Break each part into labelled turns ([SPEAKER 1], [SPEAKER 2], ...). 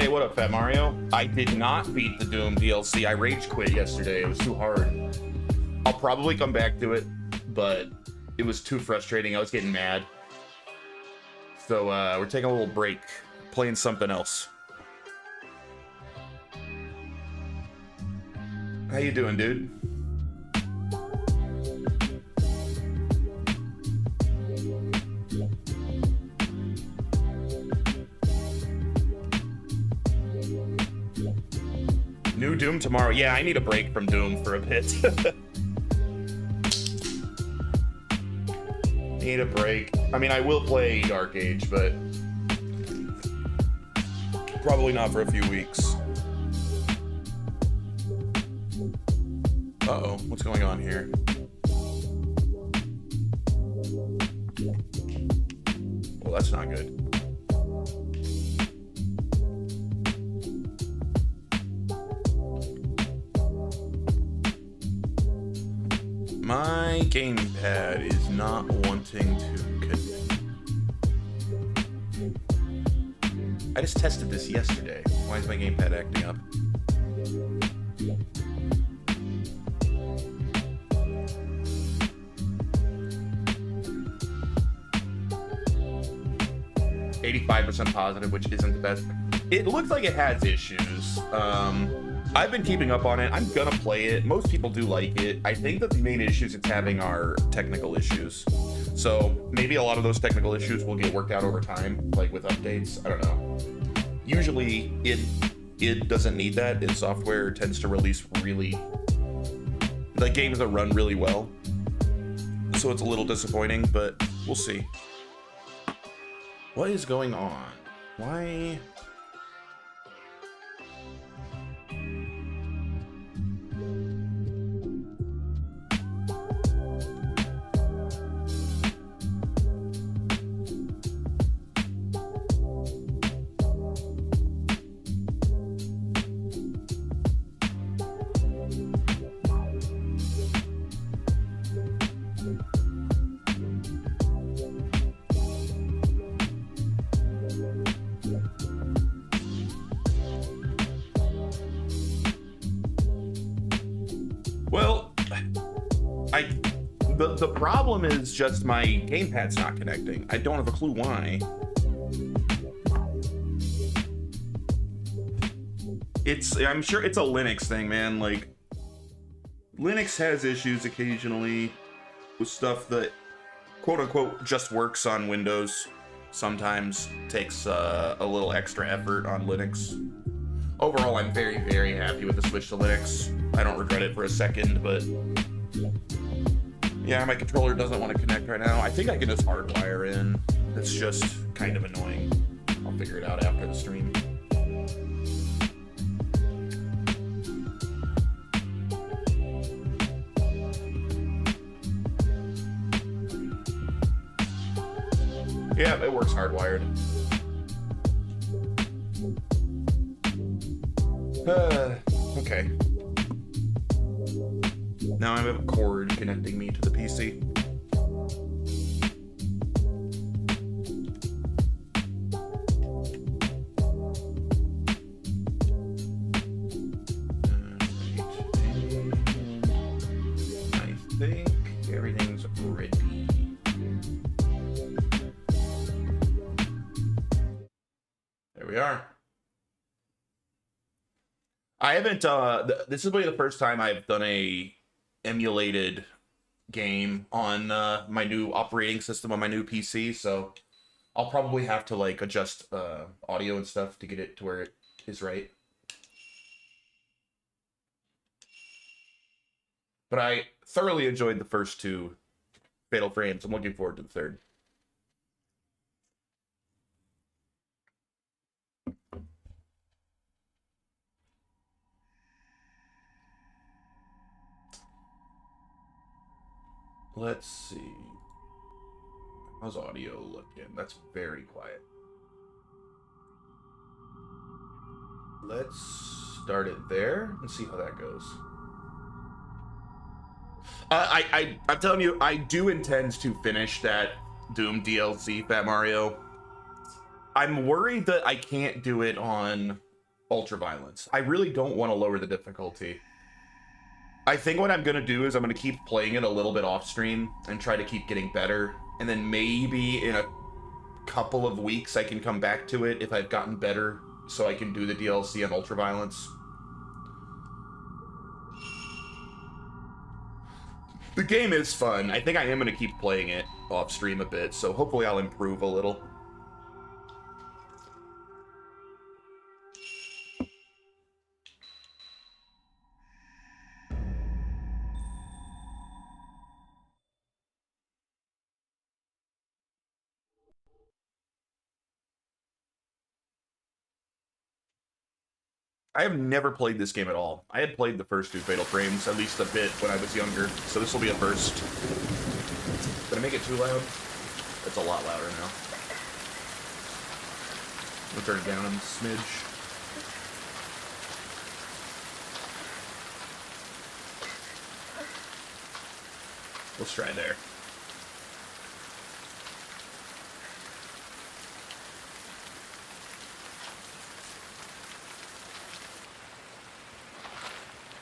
[SPEAKER 1] Hey, what up, Fat Mario? I did not beat the Doom DLC. I rage quit yesterday. It was too hard. I'll probably come back to it, but it was too frustrating. I was getting mad. So we're taking a little break, playing something else. How you doing, dude? New Doom tomorrow. Yeah, I need a break from Doom for a bit. Need a break. I mean, I will play Dark Age, but probably not for a few weeks. Uh-oh, what's going on here? Well, that's not good. My gamepad is not wanting to connect. I just tested this yesterday. Why is my gamepad acting up? %85 positive, which isn't the best. It looks like it has issues. I've been keeping up on it. I'm gonna play it. Most people do like it. I think that the main issues it's having are technical issues. So maybe a lot of those technical issues will get worked out over time, like with updates. I don't know. Usually it doesn't need that. Its software tends to release really, like, games that run really well. So it's a little disappointing, but we'll see. What is going on? Why? Well, the problem is just my gamepad's not connecting. I don't have a clue why. I'm sure it's a Linux thing, man. Like, Linux has issues occasionally with stuff that quote unquote just works on Windows. Sometimes takes a little extra effort on Linux. Overall, I'm very, very happy with the switch to Linux. I don't regret it for a second, but yeah, my controller doesn't want to connect right now. I think I can just hardwire in. It's just kind of annoying. I'll figure it out after the stream. Yeah, it works hardwired. Okay. Now I have a cord connecting me to the PC. I think everything's ready. There we are. I haven't, this is probably the first time I've done a emulated game on my new operating system on my new PC, so I'll probably have to, like, adjust audio and stuff to get it to where it is right. But I thoroughly enjoyed the first two Fatal Frames. I'm looking forward to the third. Let's see. How's audio looking? That's very quiet. Let's start it there and see how that goes. I'm telling you, I do intend to finish that Doom DLC, Fat Mario. I'm worried that I can't do it on ultra violence. I really don't want to lower the difficulty. I think what I'm gonna do is I'm gonna keep playing it a little bit off stream and try to keep getting better, and then maybe in a couple of weeks I can come back to it if I've gotten better, so I can do the DLC on ultraviolence. The game is fun. I think I am gonna keep playing it off stream a bit, so hopefully I'll improve a little. I have never played this game at all. I had played the first two Fatal Frames, at least a bit, when I was younger, so this will be a first. Did I make it too loud? It's a lot louder now. We'll turn it down a smidge. Let's try there.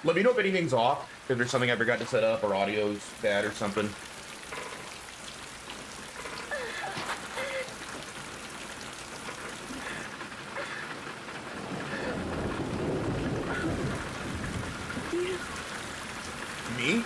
[SPEAKER 1] Let me know if anything's off, if there's something I forgot to set up, or audio's bad or something. Me?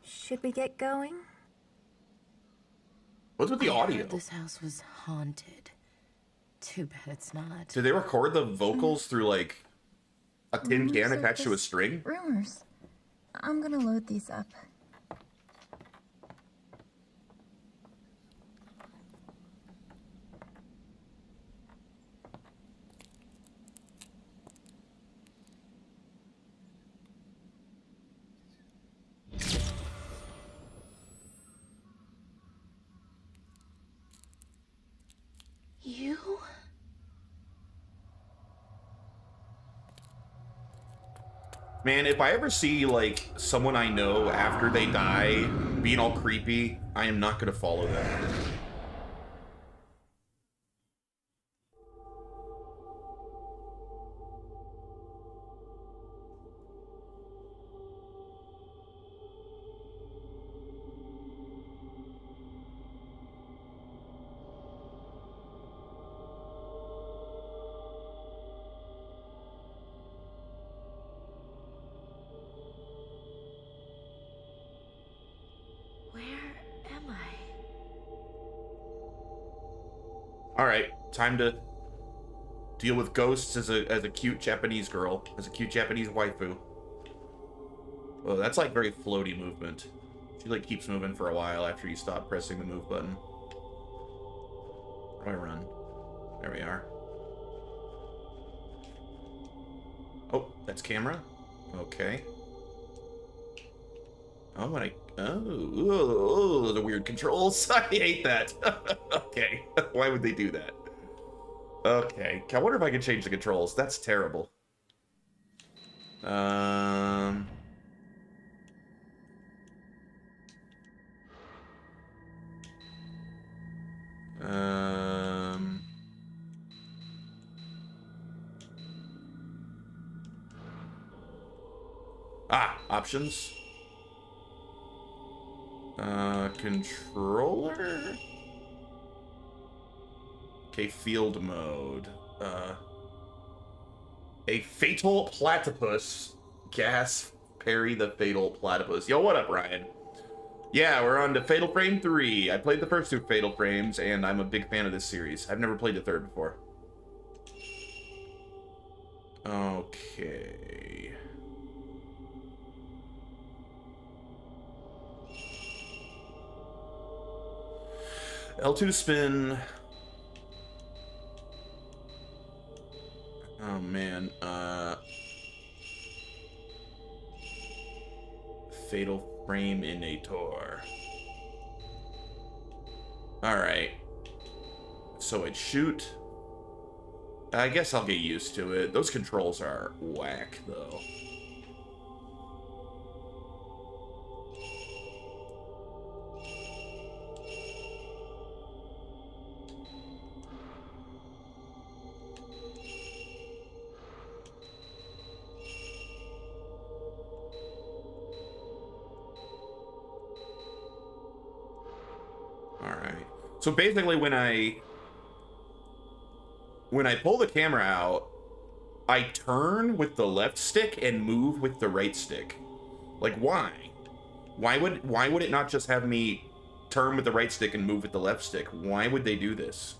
[SPEAKER 2] Should we get going?
[SPEAKER 1] What's with the audio?
[SPEAKER 3] This house was haunted. Too bad it's not.
[SPEAKER 1] Did they record the vocals through, like, a tin can attached to a string?
[SPEAKER 2] Rumors. I'm gonna load these up.
[SPEAKER 3] You?
[SPEAKER 1] Man, if I ever see, like, someone I know after they die being all creepy, I am not gonna follow them. Alright, time to deal with ghosts as a cute Japanese girl, as a cute Japanese waifu. Oh, that's like very floaty movement. She like keeps moving for a while after you stop pressing the move button. How do I run? There we are. Oh, that's camera? Okay. Oh, and oh, the weird controls. I hate that. Okay, why would they do that? Okay, I wonder if I can change the controls. That's terrible. Options. Controller? Okay, field mode. A fatal platypus. Gas parry the fatal platypus. Yo, what up, Ryan? Yeah, we're on to Fatal Frame 3. I played the first two Fatal Frames, and I'm a big fan of this series. I've never played the third before. Okay. L2 spin. Oh man. Fatal Frame in a Tor. Alright. So I'd shoot. I guess I'll get used to it. Those controls are whack, though. Alright. So basically when I pull the camera out, I turn with the left stick and move with the right stick. Like, why? Why would it not just have me turn with the right stick and move with the left stick? Why would they do this?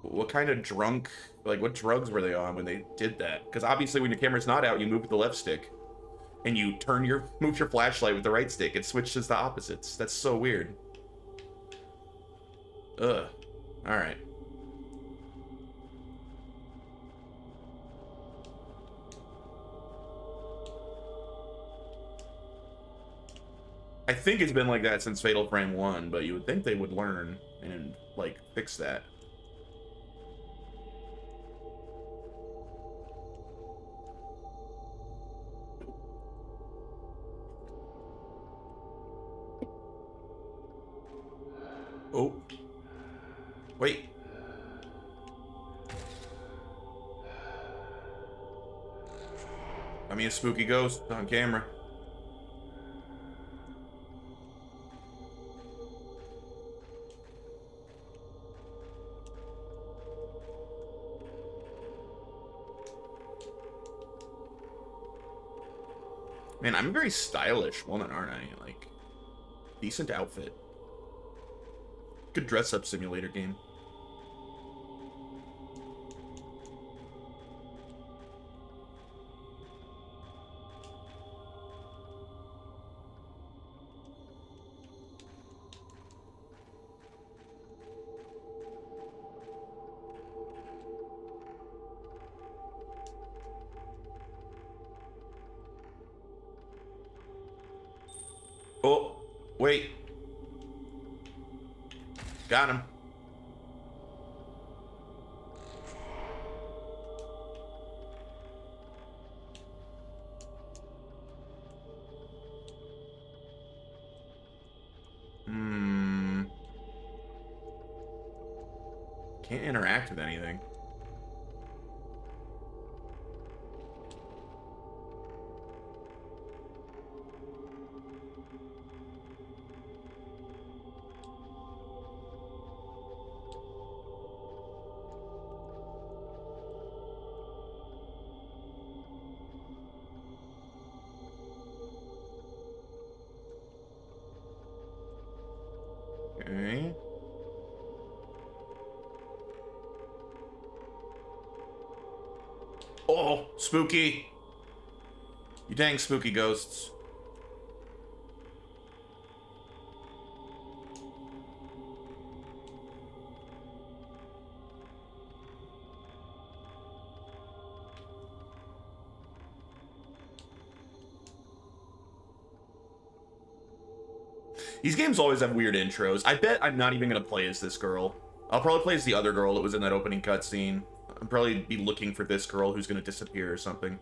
[SPEAKER 1] What kind of drunk, like, what drugs were they on when they did that? Because obviously when your camera's not out, you move with the left stick. And you move your flashlight with the right stick. It switches the opposites. That's so weird. Ugh. Alright. I think it's been like that since Fatal Frame 1, but you would think they would learn and, like, fix that. Oh. Wait. I mean, a spooky ghost on camera. Man, I'm a very stylish woman, aren't I? Like, decent outfit. Good dress-up simulator game. Oh, wait. Got him. Can't interact with anything. Okay. Oh, spooky. You dang spooky ghosts. These games always have weird intros. I bet I'm not even going to play as this girl. I'll probably play as the other girl that was in that opening cutscene. I'll probably be looking for this girl who's going to disappear or something.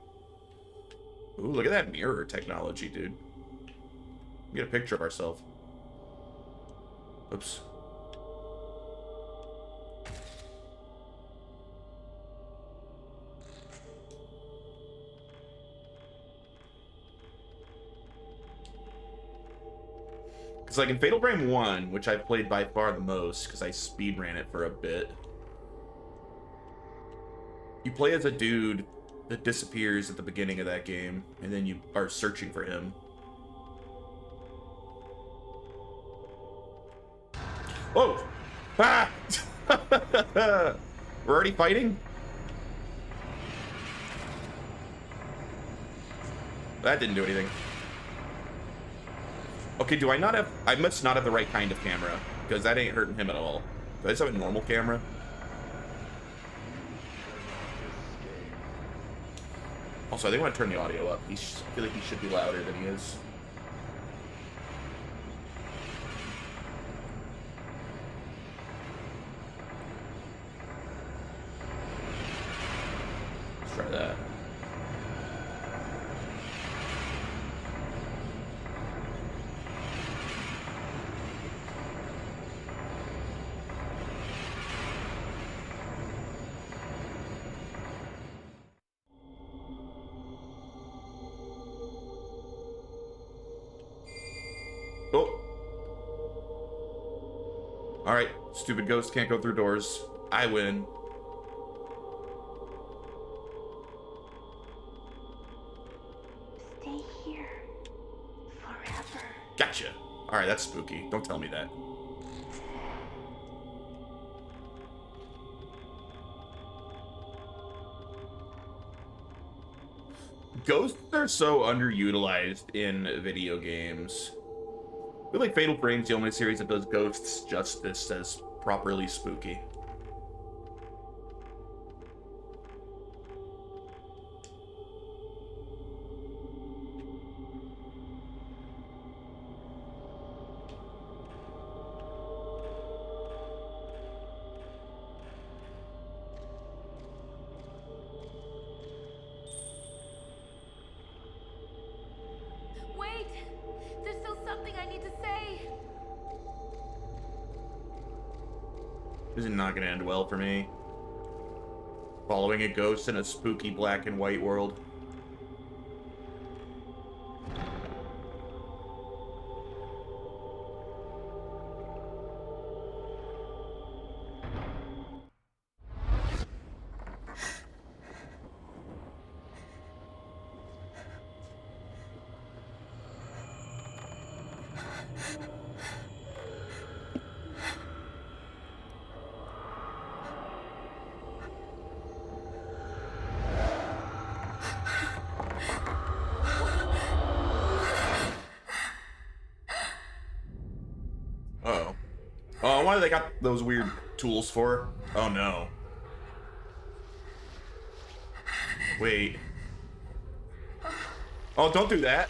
[SPEAKER 1] Ooh, look at that mirror technology, dude. We get a picture of ourselves. Oops. Because, like, in Fatal Frame 1, which I've played by far the most, because I speedran it for a bit, you play as a dude that disappears at the beginning of that game, and then you are searching for him. Oh! Ah! We're already fighting? That didn't do anything. Okay, do I not have... I must not have the right kind of camera, because that ain't hurting him at all. Do I just have a normal camera? Also, I think I want to turn the audio up. I feel like he should be louder than he is. Let's try that. Oh. Alright, stupid ghost can't go through doors. I win.
[SPEAKER 4] Stay here. Forever.
[SPEAKER 1] Gotcha. Alright, that's spooky. Don't tell me that. Ghosts are so underutilized in video games. I feel like Fatal Frame's the only series that does ghosts justice as properly spooky.
[SPEAKER 4] Wait! There's still something I need to say.
[SPEAKER 1] This is not gonna end well for me. Following a ghost in a spooky black and white world. Uh-oh. Oh, why do they got those weird tools for? Oh no. Wait. Oh, don't do that.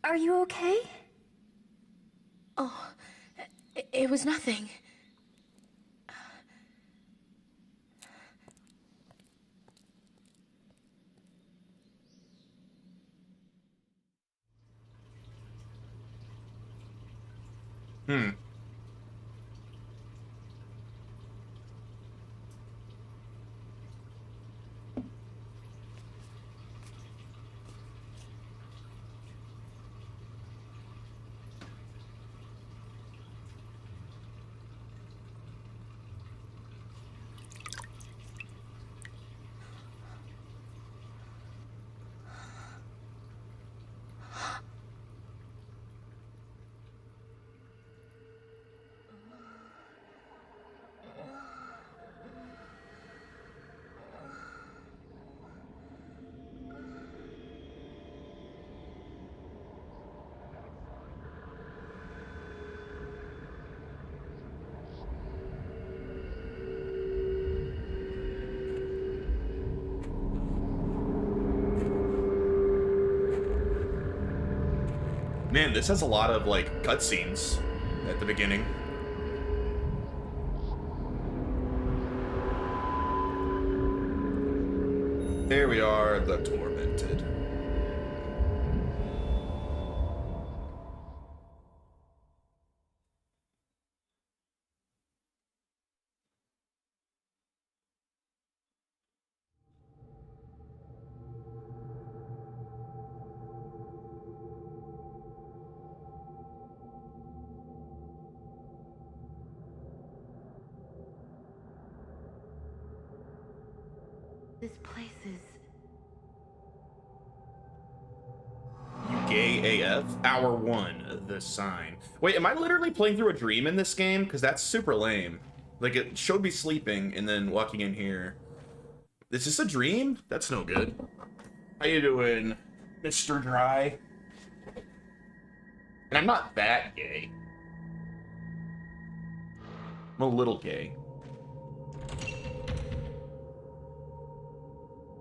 [SPEAKER 2] Are you okay?
[SPEAKER 3] Oh, it was nothing. Man, this has a lot of, like, cutscenes at the beginning. There we are, the Tormented.
[SPEAKER 4] This place is...
[SPEAKER 1] You gay AF? Hour 1, the sign. Wait, am I literally playing through a dream in this game? Because that's super lame. Like, it showed me sleeping and then walking in here. Is this a dream? That's no good. How you doing, Mr. Dry? And I'm not that gay. I'm a little gay.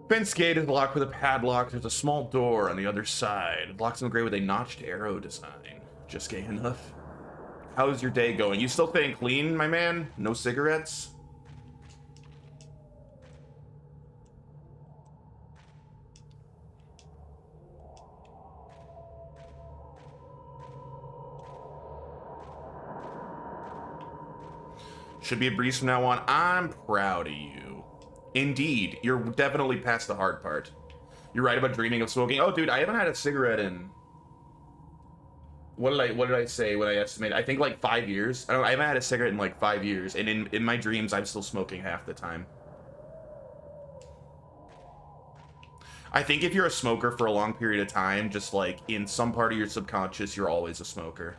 [SPEAKER 1] Fence gate is locked with a padlock. There's a small door on the other side. It locks in the gray with a notched arrow design. Just gay enough. How's your day going? You still staying clean, my man? No cigarettes? Should be a breeze from now on. I'm proud of you. Indeed, you're definitely past the hard part. You're right about dreaming of smoking. Oh, dude, I haven't had a cigarette in... What did I say when I estimated? I think like 5 years. I don't know, I haven't had a cigarette in like 5 years, and in my dreams, I'm still smoking half the time. I think if you're a smoker for a long period of time, just like in some part of your subconscious, you're always a smoker.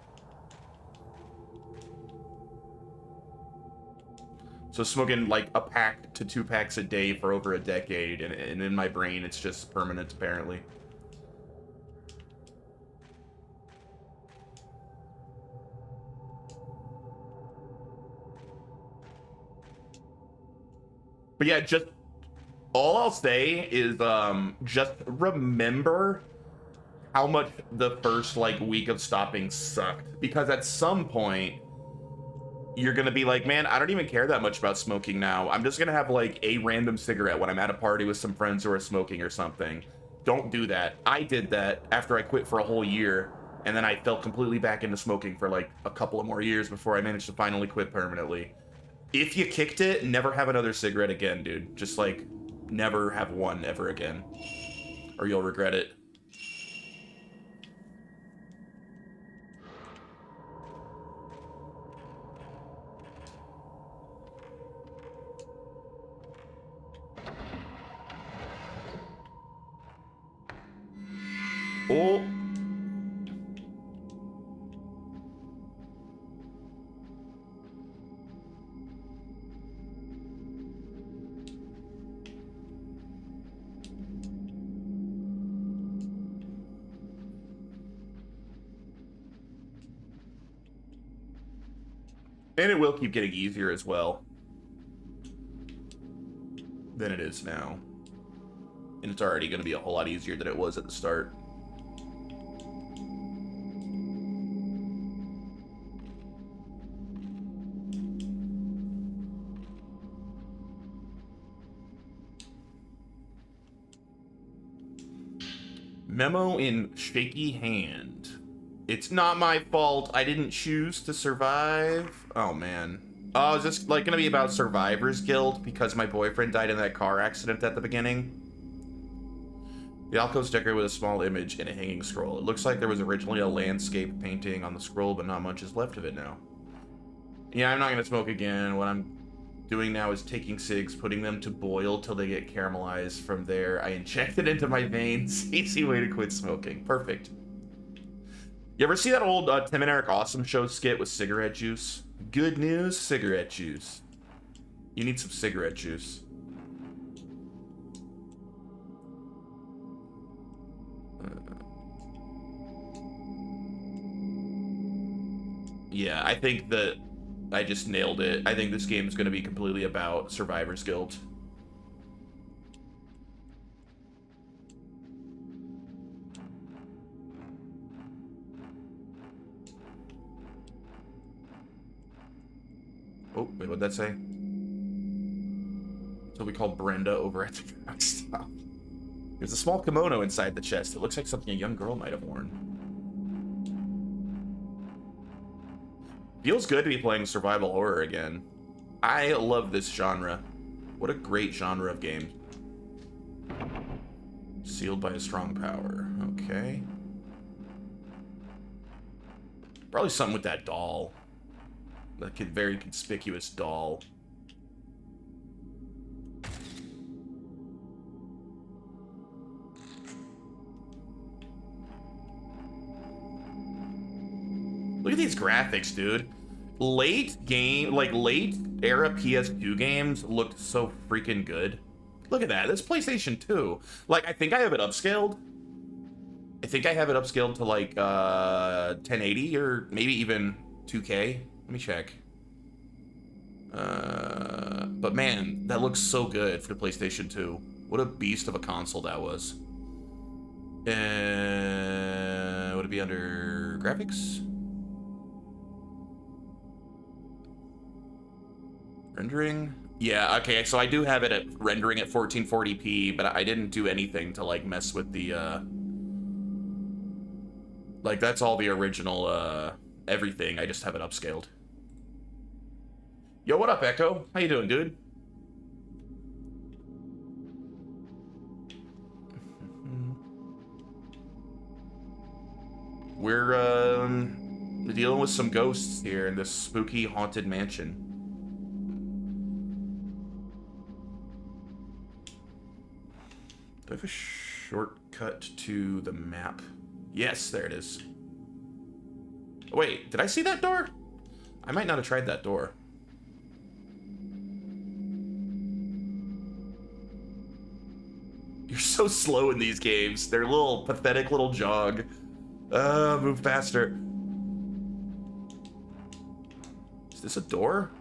[SPEAKER 1] So smoking like a pack to 2 packs a day for over a decade, and in my brain, it's just permanent, apparently. But yeah, just all I'll say is just remember how much the first like week of stopping sucked, because at some point you're gonna be like, man, I don't even care that much about smoking now. I'm just gonna have like a random cigarette when I'm at a party with some friends who are smoking or something. Don't do that. I did that after I quit for a whole year, and then I fell completely back into smoking for like a couple of more years before I managed to finally quit permanently. If you kicked it, never have another cigarette again, dude. Just like never have one ever again, or you'll regret it. Oh. And it will keep getting easier as well than it is now. And it's already going to be a whole lot easier than it was at the start. Memo in shaky hand. It's not my fault. I didn't choose to survive. Oh, man. Oh, is this like gonna be about survivor's guilt because my boyfriend died in that car accident at the beginning? The alcove's decorated with a small image and a hanging scroll. It looks like there was originally a landscape painting on the scroll, but not much is left of it now. Yeah, I'm not gonna smoke again. What I'm doing now is taking cigs, putting them to boil till they get caramelized. From there, I inject it into my veins. Easy way to quit smoking. Perfect. You ever see that old Tim and Eric Awesome Show skit with cigarette juice? Good news, cigarette juice. You need some cigarette juice. Yeah, I think that I just nailed it. I think this game is going to be completely about survivor's guilt. Oh, wait, what'd that say? So we call Brenda over at the truck stop. There's a small kimono inside the chest. It looks like something a young girl might have worn. Feels good to be playing survival horror again. I love this genre. What a great genre of game. Sealed by a strong power. Okay. Probably something with that doll. That very conspicuous doll. Look at these graphics, dude. Late era PS2 games looked so freaking good. Look at that. That's PlayStation 2. Like, I think I have it upscaled. I think I have it upscaled to like 1080 or maybe even 2K. Let me check. But man, that looks so good for the PlayStation 2. What a beast of a console that was. Would it be under graphics? Rendering? Yeah, okay, so I do have it at rendering at 1440p, but I didn't do anything to like mess with the like that's all the original everything. I just have it upscaled. Yo, what up, Echo? How you doing, dude? We're dealing with some ghosts here in this spooky haunted mansion. Do I have a shortcut to the map? Yes, there it is. Wait, did I see that door? I might not have tried that door. You're so slow in these games. They're a little pathetic little jog. Move faster. Is this a door?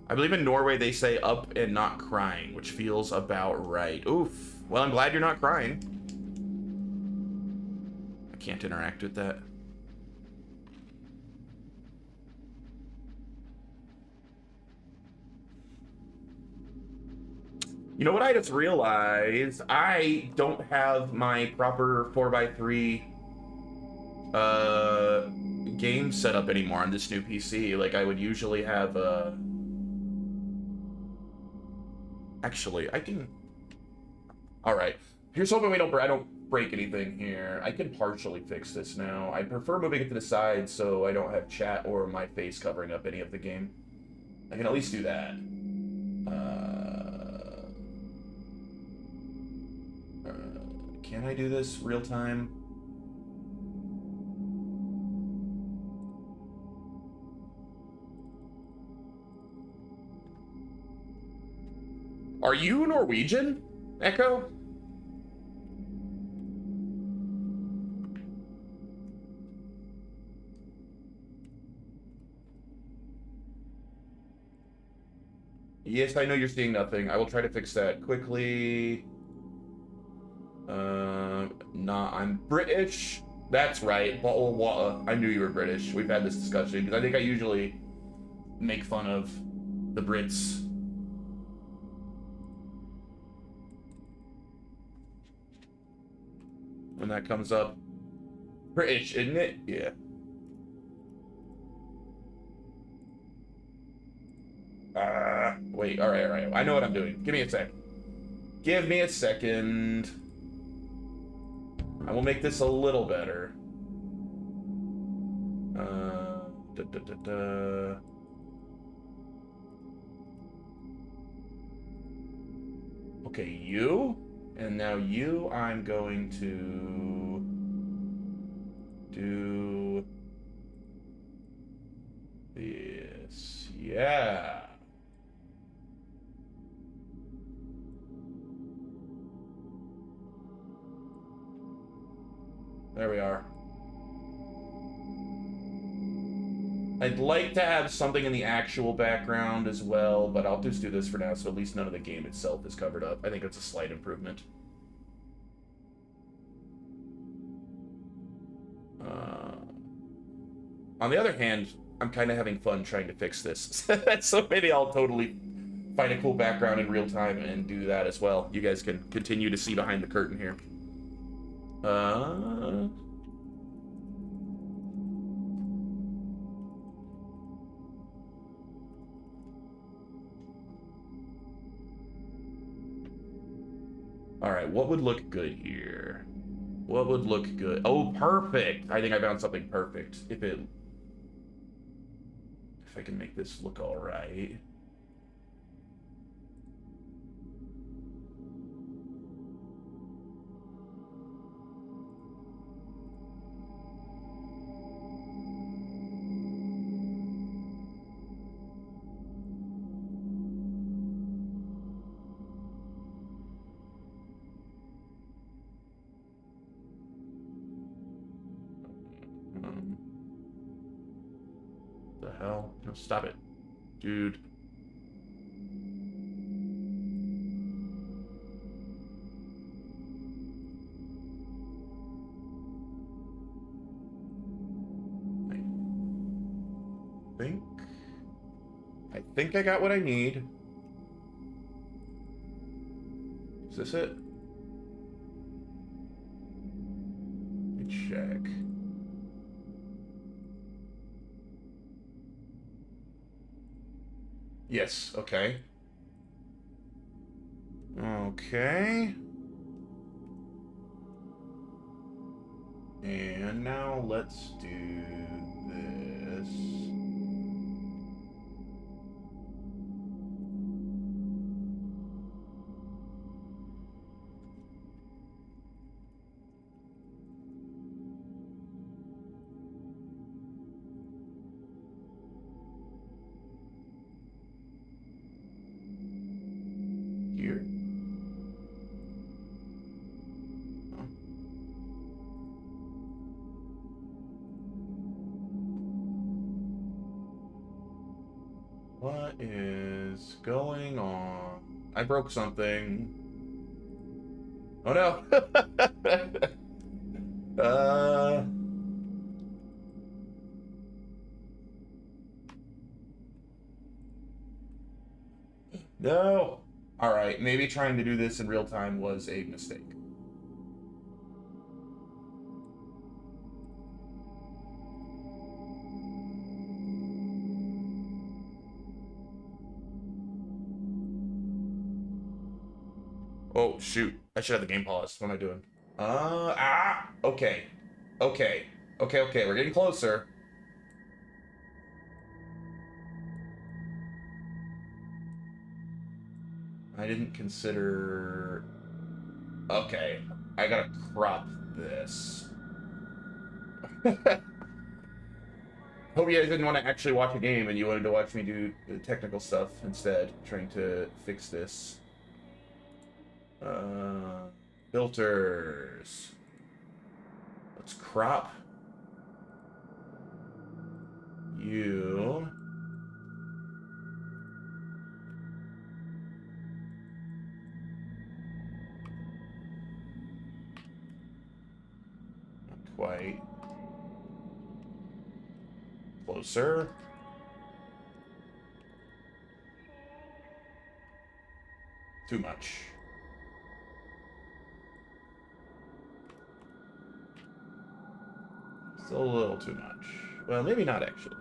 [SPEAKER 1] I believe in Norway they say up and not crying, which feels about right. Oof. Well, I'm glad you're not crying. I can't interact with that. You know what I just realized? I don't have my proper 4x3 game set up anymore on this new PC. Like I would usually have actually, I can. All right. Here's hoping I don't break anything here. I can partially fix this now. I prefer moving it to the side so I don't have chat or my face covering up any of the game. I can at least do that. Can I do this real time? Are you Norwegian, Echo? Yes, I know you're seeing nothing. I will try to fix that quickly. Nah, I'm British. That's right. Bottle of water. I knew you were British. We've had this discussion because I think I usually make fun of the Brits. When that comes up. British, isn't it? Yeah. Wait, alright. I know what I'm doing. Give me a sec. Give me a second. I will make this a little better. Okay, you. And now you, I'm going to do this. Yeah. There we are. I'd like to have something in the actual background as well, but I'll just do this for now, so at least none of the game itself is covered up. I think it's a slight improvement. On the other hand, I'm kind of having fun trying to fix this. So maybe I'll totally find a cool background in real time and do that as well. You guys can continue to see behind the curtain here. Alright, what would look good here? What would look good? Oh, perfect! I think I found something perfect. If I can make this look alright. hell? No, stop it. Dude. I think I got what I need. Is this it? Let me check. Yes, okay. Okay. And now let's do this. Here. Huh. What is going on? I broke something. Oh no. uh No. All right, maybe trying to do this in real time was a mistake. Oh, shoot. I should have the game paused. What am I doing? Okay. Okay. Okay, okay. We're getting closer. I didn't consider... Okay. I gotta crop this. Hope you guys didn't want to actually watch a game and you wanted to watch me do the technical stuff instead, trying to fix this. Filters. Let's crop you. Not quite. Closer. Too much. Still a little too much. Well, maybe not actually.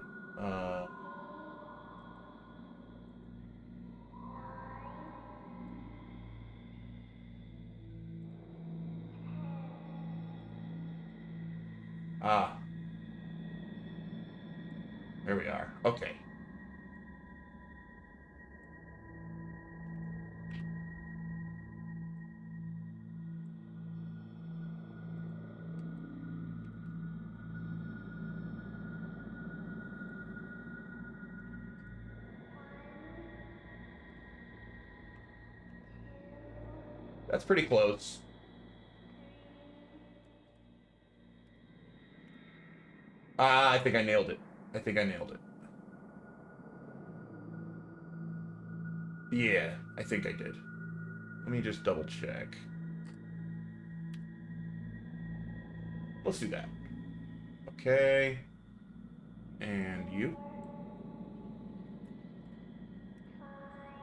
[SPEAKER 1] There we are. Okay. That's pretty close. I think I nailed it. I think I nailed it. Yeah, I think I did. Let me just double check. Let's do that. Okay. And you.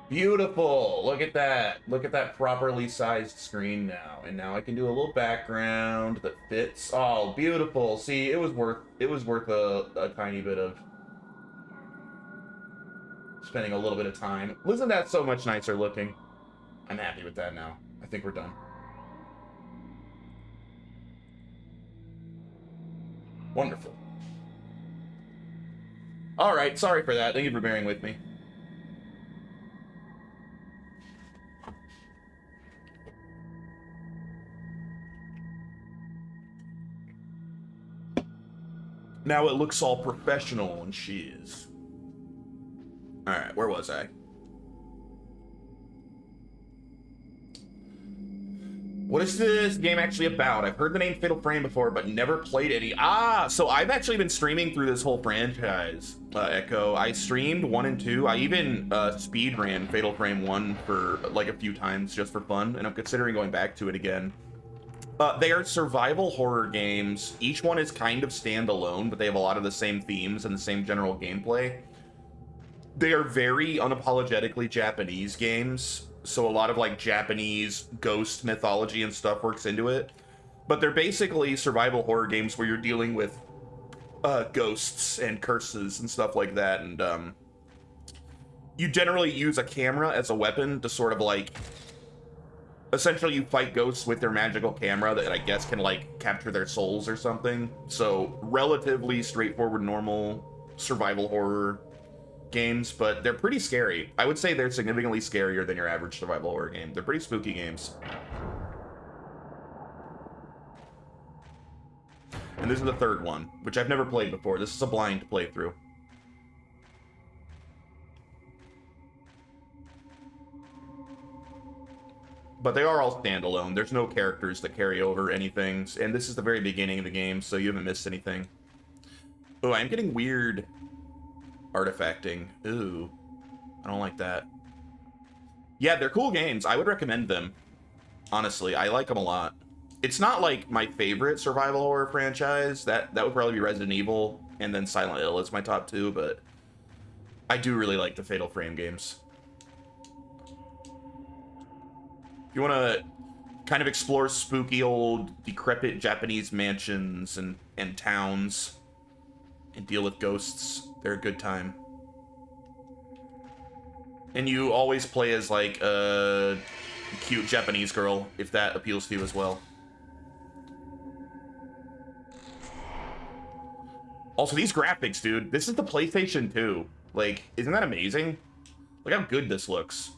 [SPEAKER 1] Beautiful. Look at that. Look at that properly sized screen now. And now I can do a little background that fits. Oh, beautiful. See, it was worth a tiny bit of spending a little bit of time. Wasn't that so much nicer looking? I'm happy with that now. I think we're done. Wonderful. All right, sorry for that. Thank you for bearing with me. Now it looks all professional and she is. Alright, where was I? What is this game actually about? I've heard the name Fatal Frame before, but never played any. So I've actually been streaming through this whole franchise, Echo. I streamed 1 and 2. I even speed ran Fatal Frame 1 for like a few times just for fun, and I'm considering going back to it again. They are survival horror games. Each one is kind of standalone, but they have a lot of the same themes and the same general gameplay. They are very unapologetically Japanese games, so a lot of like Japanese ghost mythology and stuff works into it. But they're basically survival horror games where you're dealing with ghosts and curses and stuff like that, and you generally use a camera as a weapon to sort of like, essentially you fight ghosts with their magical camera that I guess can like capture their souls or something. So relatively straightforward, normal survival horror games, but they're pretty scary. I would say they're significantly scarier than your average survival horror game. They're pretty spooky games. And this is the third one, which I've never played before. This is a blind playthrough. But they are all standalone. There's no characters that carry over anything, and this is the very beginning of the game, so you haven't missed anything. Oh, I'm getting weird artifacting. Ooh, I don't like that. Yeah, they're cool games. I would recommend them. Honestly, I like them a lot. It's not like my favorite survival horror franchise. That would probably be Resident Evil, and then Silent Hill is my top 2, but I do really like the Fatal Frame games. If you want to kind of explore spooky old decrepit Japanese mansions and towns and deal with ghosts, they're a good time. And you always play as like a cute Japanese girl, if that appeals to you as well. Also, these graphics, dude, this is the PlayStation 2. Like, isn't that amazing? Look how good this looks.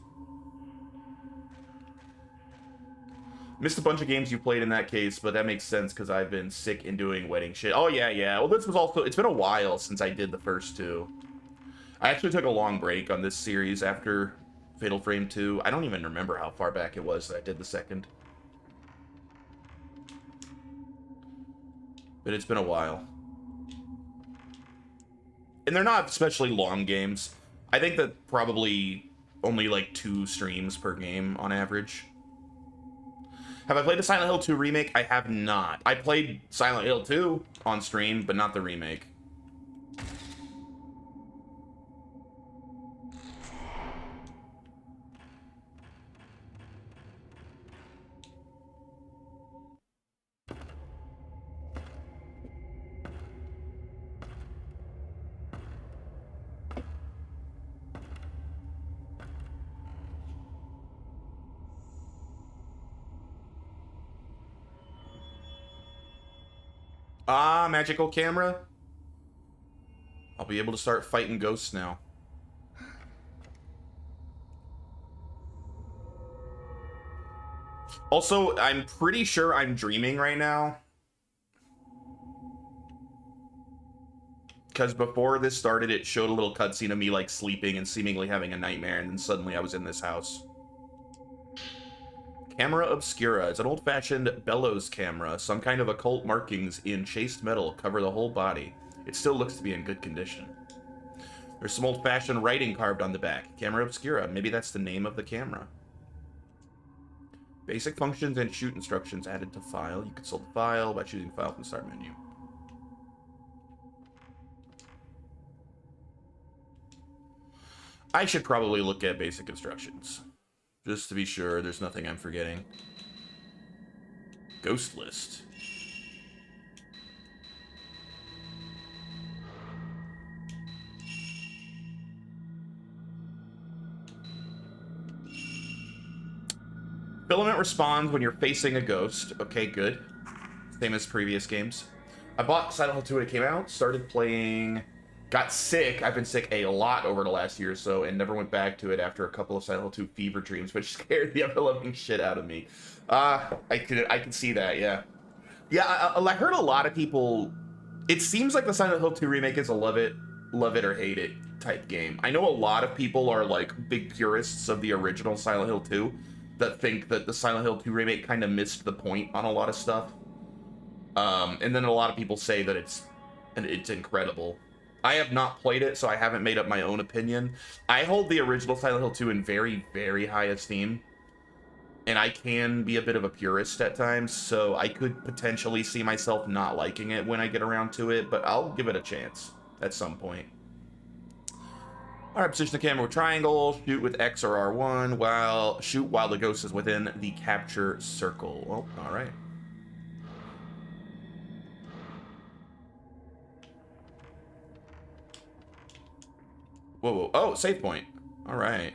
[SPEAKER 1] Missed a bunch of games you played in that case, but that makes sense because I've been sick and doing wedding shit. Oh, yeah. Well, this was also... It's been a while since I did the first 2. I actually took a long break on this series after Fatal Frame 2. I don't even remember how far back it was that I did the second. But it's been a while. And they're not especially long games. I think that probably only like 2 streams per game on average. Have I played the Silent Hill 2 remake? I have not. I played Silent Hill 2 on stream, but not the remake. Ah, magical camera. I'll be able to start fighting ghosts now. Also, I'm pretty sure I'm dreaming right now. Because before this started, it showed a little cutscene of me like sleeping and seemingly having a nightmare, and then suddenly I was in this house. Camera obscura. It's an old-fashioned bellows camera. Some kind of occult markings in chased metal cover the whole body. It still looks to be in good condition. There's some old-fashioned writing carved on the back. Camera obscura. Maybe that's the name of the camera. Basic functions and shoot instructions added to file. You consult the file by choosing file from the start menu. I should probably look at basic instructions. Just to be sure there's nothing I'm forgetting. Ghost list. Filament responds when you're facing a ghost. Okay, good. Same as previous games. I bought Silent Hill 2 when it came out, started playing... Got sick. I've been sick a lot over the last year or so, and never went back to it after a couple of Silent Hill 2 fever dreams, which scared the ever-loving shit out of me. I can see that, yeah. Yeah, I heard a lot of people... It seems like the Silent Hill 2 remake is a love it or hate it type game. I know a lot of people are, like, big purists of the original Silent Hill 2. that think that the Silent Hill 2 remake kind of missed the point on a lot of stuff. And then a lot of people say that it's incredible. I have not played it, so I haven't made up my own opinion. I hold the original Silent Hill 2 in very, very high esteem. And I can be a bit of a purist at times, so I could potentially see myself not liking it when I get around to it, but I'll give it a chance at some point. Alright, position the camera with triangle, shoot with X or R1, shoot while the ghost is within the capture circle. Well, alright. Whoa, whoa, oh, save point. Alright.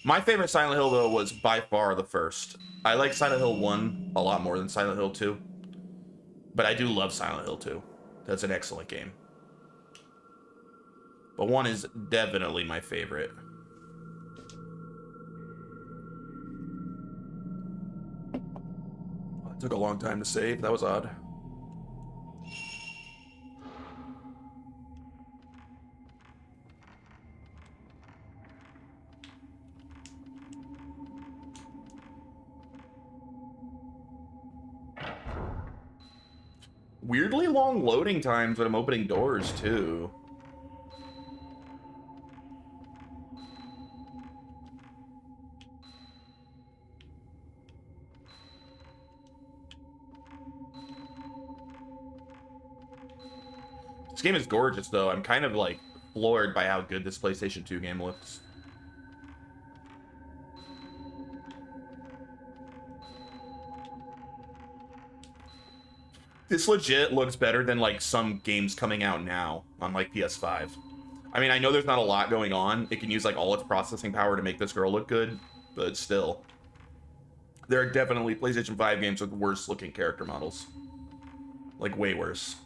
[SPEAKER 1] My favorite Silent Hill, though, was by far the first. I like Silent Hill 1 a lot more than Silent Hill 2. But I do love Silent Hill 2. That's an excellent game. But 1 is definitely my favorite. It took a long time to save. That was odd. Weirdly long loading times when I'm opening doors, too. This game is gorgeous, though. I'm kind of, like, floored by how good this PlayStation 2 game looks. This legit looks better than, like, some games coming out now on, like, PS5. I mean, I know there's not a lot going on. It can use, like, all its processing power to make this girl look good, but still. There are definitely PlayStation 5 games with worse-looking character models. Like, way worse.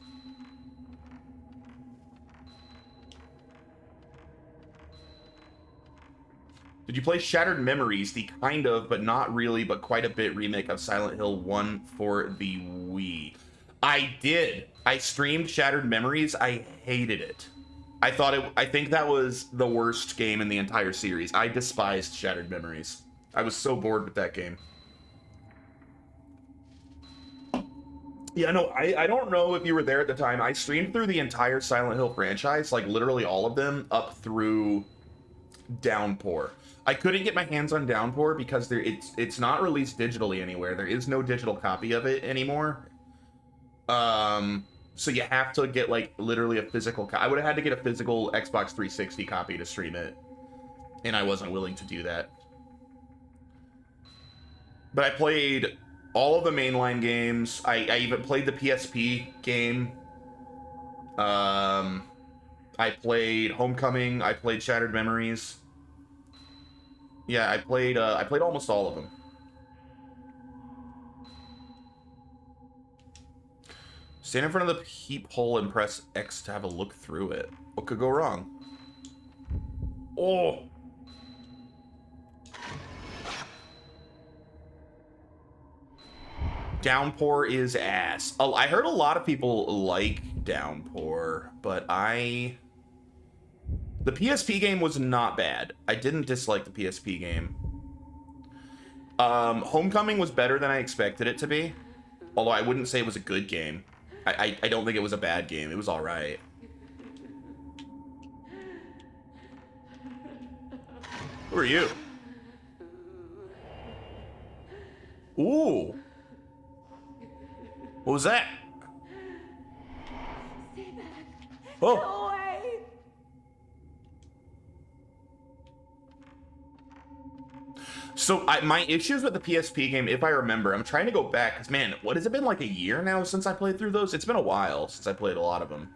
[SPEAKER 1] Did you play Shattered Memories, the kind of, but not really, but quite a bit remake of Silent Hill 1 for the Wii? I did. I streamed Shattered Memories. I hated it. I think that was the worst game in the entire series. I despised Shattered Memories. I was so bored with that game. Yeah, no, I don't know if you were there at the time. I streamed through the entire Silent Hill franchise, like literally all of them, up through Downpour. I couldn't get my hands on Downpour because it's not released digitally anywhere. There is no digital copy of it anymore. So you have to get, like, literally a physical I would have had to get a physical Xbox 360 copy to stream it. And I wasn't willing to do that. But I played all of the mainline games. I even played the PSP game. I played Homecoming. I played Shattered Memories. Yeah, I played almost all of them. Stand in front of the peephole and press X to have a look through it. What could go wrong? Oh! Downpour is ass. Oh, I heard a lot of people like Downpour, but the PSP game was not bad. I didn't dislike the PSP game. Homecoming was better than I expected it to be. Although I wouldn't say it was a good game. I don't think it was a bad game. It was alright. Who are you? Ooh. What was that?
[SPEAKER 4] Stay back.
[SPEAKER 1] Oh.
[SPEAKER 4] Go away.
[SPEAKER 1] So my issues with the PSP game, if I remember, I'm trying to go back, because, man, what has it been, like a year now since I played through those? It's been a while since I played a lot of them.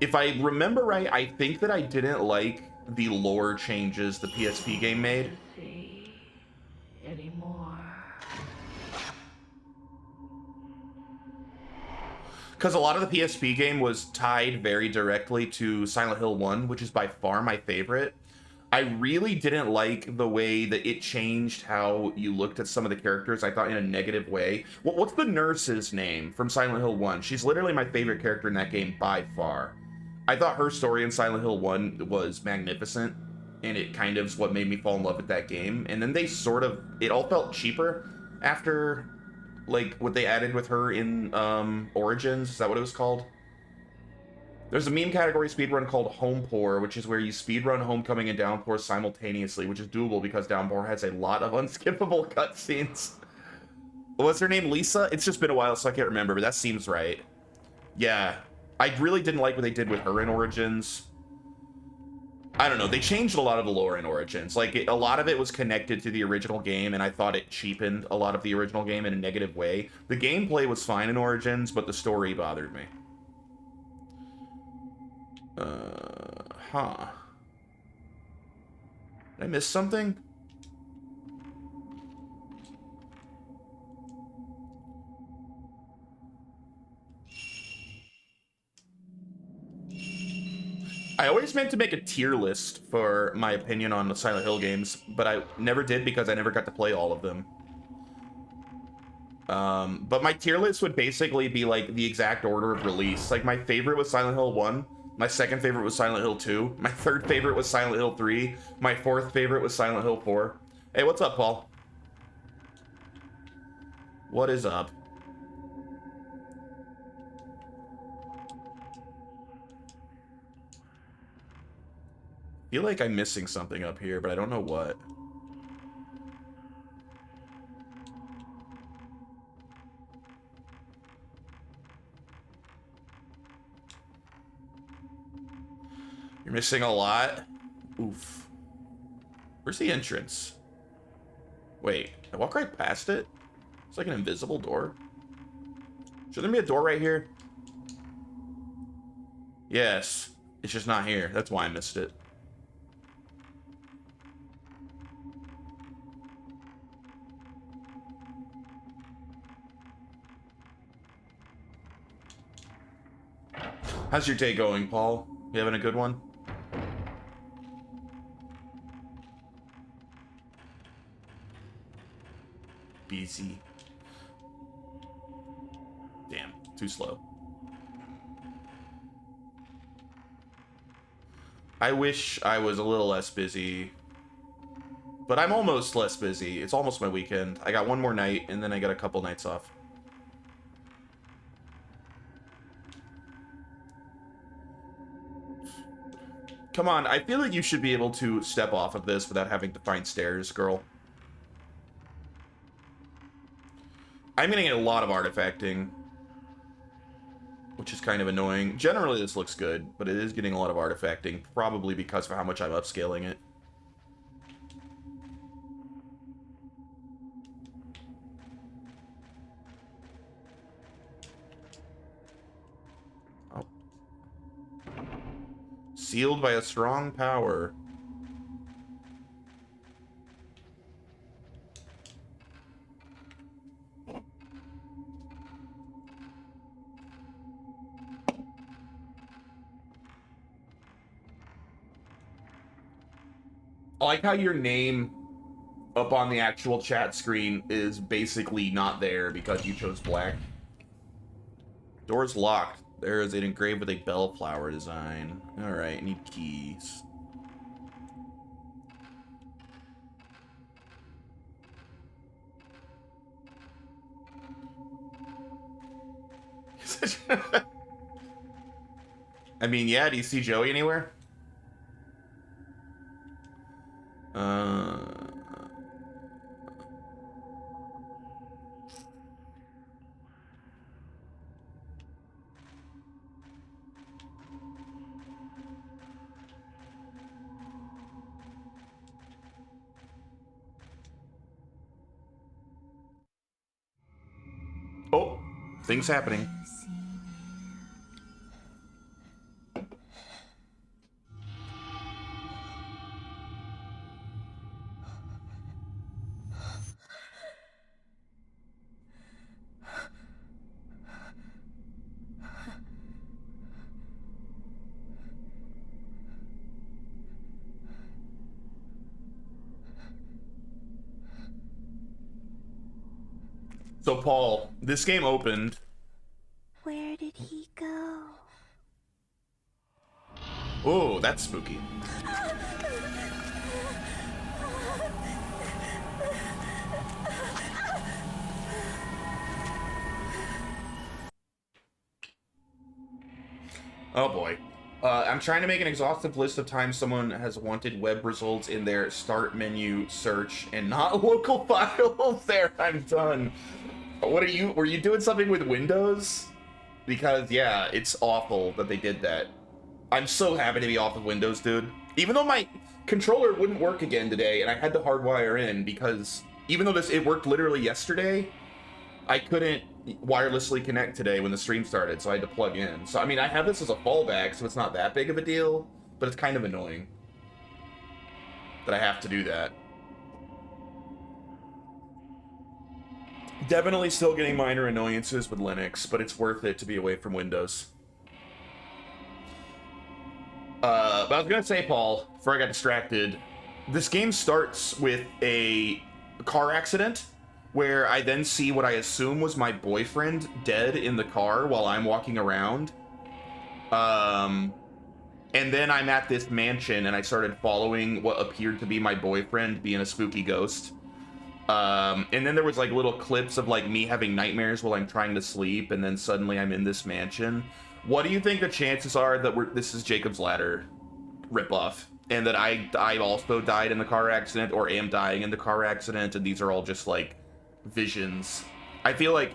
[SPEAKER 1] If I remember right, I think that I didn't like the lore changes the PSP game made.
[SPEAKER 3] Anymore.
[SPEAKER 1] Because a lot of the PSP game was tied very directly to Silent Hill 1, which is by far my favorite. I really didn't like the way that it changed how you looked at some of the characters, I thought, in a negative way. What's the nurse's name from Silent Hill 1? She's literally my favorite character in that game by far. I thought her story in Silent Hill 1 was magnificent. and it kind of is what made me fall in love with that game. And then they sort of, it all felt cheaper after, like, what they added with her in Origins. Is that what it was called? There's a meme category speedrun called Homepour, which is where you speedrun Homecoming and Downpour simultaneously, which is doable because Downpour has a lot of unskippable cutscenes. What's her name? Lisa? It's just been a while, so I can't remember, but that seems right. Yeah. I really didn't like what they did with her in Origins. I don't know. They changed a lot of the lore in Origins. Like, a lot of it was connected to the original game, and I thought it cheapened a lot of the original game in a negative way. The gameplay was fine in Origins, but the story bothered me. Huh. Did I miss something? I always meant to make a tier list for my opinion on the Silent Hill games, but I never did because I never got to play all of them. But my tier list would basically be like the exact order of release. Like, my favorite was Silent Hill 1. My second favorite was Silent Hill 2. My third favorite was Silent Hill 3. My fourth favorite was Silent Hill 4. Hey, what's up, Paul? What is up? I feel like I'm missing something up here, but I don't know what. You're missing a lot? Oof. Where's the entrance? Wait, I walk right past it? It's like an invisible door. Should there be a door right here? Yes. It's just not here. That's why I missed it. How's your day going, Paul? You having a good one? Busy. Damn, too slow. I wish I was a little less busy. But I'm almost less busy. It's almost my weekend. I got one more night, and then I got a couple nights off. Come on, I feel like you should be able to step off of this without having to find stairs, girl. I'm getting a lot of artifacting, which is kind of annoying. Generally, this looks good, but it is getting a lot of artifacting, probably because of how much I'm upscaling it. Oh. Sealed by a strong power. I like how your name up on the actual chat screen is basically not there because you chose black. Door's locked. There is it engraved with a bellflower design. Alright, need keys. I mean, yeah, do you see Joey anywhere? Oh, things happening. So, Paul, this game opened.
[SPEAKER 2] Where did he go?
[SPEAKER 1] Oh, that's spooky. Oh boy. I'm trying to make an exhaustive list of times someone has wanted web results in their start menu search and not local files. There, I'm done. What are you, were you doing something with Windows? Because yeah, it's awful that they did that. I'm so happy to be off of Windows, dude. Even though my controller wouldn't work again today and I had to hardwire in because even though it worked literally yesterday, I couldn't wirelessly connect today when the stream started, so I had to plug in. So, I mean, I have this as a fallback, so it's not that big of a deal, but it's kind of annoying that I have to do that. Definitely still getting minor annoyances with Linux, but it's worth it to be away from Windows. But I was gonna say, Paul, before I got distracted, this game starts with a car accident where I then see what I assume was my boyfriend dead in the car while I'm walking around. And then I'm at this mansion and I started following what appeared to be my boyfriend being a spooky ghost. And then there was like little clips of like me having nightmares while I'm trying to sleep, and then suddenly I'm in this mansion. What do you think the chances are that this is Jacob's Ladder ripoff, and that I also died in the car accident or am dying in the car accident, and these are all just like visions? I feel like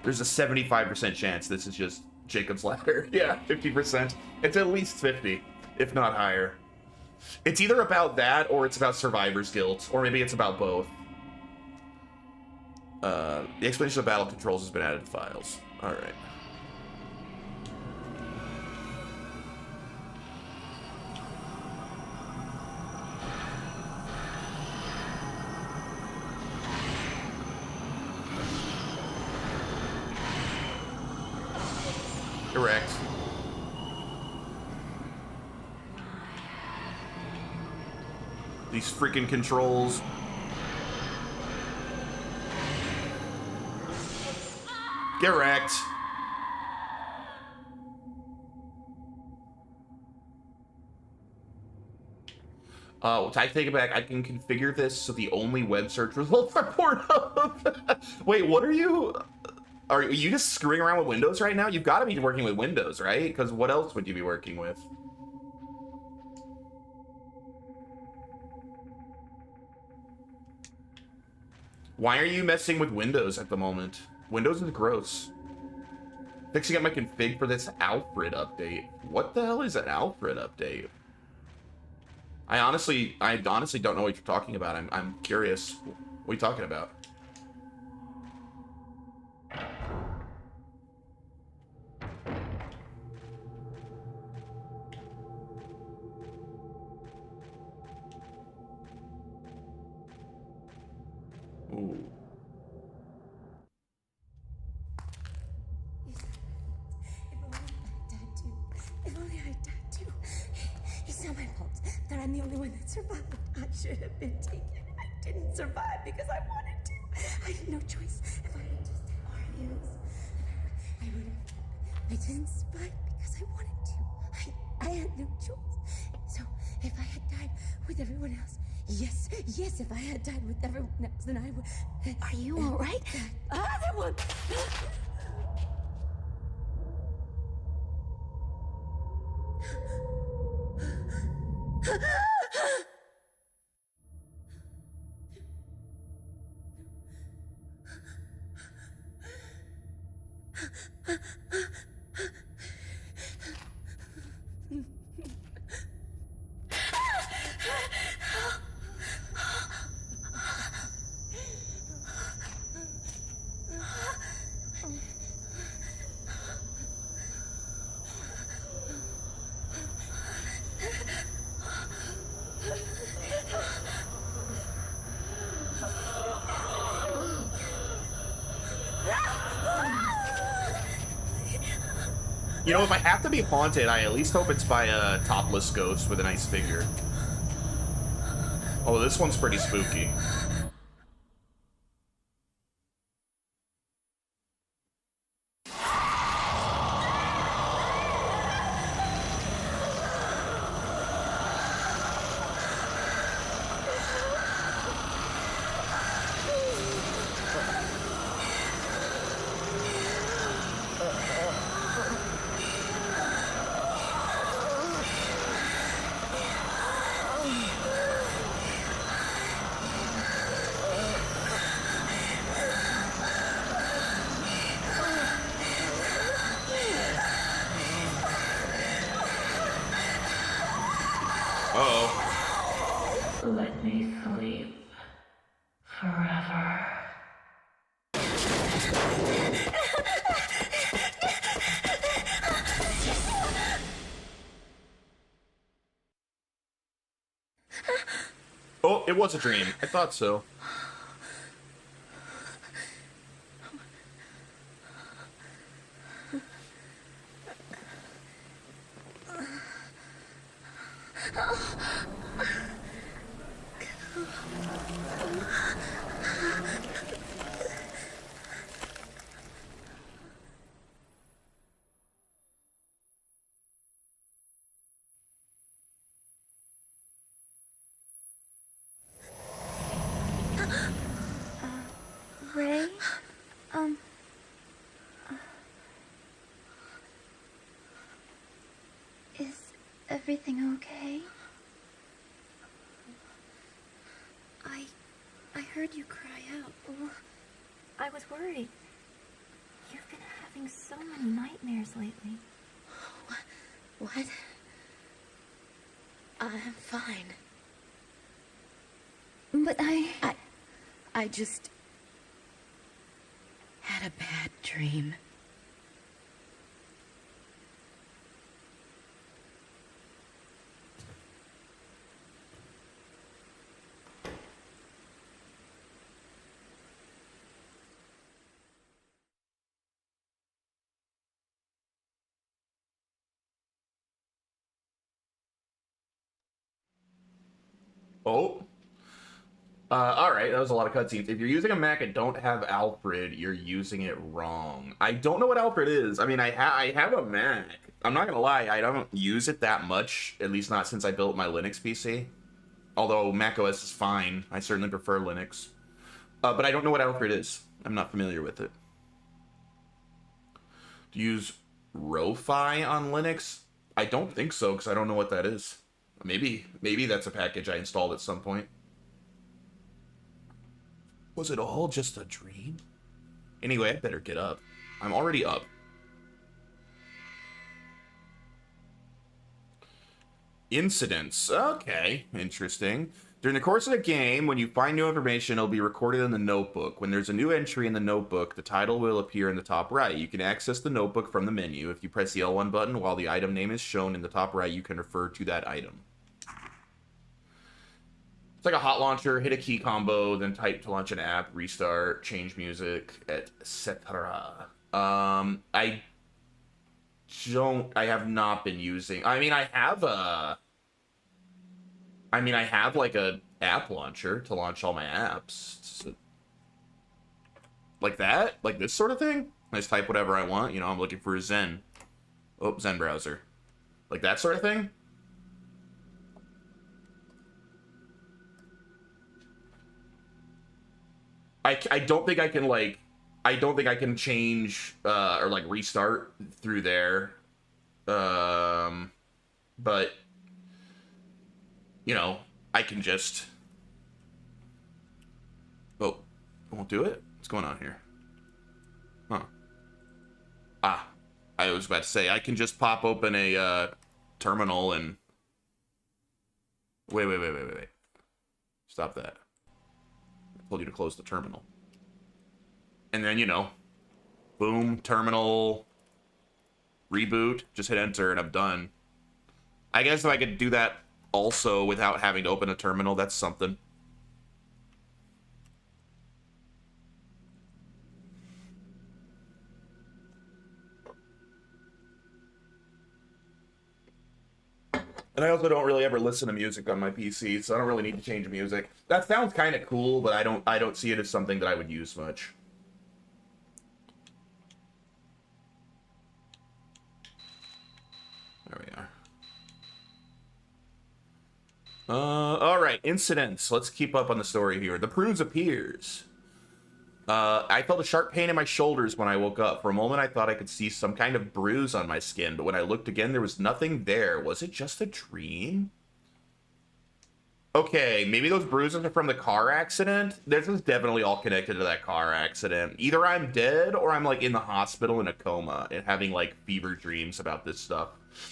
[SPEAKER 1] there's a 75% chance this is just Jacob's Ladder. Yeah, 50%. It's at least 50, if not higher. It's either about that or it's about survivor's guilt, or maybe it's about both. The explanation of battle controls has been added to files. All right. Correct. These freaking controls. Get wrecked. Oh, I take it back. I can configure this so the only web search results are Pornhub. Wait, what are you? Are you just screwing around with Windows right now? You've got to be working with Windows, right? Because what else would you be working with? Why are you messing with Windows at the moment? Windows is gross. Fixing up my config for this Alfred update. What the hell is an Alfred update? I honestly don't know what you're talking about. I'm curious. What are you talking about? Ooh.
[SPEAKER 5] If only I died too. It's not my fault that I'm the only one that survived. I should have been taken. I didn't survive because I wanted to. I had no choice. If I had just had Oreos, I would have. I didn't survive because I wanted to. I had no choice. So if I had died with everyone else, yes, if I had died with everyone else, then I would.
[SPEAKER 2] Are you all right?
[SPEAKER 5] Other one.
[SPEAKER 1] You know, if I have to be haunted, I at least hope it's by a topless ghost with a nice figure. Oh, this one's pretty spooky.
[SPEAKER 3] Forever.
[SPEAKER 1] Oh, it was a dream. I thought so.
[SPEAKER 2] Ray? Is everything okay? I heard you cry out.
[SPEAKER 4] Well, I was worried. You've been having so many nightmares lately.
[SPEAKER 3] What? I'm fine.
[SPEAKER 2] But
[SPEAKER 3] I just had a bad dream.
[SPEAKER 1] Oh. All right, that was a lot of cutscenes. If you're using a Mac and don't have Alfred, you're using it wrong. I don't know what Alfred is. I mean, I have a Mac. I'm not gonna lie, I don't use it that much, at least not since I built my Linux PC. Although Mac OS is fine, I certainly prefer Linux. But I don't know what Alfred is. I'm not familiar with it. Do you use Ro-Fi on Linux? I don't think so, because I don't know what that is. Maybe that's a package I installed at some point. Was it all just a dream? Anyway, I better get up. I'm already up. Incidents. Okay, interesting. During the course of the game, when you find new information, it'll be recorded in the notebook. When there's a new entry in the notebook, the title will appear in the top right. You can access the notebook from the menu. If you press the L1 button while the item name is shown in the top right, you can refer to that item. It's like a hot launcher, hit a key combo, then type to launch an app, restart, change music, etc. I have not been using, I have like a app launcher to launch all my apps. Like that? Like this sort of thing? I just type whatever I want, you know, I'm looking for Zen. Oh, Zen browser. Like that sort of thing? I don't think I can, like, I don't think I can change, or, like, restart through there. But, you know, I can just... Oh, I won't do it? What's going on here? Huh. Ah, I was about to say, I can just pop open a, terminal and... Wait. Stop that. Told you to close the terminal. And then, you know, boom, terminal, reboot, just hit enter and I'm done. I guess if I could do that also without having to open a terminal, that's something. And I also don't really ever listen to music on my PC, so I don't really need to change music. That sounds kind of cool, but I don't see it as something that I would use much. There we are. All right, incidents. Let's keep up on the story here. The bruise appears. I felt a sharp pain in my shoulders when I woke up. For a moment, I thought I could see some kind of bruise on my skin, but when I looked again, there was nothing there. Was it just a dream? Okay, maybe those bruises are from the car accident. This is definitely all connected to that car accident. Either I'm dead or I'm, like, in the hospital in a coma and having, like, fever dreams about this stuff.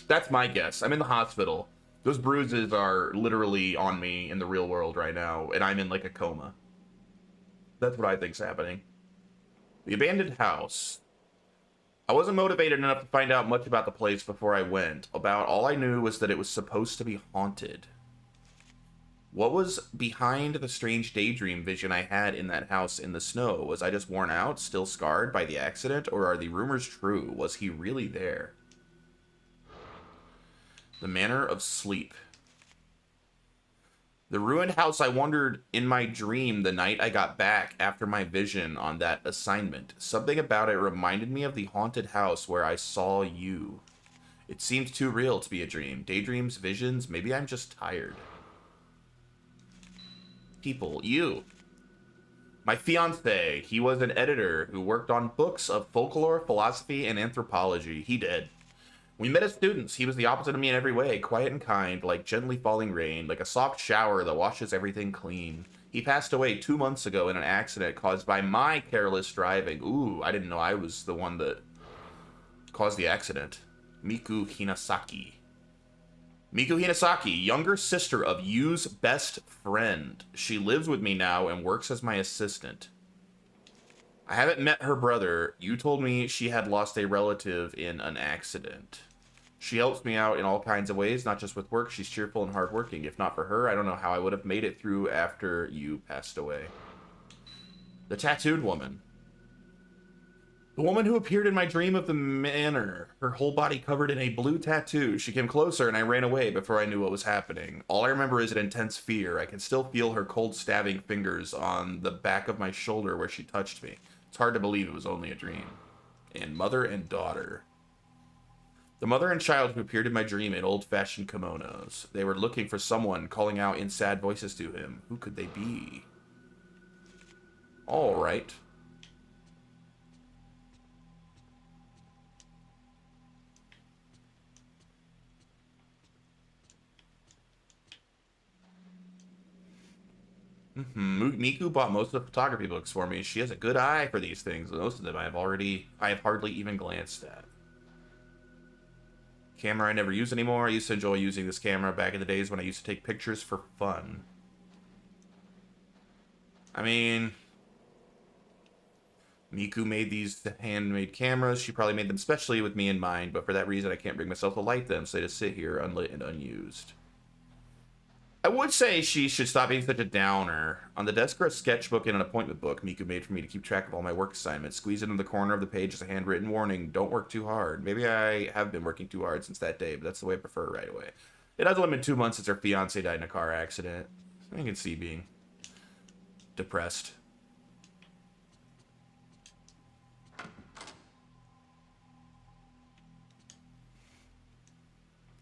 [SPEAKER 1] That's my guess. I'm in the hospital. Those bruises are literally on me in the real world right now, and I'm in, like, a coma. That's what I think's happening. The abandoned house. I wasn't motivated enough to find out much about the place before I went. About all I knew was that it was supposed to be haunted. What was behind the strange daydream vision I had in that house in the snow? Was I just worn out, still scarred by the accident, or are the rumors true? Was he really there? The Manor of Sleep. The ruined house I wandered in my dream the night I got back after my vision on that assignment. Something about it reminded me of the haunted house where I saw you. It seemed too real to be a dream. Daydreams, visions, maybe I'm just tired. People, you. My fiancé, he was an editor who worked on books of folklore, philosophy, and anthropology. He did. We met as students. He was the opposite of me in every way, quiet and kind, like gently falling rain, like a soft shower that washes everything clean. He passed away 2 months ago in an accident caused by my careless driving. Ooh, I didn't know I was the one that caused the accident. Miku Hinasaki. Miku Hinasaki, younger sister of Yu's best friend. She lives with me now and works as my assistant. I haven't met her brother. You told me she had lost a relative in an accident. She helps me out in all kinds of ways, not just with work. She's cheerful and hardworking. If not for her, I don't know how I would have made it through after you passed away. The tattooed woman. The woman who appeared in my dream of the manor, her whole body covered in a blue tattoo. She came closer and I ran away before I knew what was happening. All I remember is an intense fear. I can still feel her cold stabbing fingers on the back of my shoulder where she touched me. It's hard to believe it was only a dream. And mother and daughter. The mother and child who appeared in my dream in old-fashioned kimonos. They were looking for someone, calling out in sad voices to him. Who could they be? All right. Miku bought most of the photography books for me. She has a good eye for these things. Most of them I have hardly even glanced at. Camera I never use anymore. I used to enjoy using this camera back in the days when I used to take pictures for fun. I mean, Miku made these handmade cameras. She probably made them specially with me in mind, but for that reason I can't bring myself to light them, so they just sit here unlit and unused. I would say she should stop being such a downer. On the desk are a sketchbook and an appointment book Miku made for me to keep track of all my work assignments. Squeeze it in the corner of the page as a handwritten warning. Don't work too hard. Maybe I have been working too hard since that day, but that's the way I prefer right away. It has only been 2 months since her fiancé died in a car accident. I can see being depressed.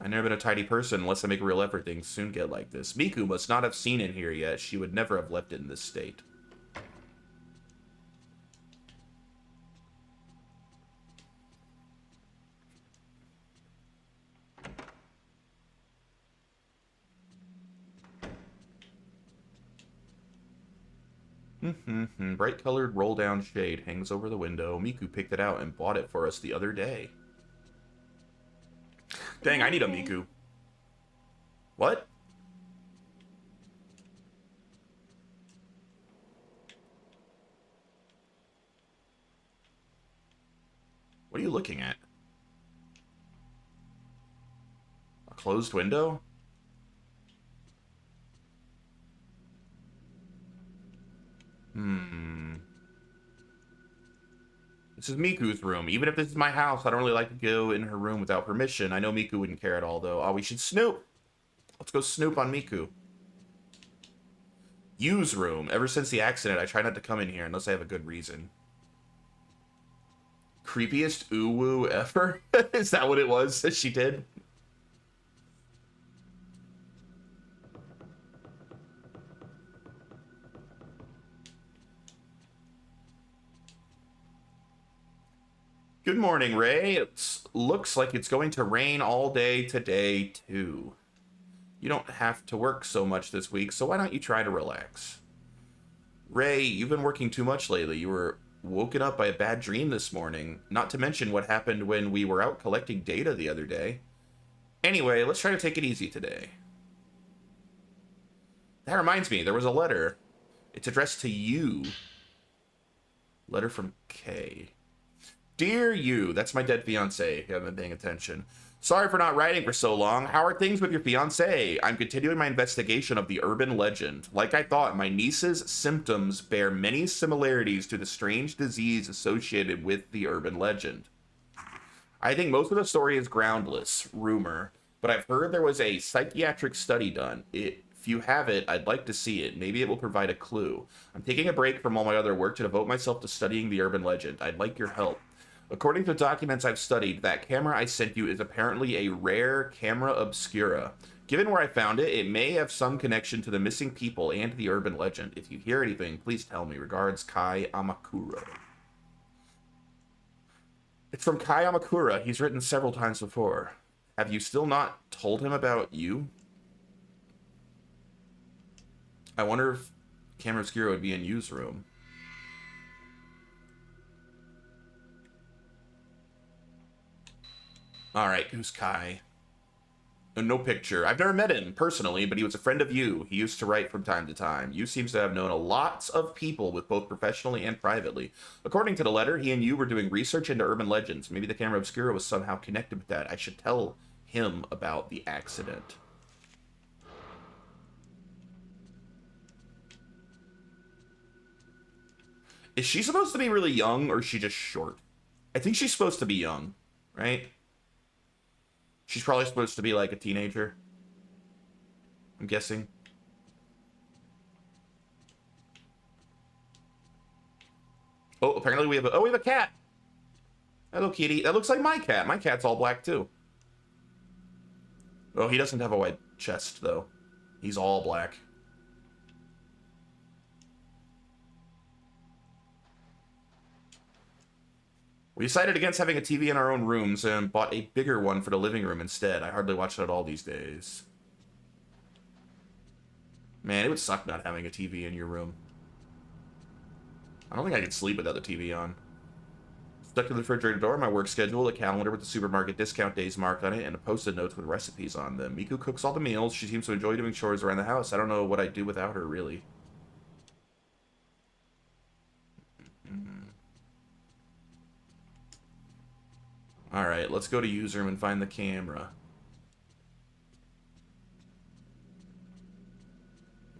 [SPEAKER 1] I've never been a tidy person. Unless I make a real effort, things soon get like this. Miku must not have seen it here yet. She would never have left it in this state. Bright colored roll down shade hangs over the window. Miku picked it out and bought it for us the other day. Dang, I need a Miku. What? What are you looking at? A closed window? This is Miku's room. Even if this is my house, I don't really like to go in her room without permission. I know Miku wouldn't care at all, though. Oh, we should snoop. Let's go snoop on Miku. Yu's room. Ever since the accident, I try not to come in here unless I have a good reason. Creepiest ooh-woo ever? Is that what it was that she did? Good morning, Ray. It looks like it's going to rain all day today, too. You don't have to work so much this week, so why don't you try to relax? Ray, you've been working too much lately. You were woken up by a bad dream this morning, not to mention what happened when we were out collecting data the other day. Anyway, let's try to take it easy today. That reminds me, there was a letter. It's addressed to you. Letter from Kay. Dear you, that's my dead fiance, if you haven't been paying attention. Sorry for not writing for so long. How are things with your fiance? I'm continuing my investigation of the urban legend. Like I thought, my niece's symptoms bear many similarities to the strange disease associated with the urban legend. I think most of the story is groundless, rumor, but I've heard there was a psychiatric study done. If you have it, I'd like to see it. Maybe it will provide a clue. I'm taking a break from all my other work to devote myself to studying the urban legend. I'd like your help. According to documents I've studied, that camera I sent you is apparently a rare camera obscura. Given where I found it, it may have some connection to the missing people and the urban legend. If you hear anything, please tell me. Regards, Kai Amakura. It's from Kai Amakura. He's written several times before. Have you still not told him about you? I wonder if Camera Obscura would be in Yu's room. Alright, who's Kai? No picture. I've never met him personally, but he was a friend of Yu. He used to write from time to time. Yu seems to have known a lots of people, with both professionally and privately. According to the letter, he and Yu were doing research into urban legends. Maybe the Camera Obscura was somehow connected with that. I should tell him about the accident. Is she supposed to be really young, or is she just short? I think she's supposed to be young, right? She's probably supposed to be like a teenager, I'm guessing. Oh, apparently we have a cat. Hello, kitty. That looks like my cat. My cat's all black too. Oh, he doesn't have a white chest though. He's all black. We decided against having a TV in our own rooms and bought a bigger one for the living room instead. I hardly watch it at all these days. Man, it would suck not having a TV in your room. I don't think I could sleep without the TV on. Stuck to the refrigerator door, my work schedule, a calendar with the supermarket discount days marked on it, and a post-it notes with recipes on them. Miku cooks all the meals. She seems to enjoy doing chores around the house. I don't know what I'd do without her, really. Alright, let's go to Yu's room and find the camera.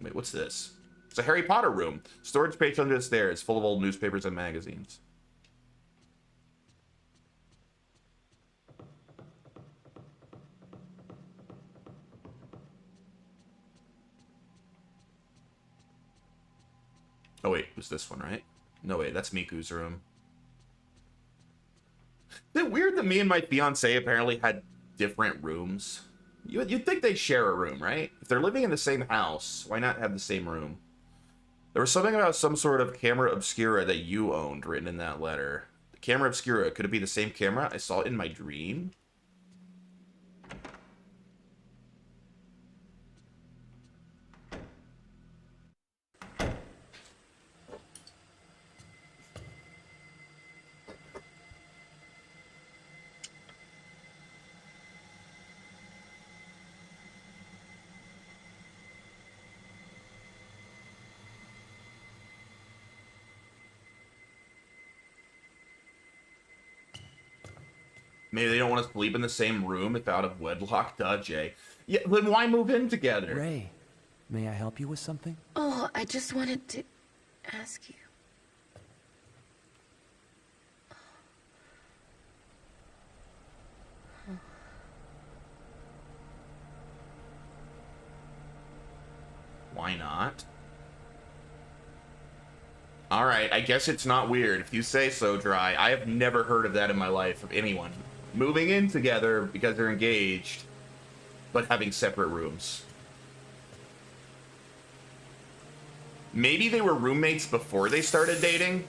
[SPEAKER 1] Wait, what's this? It's a Harry Potter room. Storage page under the stairs, full of old newspapers and magazines. Oh wait, it was this one, right? No wait, that's Miku's room. Is it weird that me and my fiance apparently had different rooms? You'd think they share a room, right? If they're living in the same house, why not have the same room? There was something about some sort of camera obscura that you owned written in that letter. The camera obscura, could it be the same camera? I saw it in my dream. Maybe they don't want to sleep in the same room if out of wedlock. Duh, Jay. Yeah, then why move in together?
[SPEAKER 6] Ray, may I help you with something?
[SPEAKER 2] Oh, I just wanted to ask you.
[SPEAKER 1] Why not? Alright, I guess it's not weird. If you say so, Dry. I have never heard of that in my life, of anyone moving in together because they're engaged, but having separate rooms. Maybe they were roommates before they started dating?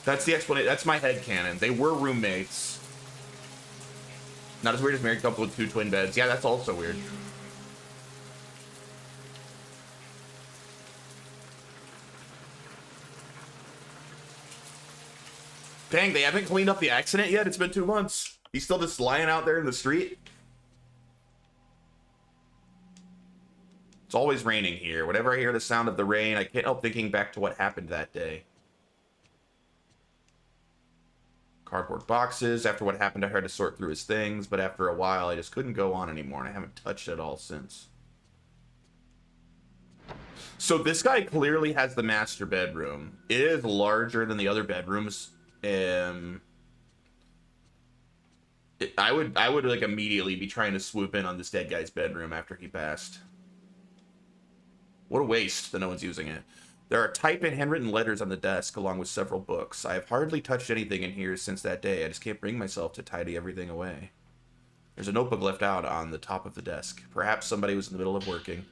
[SPEAKER 1] That's the explanation. That's my headcanon. They were roommates. Not as weird as married couple with 2 twin beds. Yeah, that's also weird. Dang, they haven't cleaned up the accident yet? It's been 2 months. He's still just lying out there in the street? It's always raining here. Whenever I hear the sound of the rain, I can't help thinking back to what happened that day. Cardboard boxes. After what happened, I had to sort through his things, but after a while, I just couldn't go on anymore, and I haven't touched it all since. So this guy clearly has the master bedroom. It is larger than the other bedrooms. I would like immediately be trying to swoop in on this dead guy's bedroom after he passed. What a waste that no one's using it. There are typed and handwritten letters on the desk along with several books. I have hardly touched anything in here since that day. I just can't bring myself to tidy everything away. There's a notebook left out on the top of the desk. Perhaps somebody was in the middle of working.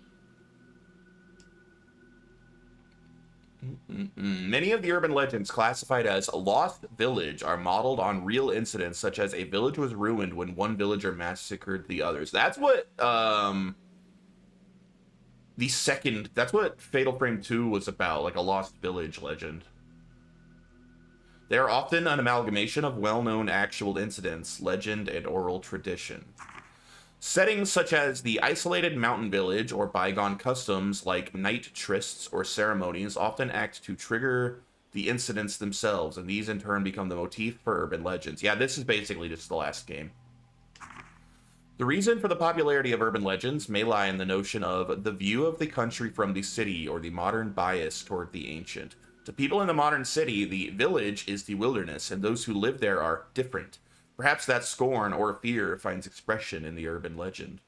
[SPEAKER 1] Many of the urban legends classified as Lost Village are modeled on real incidents, such as a village was ruined when one villager massacred the others. That's what that's what Fatal Frame 2 was about, like a Lost Village legend. They are often an amalgamation of well-known actual incidents, legend, and oral tradition. Settings such as the isolated mountain village or bygone customs like night trysts or ceremonies often act to trigger the incidents themselves, and these in turn become the motif for urban legends. Yeah, this is basically just the last game. The reason for the popularity of urban legends may lie in the notion of the view of the country from the city, or the modern bias toward the ancient. To people in the modern city, the village is the wilderness, and those who live there are different. Perhaps that scorn or fear finds expression in the urban legend.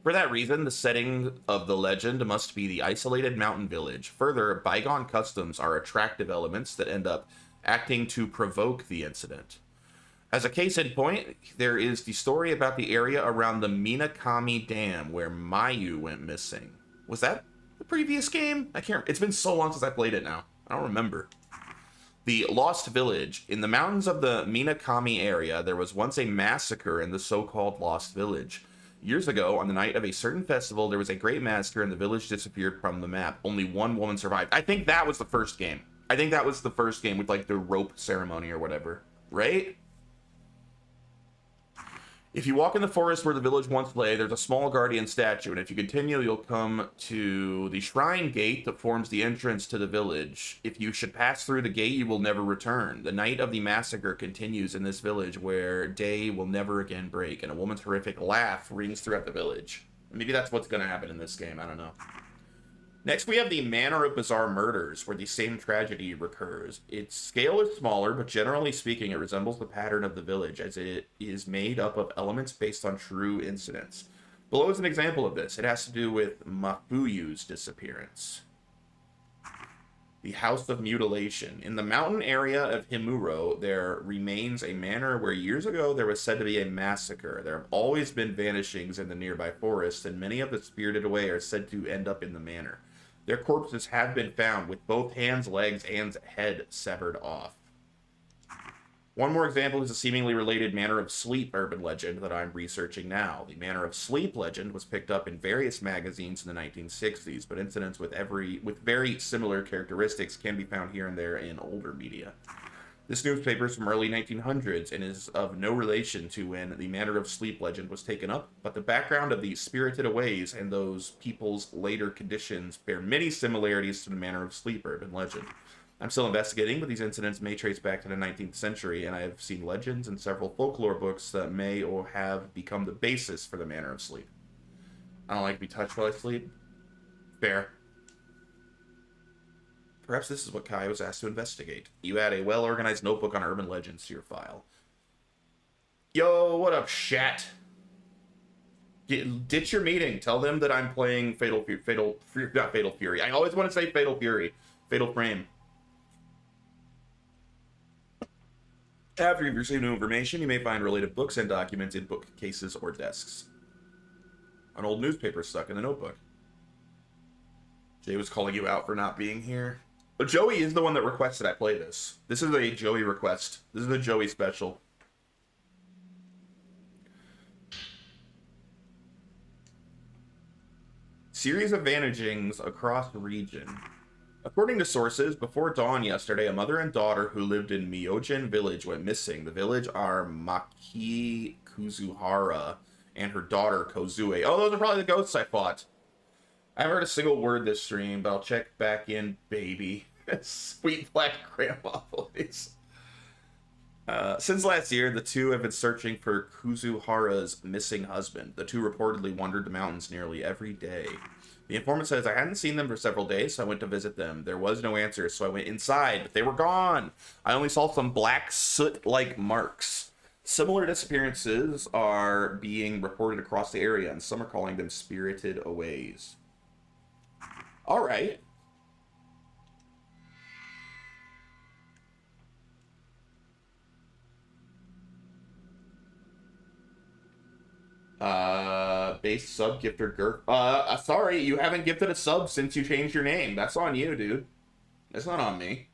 [SPEAKER 1] For that reason, the setting of the legend must be the isolated mountain village. Further, bygone customs are attractive elements that end up acting to provoke the incident. As a case in point, there is the story about the area around the Minakami Dam where Mayu went missing. Was that the previous game? I can't. It's been so long since I played it now. I don't remember. The Lost Village. In the mountains of the Minakami area, there was once a massacre in the so-called Lost Village. Years ago, on the night of a certain festival, there was a great massacre and the village disappeared from the map. Only one woman survived. I think that was the first game. I think that was the first game with, like, the rope ceremony or whatever. Right? If you walk in the forest where the village once lay, there's a small guardian statue, and if you continue, you'll come to the shrine gate that forms the entrance to the village. If you should pass through the gate, you will never return. The night of the massacre continues in this village, where day will never again break, and a woman's horrific laugh rings throughout the village. Maybe that's what's going to happen in this game, I don't know. Next, we have the Manor of Bizarre Murders, where the same tragedy recurs. Its scale is smaller, but generally speaking, it resembles the pattern of the village, as it is made up of elements based on true incidents. Below is an example of this. It has to do with Mafuyu's disappearance. The House of Mutilation. In the mountain area of Himuro, there remains a manor where years ago there was said to be a massacre. There have always been vanishings in the nearby forest, and many of the spirited away are said to end up in the manor. Their corpses have been found with both hands, legs, and head severed off. One more example is a seemingly related Manor of Sleep urban legend that I'm researching now. The Manor of Sleep legend was picked up in various magazines in the 1960s, but incidents with very similar characteristics can be found here and there in older media. This newspaper is from early 1900s and is of no relation to when the Manor of Sleep legend was taken up, but the background of the spirited aways and those people's later conditions bear many similarities to the Manor of Sleep urban legend. I'm still investigating, but these incidents may trace back to the 19th century, and I have seen legends in several folklore books that may or have become the basis for the Manor of Sleep. I don't like to be touched while I sleep. Fair. Perhaps this is what Kai was asked to investigate. You add a well-organized notebook on urban legends to your file. Yo, what up, chat? Ditch your meeting. Tell them that I'm playing Fatal Fury. I always want to say Fatal Fury. Fatal Frame. After you've received new information, you may find related books and documents in bookcases or desks. An old newspaper stuck in the notebook. Jay was calling you out for not being here. But Joey is the one that requested I play this. This is a Joey request. This is a Joey special. Series of vanishings across the region. According to sources, before dawn yesterday, a mother and daughter who lived in Myojin village went missing. The village are Maki Kuzuhara and her daughter Kozue. Oh, those are probably the ghosts I fought. I haven't heard a single word this stream, but I'll check back in, baby. Sweet black grandma voice. Since last year, the two have been searching for Kuzuhara's missing husband. The two reportedly wandered the mountains nearly every day. The informant says, I hadn't seen them for several days, so I went to visit them. There was no answer, so I went inside, but they were gone. I only saw some black soot-like marks. Similar disappearances are being reported across the area, and some are calling them spirited aways. All right. Base sub gifter Gurk. Sorry, you haven't gifted a sub since you changed your name. That's on you, dude. That's not on me.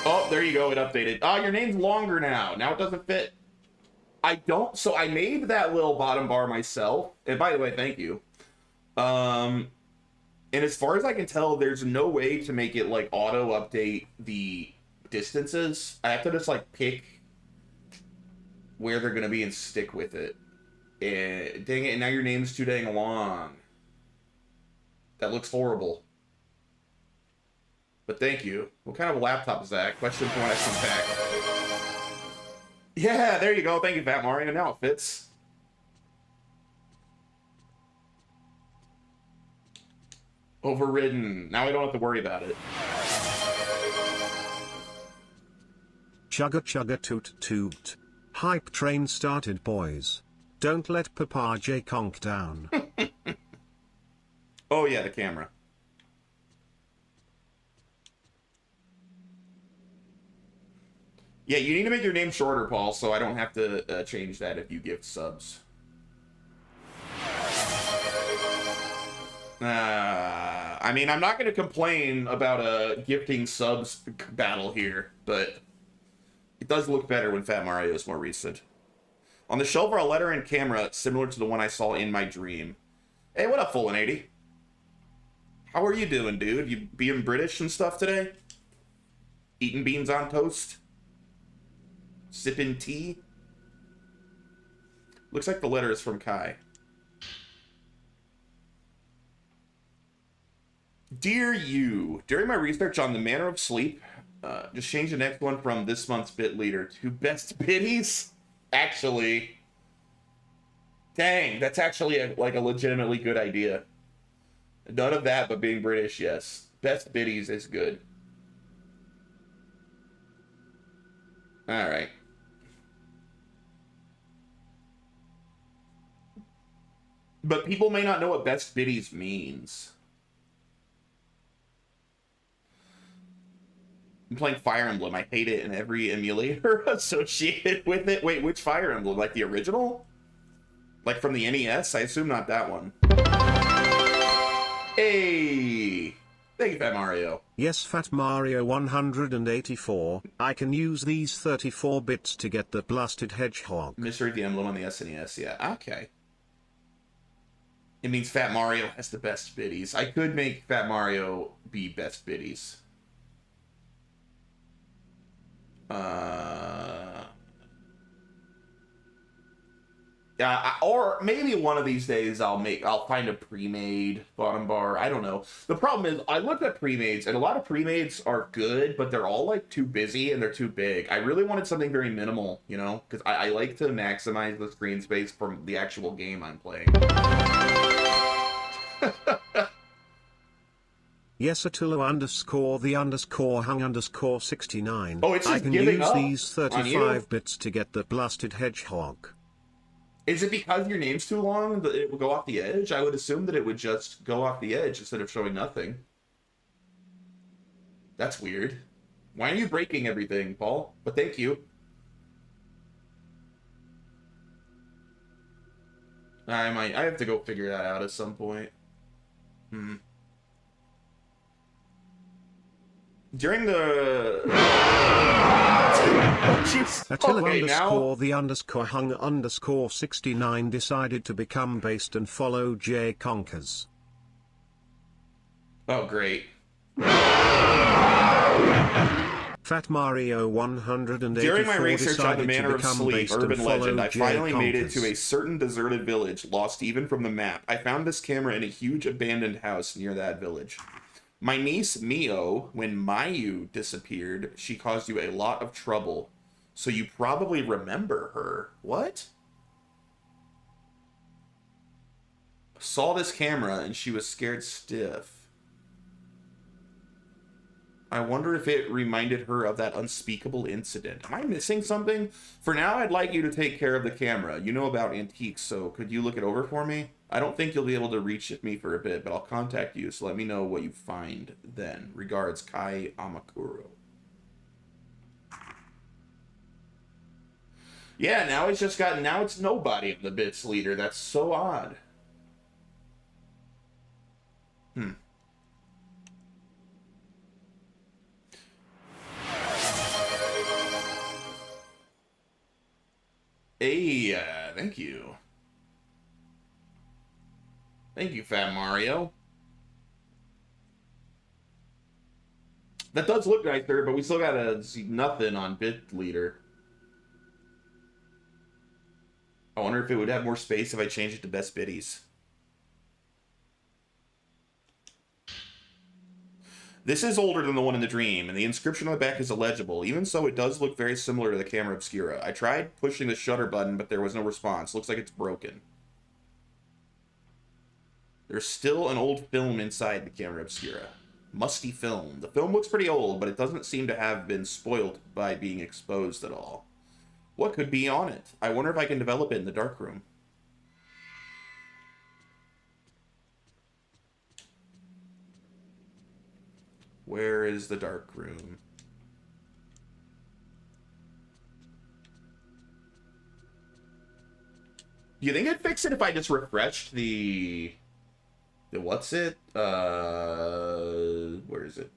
[SPEAKER 1] Oh, there you go. It updated. Oh, your name's longer now. Now it doesn't fit. So I made that little bottom bar myself. And by the way, thank you. And as far as I can tell, there's no way to make it like auto update the distances. I have to just like pick where they're going to be and stick with it. And dang it, now your name's too dang long. That looks horrible. But thank you. What kind of laptop is that? Question point back. Yeah, there you go. Thank you, Fat Mario. Now it fits. Overridden. Now I don't have to worry about it.
[SPEAKER 7] Chugga chugga toot toot. Hype train started, boys. Don't let Papa J conk down.
[SPEAKER 1] Oh yeah, the camera. Yeah, you need to make your name shorter, Paul, so I don't have to change that if you gift subs. I mean, I'm not going to complain about a gifting subs battle here, but it does look better when Fat Mario is more recent. On the shelf are a letter and camera similar to the one I saw in my dream. Hey, what up, Full 80? How are you doing, dude? You being British and stuff today? Eating beans on toast? Sipping tea? Looks like the letter is from Kai. Dear you, during my research on the manner of sleep, just change the next one from this month's bit leader to best biddies. Actually, dang, that's actually like a legitimately good idea. None of that, but being British, yes. Best biddies is good. All right. But people may not know what best biddies means. I'm playing Fire Emblem. I hate it in every emulator associated with it. Wait, which Fire Emblem? Like the original? Like from the NES? I assume not that one. Hey! Thank you, Fat Mario.
[SPEAKER 7] Yes, Fat Mario 184. I can use these 34 bits to get the blasted hedgehog.
[SPEAKER 1] Mystery of the Emblem on the SNES, yeah. Okay. It means Fat Mario has the best biddies. I could make Fat Mario be best biddies. Yeah, or maybe one of these days I'll find a pre-made bottom bar. I don't know. The problem is I looked at pre-mades and a lot of pre-mades are good, but they're all like too busy and they're too big. I really wanted something very minimal, you know, because I like to maximize the screen space from the actual game I'm playing.
[SPEAKER 7] Yes, Attilo underscore the underscore hung underscore 69.
[SPEAKER 1] Oh, it's just
[SPEAKER 7] I can
[SPEAKER 1] giving
[SPEAKER 7] use
[SPEAKER 1] up
[SPEAKER 7] these
[SPEAKER 1] on
[SPEAKER 7] 35
[SPEAKER 1] you.
[SPEAKER 7] bits to get the blasted hedgehog.
[SPEAKER 1] Is it because your name's too long that it will go off the edge? I would assume that it would just go off the edge instead of showing nothing. That's weird. Why are you breaking everything, Paul? But thank you. I have to go figure that out at some point. During the... Oh, jeez.
[SPEAKER 7] Attila
[SPEAKER 1] Okay,
[SPEAKER 7] underscore
[SPEAKER 1] now...
[SPEAKER 7] the underscore hung underscore 69 decided to become based and follow J Conkers.
[SPEAKER 1] Oh, great.
[SPEAKER 7] Fat Mario 184
[SPEAKER 1] During my research on the
[SPEAKER 7] decided to
[SPEAKER 1] Manor of
[SPEAKER 7] become
[SPEAKER 1] Sleep,
[SPEAKER 7] based and
[SPEAKER 1] urban legend,
[SPEAKER 7] follow
[SPEAKER 1] I
[SPEAKER 7] J
[SPEAKER 1] finally made it
[SPEAKER 7] Conkers.
[SPEAKER 1] to a certain deserted village, lost even from the map. I found this camera in a huge abandoned house near that village. My niece, Mio, when Mayu disappeared, she caused you a lot of trouble. So you probably remember her. What? Saw this camera and she was scared stiff. I wonder if it reminded her of that unspeakable incident. Am I missing something? For now, I'd like you to take care of the camera. You know about antiques, so could you look it over for me? I don't think you'll be able to reach me for a bit, but I'll contact you, so let me know what you find then. Regards, Kai Amakuro. Yeah, now it's nobody in the bits leader. That's so odd. Hey, thank you. Thank you, Fat Mario. That does look nicer, but we still gotta see nothing on Bit Leader. I wonder if it would have more space if I changed it to Best Biddies. This is older than the one in the dream, and the inscription on the back is illegible. Even so, it does look very similar to the camera obscura. I tried pushing the shutter button, but there was no response. Looks like it's broken. There's still an old film inside the camera obscura. Musty film. The film looks pretty old, but it doesn't seem to have been spoiled by being exposed at all. What could be on it? I wonder if I can develop it in the darkroom. Where is the darkroom? Do you think I'd fix it if I just refreshed the what's it? Where is it?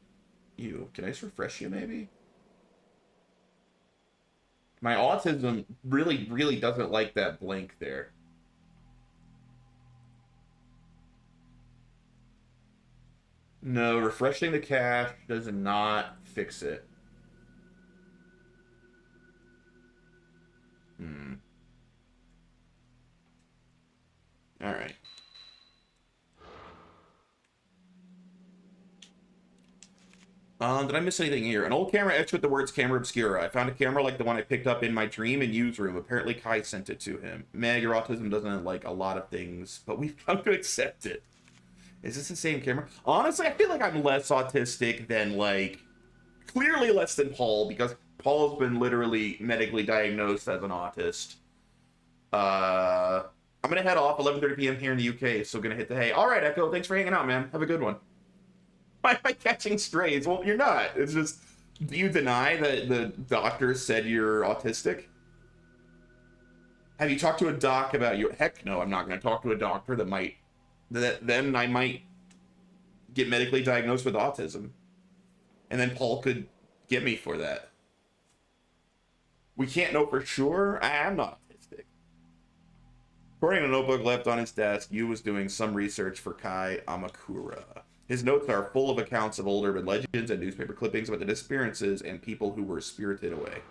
[SPEAKER 1] You. Can I just refresh you maybe? My autism really doesn't like that blank there. No, refreshing the cache does not fix it. Alright. Did I miss anything here? An old camera etched with the words camera obscura. I found a camera like the one I picked up in my dream and use room. Apparently Kai sent it to him. Meg, your autism doesn't like a lot of things, but we've come to accept it. Is this the same camera? Honestly, I feel like I'm less autistic than, like, clearly less than Paul, because Paul's been literally medically diagnosed as an autist. I'm gonna head off, 11:30 p.m. here in the UK, so gonna hit the hay. All right, Echo, thanks for hanging out, man. Have a good one. Why am I catching strays? Well, you're not. It's just, do you deny that the doctor said you're autistic? Have you talked to a doc about your... Heck no, I'm not going to talk to a doctor that might... Then I might get medically diagnosed with autism. And then Paul could get me for that. We can't know for sure. I'm not autistic. According to a notebook left on his desk, Yu was doing some research for Kai Amakura. His notes are full of accounts of old urban legends and newspaper clippings about the disappearances and people who were spirited away.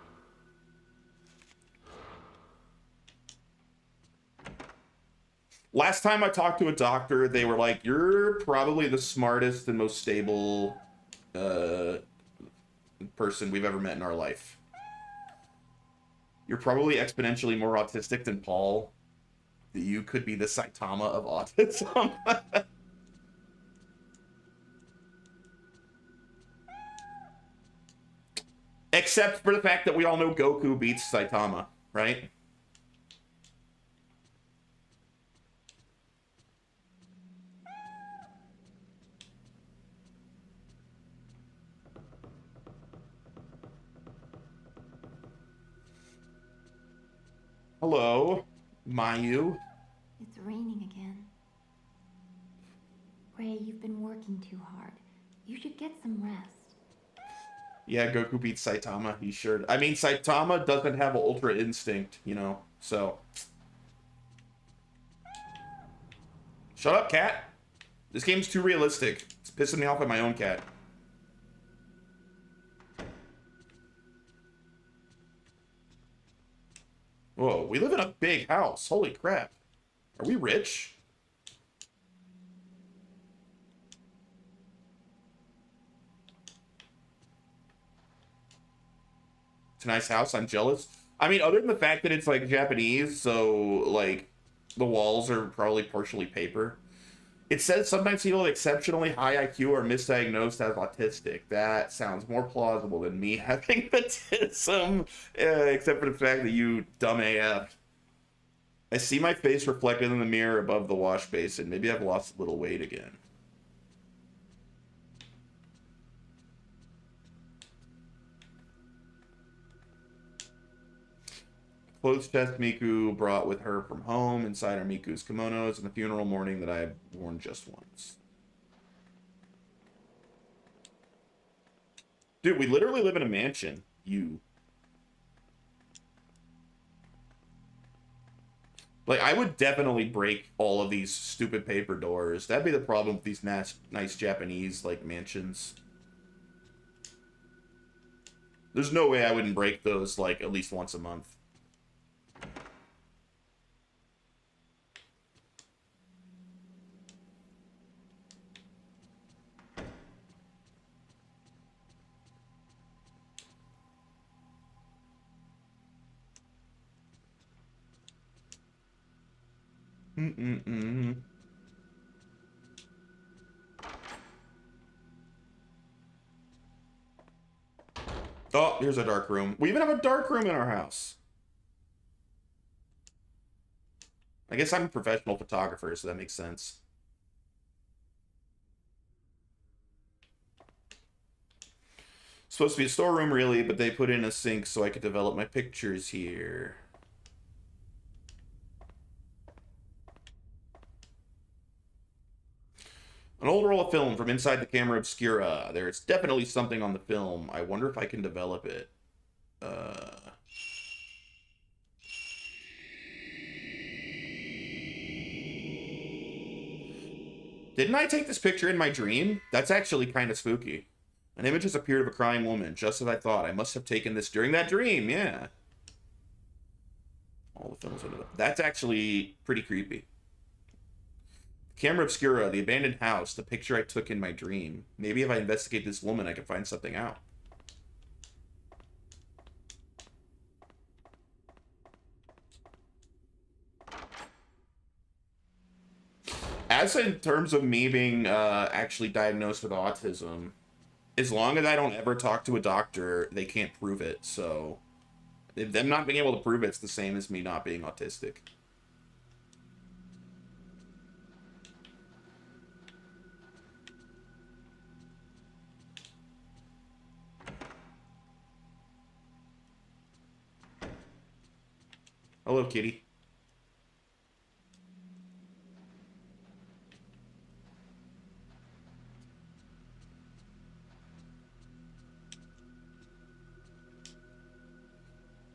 [SPEAKER 1] Last time I talked to a doctor, they were like, you're probably the smartest and most stable person we've ever met in our life. You're probably exponentially more autistic than Paul. You could be the Saitama of autism. Except for the fact that we all know Goku beats Saitama, right? Hello, Mayu.
[SPEAKER 4] It's raining again. Ray, you've been working too hard. You should get some rest.
[SPEAKER 1] Yeah, Goku beats Saitama. He sure. I mean, Saitama doesn't have Ultra Instinct, you know. So, shut up, cat. This game's too realistic. It's pissing me off at my own cat. Whoa, we live in a big house. Holy crap. Are we rich? It's a nice house. I'm jealous. I mean, other than the fact that it's like Japanese, so like the walls are probably partially paper. It says sometimes people with exceptionally high IQ are misdiagnosed as autistic. That sounds more plausible than me having autism, except for the fact that you dumb AF. I see my face reflected in the mirror above the wash basin. Maybe I've lost a little weight again. Clothes chest Miku brought with her from home. Inside are Miku's kimonos and the funeral mourning that I have worn just once. Dude, we literally live in a mansion. You. Like, I would definitely break all of these stupid paper doors. That'd be the problem with these nice Japanese, like, mansions. There's no way I wouldn't break those, like, at least once a month. Oh, here's a dark room. We even have a dark room in our house. I guess I'm a professional photographer, so that makes sense. Supposed to be a storeroom, really, but they put in a sink so I could develop my pictures here. An old roll of film from inside the camera obscura. There's definitely something on the film. I wonder if I can develop it. Didn't I take this picture in my dream? That's actually kind of spooky. An image has appeared of a crying woman, just as I thought. I must have taken this during that dream, yeah. All the films under the... That's actually pretty creepy. Camera obscura, the abandoned house, the picture I took in my dream. Maybe if I investigate this woman, I can find something out. As in terms of me being actually diagnosed with autism, as long as I don't ever talk to a doctor, they can't prove it. So, them not being able to prove it's the same as me not being autistic. Hello, kitty.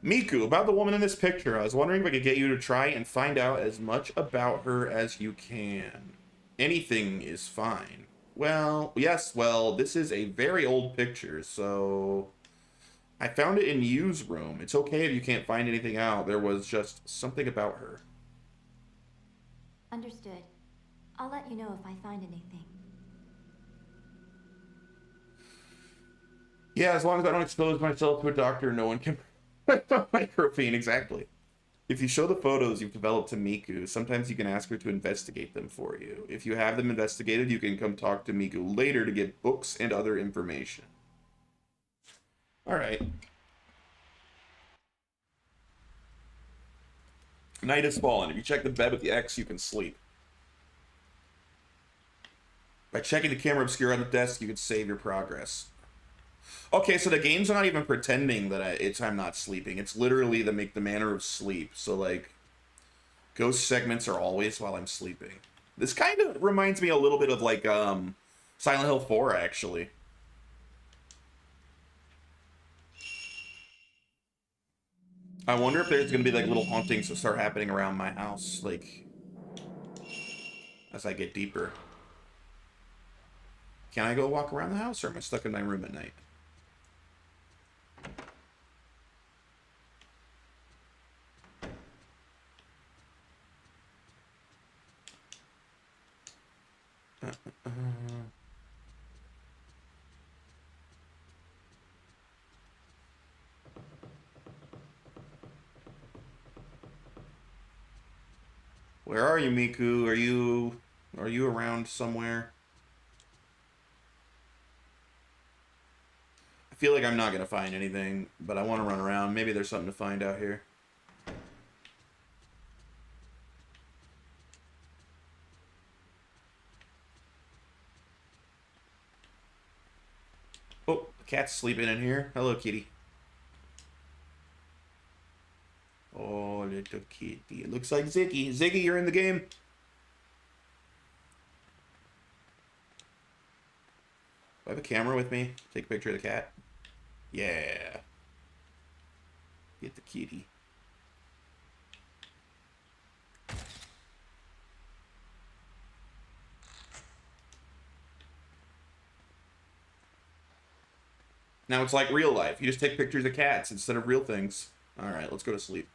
[SPEAKER 1] Miku, about the woman in this picture, I was wondering if I could get you to try and find out as much about her as you can. Anything is fine. Well, yes, well, this is a very old picture, so... I found it in Yu's room. It's okay if you can't find anything out. There was just something about her.
[SPEAKER 4] Understood. I'll let you know if I find anything.
[SPEAKER 1] Yeah, as long as I don't expose myself to a doctor, no one can... Microphene, exactly. If you show the photos you've developed to Miku, sometimes you can ask her to investigate them for you. If you have them investigated, you can come talk to Miku later to get books and other information. Alright. Night has fallen. If you check the bed with the X, you can sleep. By checking the camera obscura on the desk, you can save your progress. Okay, so the game's not even pretending that I'm not sleeping. It's literally the manner of sleep. So, like, ghost segments are always while I'm sleeping. This kind of reminds me a little bit of, like, Silent Hill 4, actually. I wonder if there's gonna be like little hauntings that start happening around my house, like as I get deeper. Can I go walk around the house, or am I stuck in my room at night? Where are you, Miku? Are you around somewhere? I feel like I'm not gonna find anything, but I want to run around. Maybe there's something to find out here. Oh, the cat's sleeping in here. Hello, kitty. Oh, little kitty. It looks like Ziggy. Ziggy, you're in the game. Do I have a camera with me? Take a picture of the cat. Yeah. Get the kitty. Now it's like real life. You just take pictures of cats instead of real things. All right, let's go to sleep.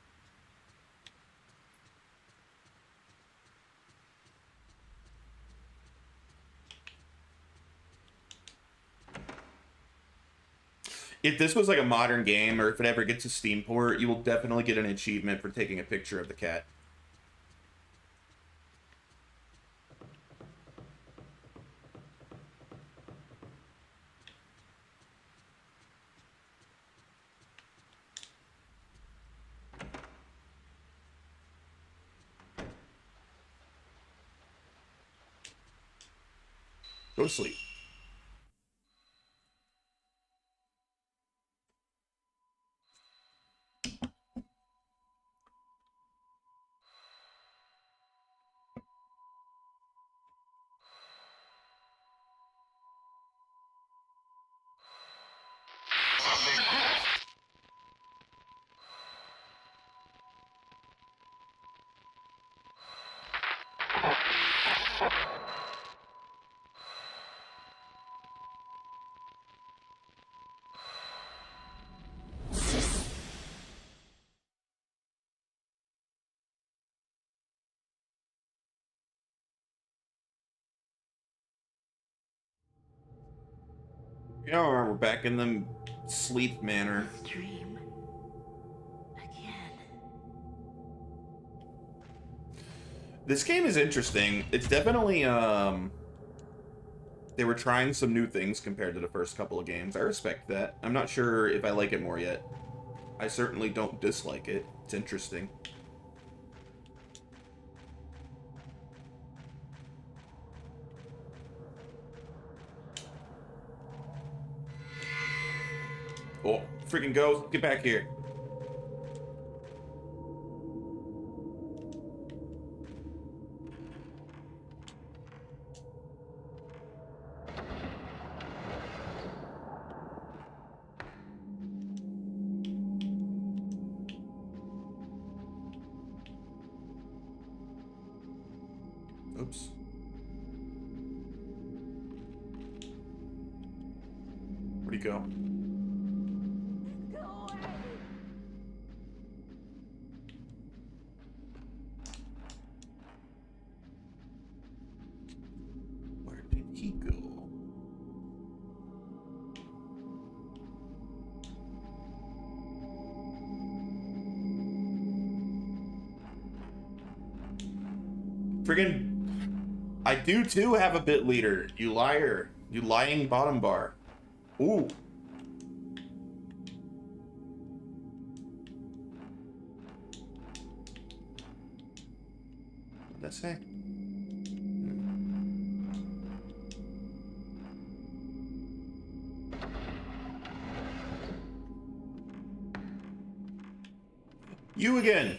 [SPEAKER 1] If this was like a modern game, or if it ever gets a Steam port, you will definitely get an achievement for taking a picture of the cat. Go to sleep. Yeah, we're back in the sleep manner.
[SPEAKER 3] Dream. Again.
[SPEAKER 1] This game is interesting. It's definitely, they were trying some new things compared to the first couple of games. I respect that. I'm not sure if I like it more yet. I certainly don't dislike it. It's interesting. Oh, freaking ghost, get back here. Oops. Where'd he go? Where did he go? Friggin', I do too have a bit leader, you liar. You lying bottom bar. Ooh. What'd that say? You again.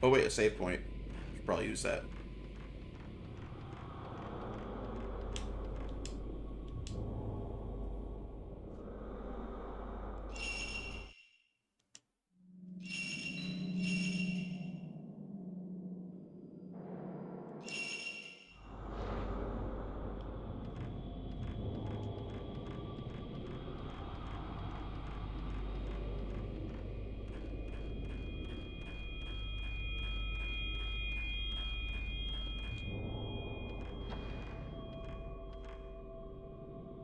[SPEAKER 1] Oh wait, a save point. Should probably use that.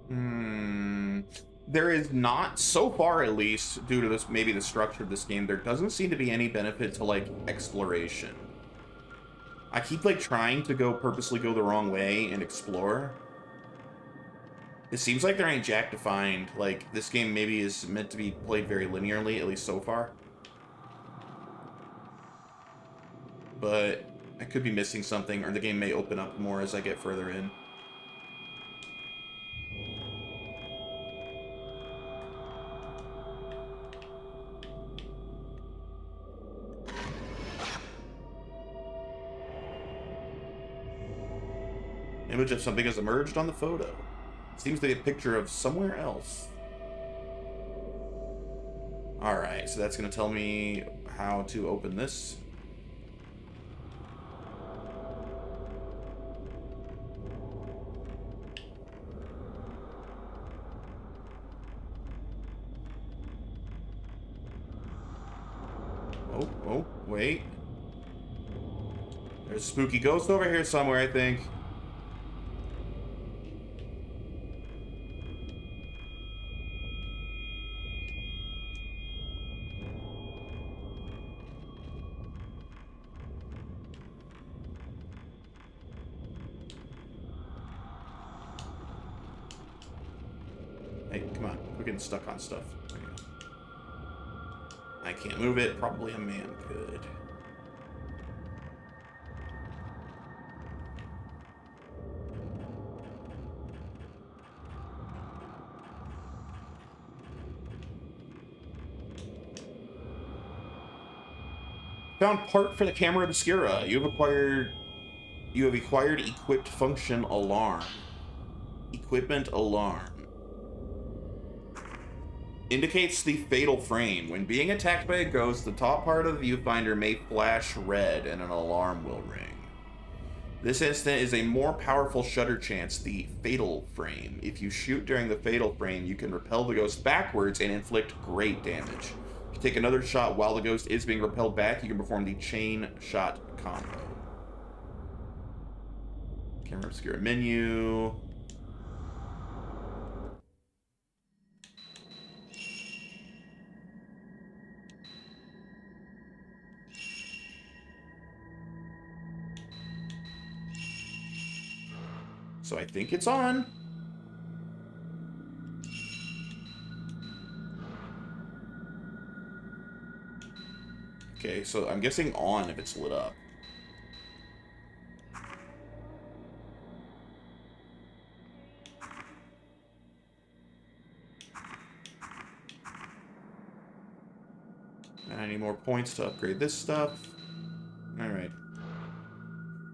[SPEAKER 1] There is not, so far at least, due to this, maybe the structure of this game, there doesn't seem to be any benefit to, like, exploration. I keep, like, trying to purposely go the wrong way and explore. It seems like there ain't jack to find. Like, this game maybe is meant to be played very linearly, at least so far. But I could be missing something, or the game may open up more as I get further in. Image of something has emerged on the photo. Seems to be a picture of somewhere else. Alright, so that's going to tell me how to open this. Oh, wait. There's a spooky ghost over here somewhere, I think. Hey, come on. We're getting stuck on stuff. I can't move it. Probably a man could. Found part for the camera obscura. You have acquired equipped function alarm. Equipment alarm. Indicates the fatal frame. When being attacked by a ghost, the top part of the viewfinder may flash red and an alarm will ring. This instant is a more powerful shutter chance, the fatal frame. If you shoot during the fatal frame, you can repel the ghost backwards and inflict great damage. If you take another shot while the ghost is being repelled back, you can perform the chain shot combo. Camera obscura menu. So I think it's on. Okay, so I'm guessing on if it's lit up. I need more points to upgrade this stuff. Alright.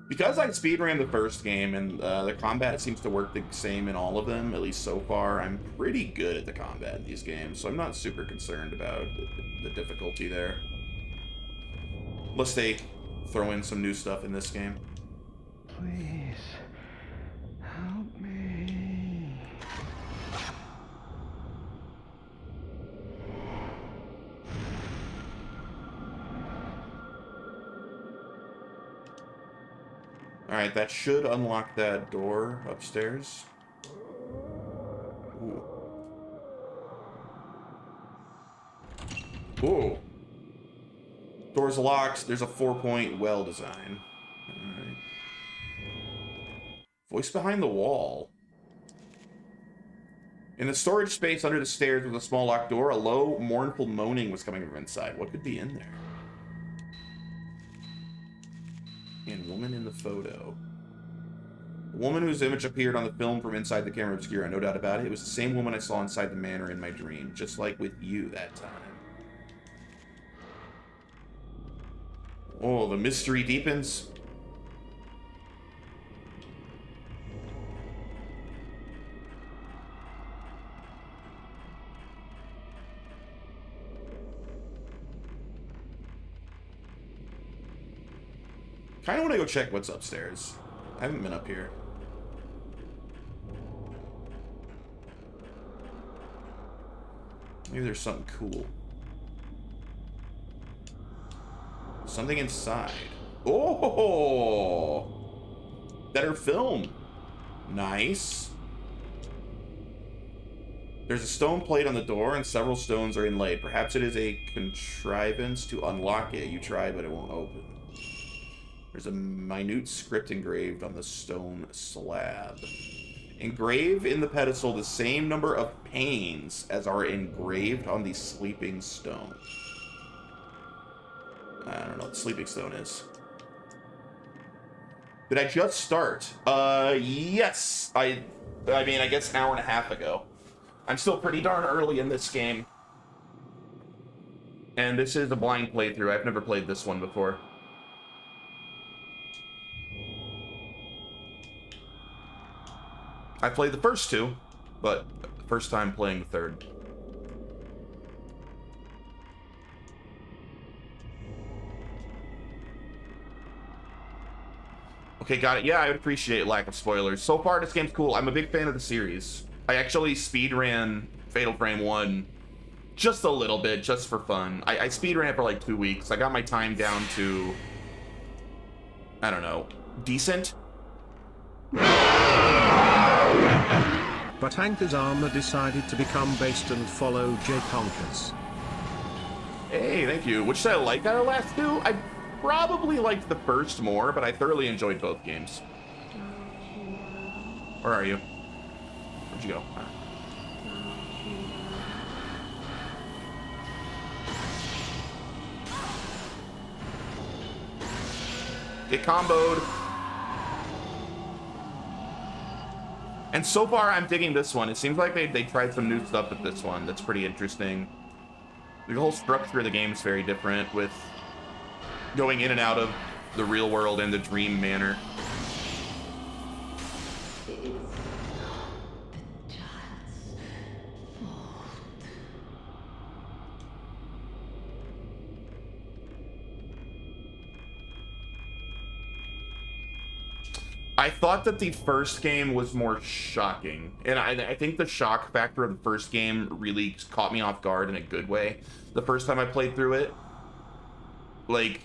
[SPEAKER 1] Because I speedran the first game, and the combat seems to work the same in all of them, at least so far, I'm pretty good at the combat in these games, so I'm not super concerned about the difficulty there. Unless they throw in some new stuff in this game.
[SPEAKER 8] Please, help me.
[SPEAKER 1] Alright, that should unlock that door upstairs. Ooh. Ooh. Door's locked. There's a 4-point well design. Alright. Voice behind the wall. In the storage space under the stairs with a small locked door, a low, mournful moaning was coming from inside. What could be in there? And woman in the photo. The woman whose image appeared on the film from inside the camera obscura, no doubt about it. It was the same woman I saw inside the manor in my dream, just like with you that time. Oh, the mystery deepens. Kind of want to go check what's upstairs. I haven't been up here. Maybe there's something cool. Something inside. Oh! Better film. Nice. There's a stone plate on the door, and several stones are inlaid. Perhaps it is a contrivance to unlock it. You try, but it won't open. There's a minute script engraved on the stone slab. Engrave in the pedestal the same number of panes as are engraved on the sleeping stone. I don't know what the sleeping stone is. Did I just start? Yes. I mean, I guess an hour and a half ago. I'm still pretty darn early in this game. And this is a blind playthrough. I've never played this one before. I played the first two, but first time playing the third. Okay, got it. Yeah, I would appreciate lack of spoilers. So far, this game's cool. I'm a big fan of the series. I actually speedran Fatal Frame 1 just a little bit, just for fun. I speedran it for like 2 weeks. I got my time down to, I don't know, decent.
[SPEAKER 7] But Hanker's armor decided to become based and follow Jay Conker's.
[SPEAKER 1] Hey, thank you. Which did I like out of the last two? I probably liked the first more, but I thoroughly enjoyed both games. Where are you? Where'd you go? Get comboed. And so far, I'm digging this one. It seems like they tried some new stuff with this one that's pretty interesting. The whole structure of the game is very different, with going in and out of the real world and the dream manner. I thought that the first game was more shocking, and I think the shock factor of the first game really caught me off guard in a good way. The first time I played through it, like,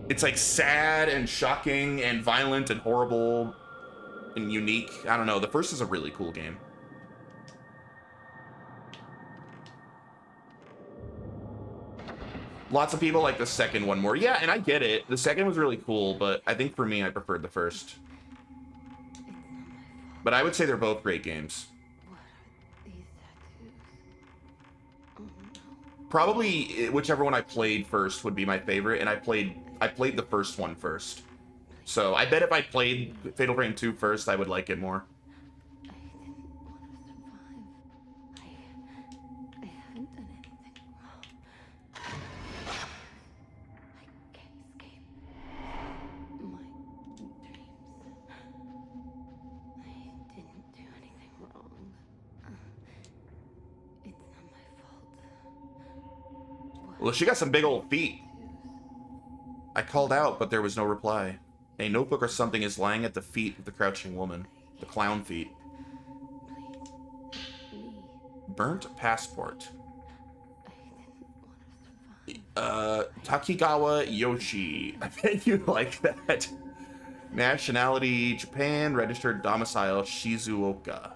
[SPEAKER 1] it's like sad and shocking and violent and horrible and unique. I don't know. The first is a really cool game. Lots of people like the second one more. Yeah, and I get it. The second was really cool, but I think for me, I preferred the first. But I would say they're both great games. Probably whichever one I played first would be my favorite, and I played the first one first. So I bet if I played Fatal Frame 2 first, I would like it more. Well, she got some big old feet. I called out, but there was no reply. A notebook or something is lying at the feet of the crouching woman. The clown feet. Burnt passport. Takigawa Yoshi. I bet you like that. Nationality, Japan. Registered domicile, Shizuoka.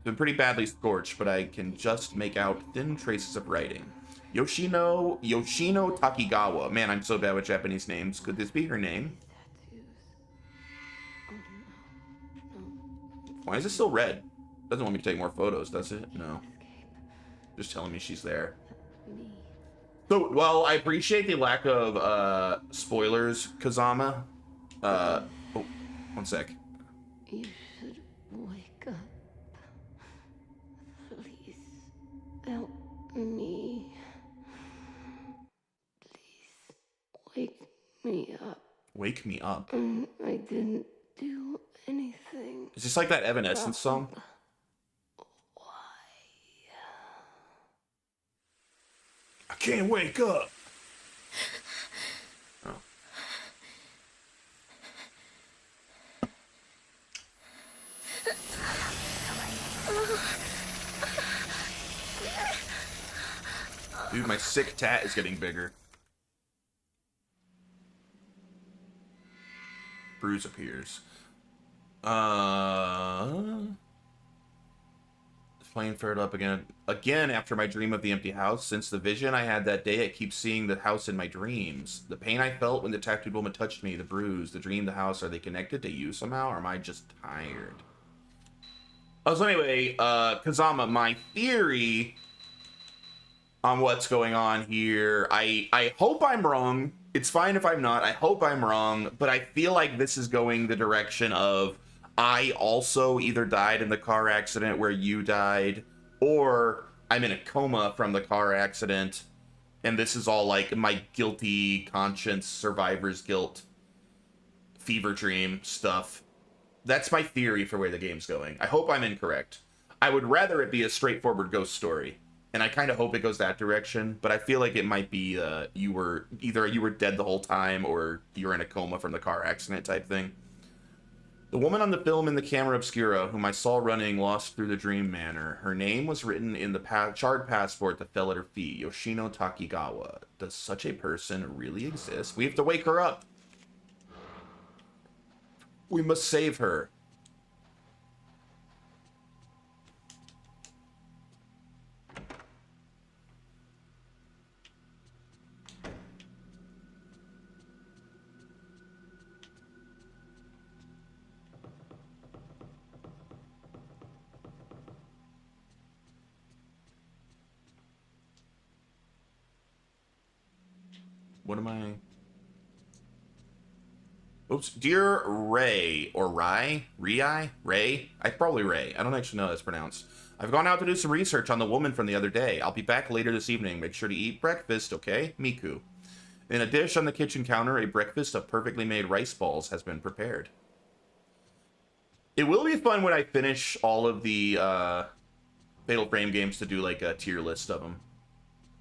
[SPEAKER 1] Been pretty badly scorched, but I can just make out thin traces of writing. Yoshino Takigawa. Man, I'm so bad with Japanese names. Could this be her name? Why is it still red? Doesn't want me to take more photos, does it? No. Just telling me she's there. So, well, I appreciate the lack of spoilers, Kazama. Oh, one sec.
[SPEAKER 5] You should wake up. Please help me. Please wake me up.
[SPEAKER 1] Wake me up.
[SPEAKER 5] I didn't do anything.
[SPEAKER 1] Is this like that Evanescence song?
[SPEAKER 5] Why?
[SPEAKER 1] I can't wake up. Oh. Dude, my sick tat is getting bigger. Bruise appears. Plane fared up again after my dream of the empty house. Since the vision I had that day, I keep seeing the house in my dreams. The pain I felt when the tattooed woman touched me, the bruise, the dream, the house, are they connected to you somehow, or am I just tired? Oh, so anyway, Kazama, my theory on what's going on here, I hope I'm wrong. It's fine if I'm not. I hope I'm wrong, but I feel like this is going the direction of I also either died in the car accident where you died, or I'm in a coma from the car accident, and this is all like my guilty conscience, survivor's guilt, fever dream stuff. That's my theory for where the game's going. I hope I'm incorrect. I would rather it be a straightforward ghost story, and I kind of hope it goes that direction, but I feel like it might be you were dead the whole time, or you're in a coma from the car accident type thing. The woman on the film in the camera obscura, whom I saw running lost through the dream manor, her name was written in the charred passport that fell at her feet, Yoshino Takigawa. Does such a person really exist? We have to wake her up. We must save her. What am I? Oops. Dear Ray, or Rai? Ray? Probably Ray. I don't actually know how that's pronounced. I've gone out to do some research on the woman from the other day. I'll be back later this evening. Make sure to eat breakfast, okay? Miku. In a dish on the kitchen counter, a breakfast of perfectly made rice balls has been prepared. It will be fun when I finish all of the Fatal Frame games to do like a tier list of them.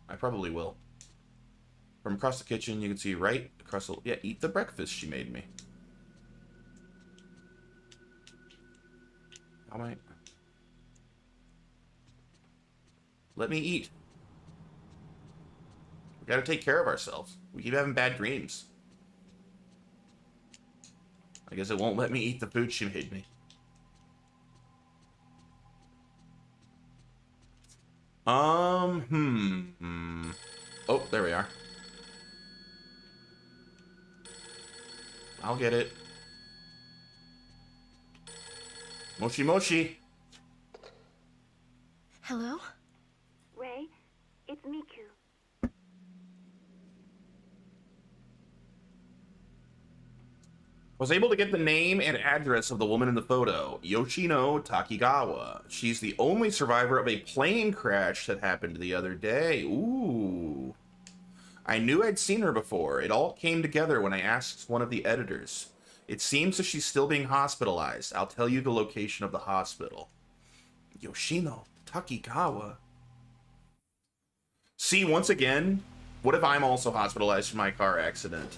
[SPEAKER 1] I probably will. From across the kitchen, you can see right across the... Yeah, eat the breakfast she made me. How am I... Let me eat. We gotta take care of ourselves. We keep having bad dreams. I guess it won't let me eat the food she made me. Oh, there we are. I'll get it. Moshi Moshi.
[SPEAKER 4] Hello? Ray, it's Miku.
[SPEAKER 1] Was able to get the name and address of the woman in the photo, Yoshino Takigawa. She's the only survivor of a plane crash that happened the other day. Ooh. I knew I'd seen her before. It all came together when I asked one of the editors. It seems that she's still being hospitalized. I'll tell you the location of the hospital. Yoshino Takigawa. See, once again, what if I'm also hospitalized from my car accident?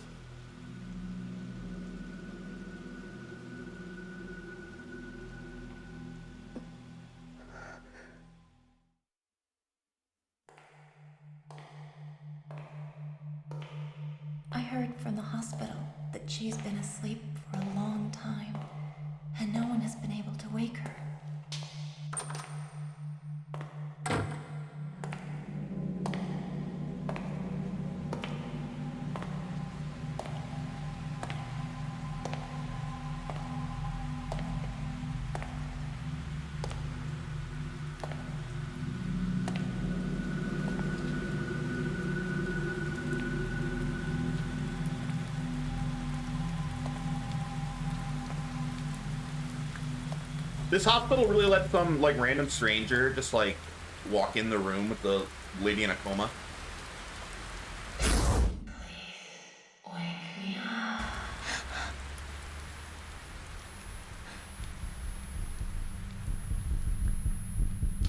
[SPEAKER 5] I heard from the hospital that she's been asleep for a long time, and no one has been able to wake her.
[SPEAKER 1] This hospital really let some, like, random stranger just, like, walk in the room with the lady in a coma.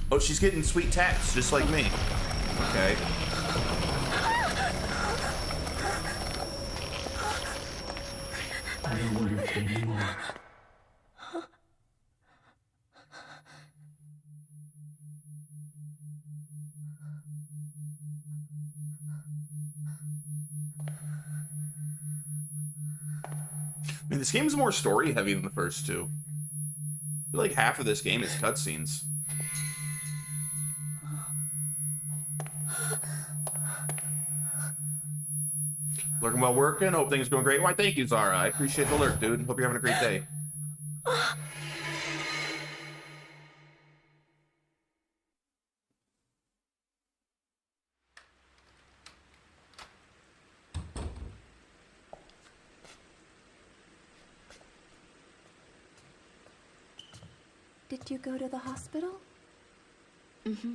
[SPEAKER 1] Oh, she's getting sweet taps, just like me. Okay.
[SPEAKER 8] I don't want to anymore.
[SPEAKER 1] I mean, this game's more story heavy than the first two. I feel like half of this game is cutscenes. Lurking while working. Hope things are going great. Why, thank you, Zara. I appreciate the lurk, dude. Hope you're having a great day.
[SPEAKER 4] Did you go to the hospital?
[SPEAKER 2] Mm-hmm.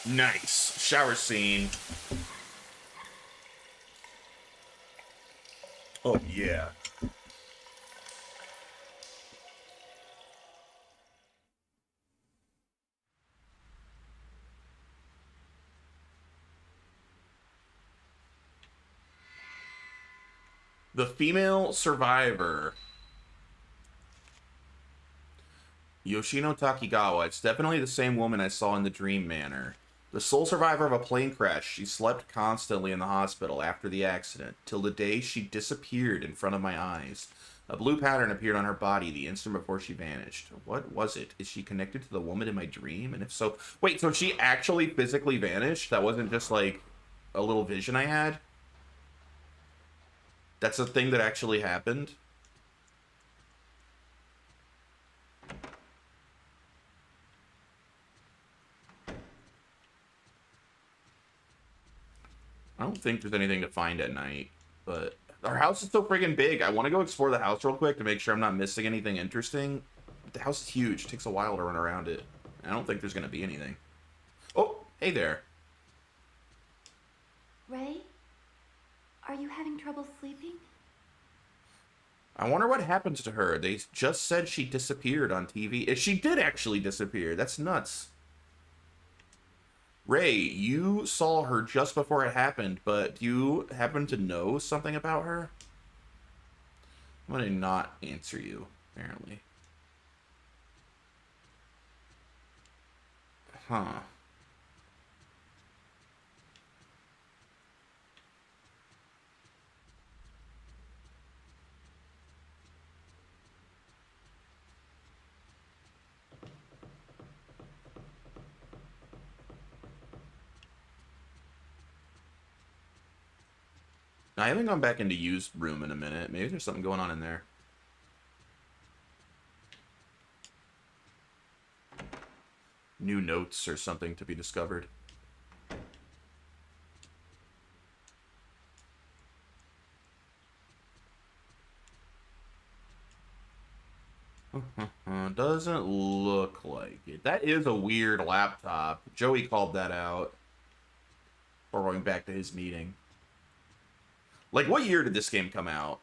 [SPEAKER 1] Nice. Shower scene. Oh, yeah. The female survivor. Yoshino Takigawa. It's definitely the same woman I saw in the Dream Manor. The sole survivor of a plane crash. She slept constantly in the hospital after the accident, till the day she disappeared in front of my eyes. A blue pattern appeared on her body the instant before she vanished. What was it? Is she connected to the woman in my dream? And if so... Wait, so she actually physically vanished? That wasn't just, like, a little vision I had? That's a thing that actually happened? I don't think there's anything to find at night, but our house is so friggin' big. I want to go explore the house real quick to make sure I'm not missing anything interesting. But the house is huge. It takes a while to run around it. I don't think there's going to be anything. Oh, hey there.
[SPEAKER 4] Ray? Are you having trouble sleeping?
[SPEAKER 1] I wonder what happened to her. They just said she disappeared on TV. She did actually disappear. That's nuts. Ray, you saw her just before it happened, but do you happen to know something about her? I'm going to not answer you, apparently. Huh. I haven't gone back into used room in a minute. Maybe there's something going on in there. New notes or something to be discovered. Doesn't look like it. That is a weird laptop. Joey called that out. Or going back to his meeting. Like, what year did this game come out?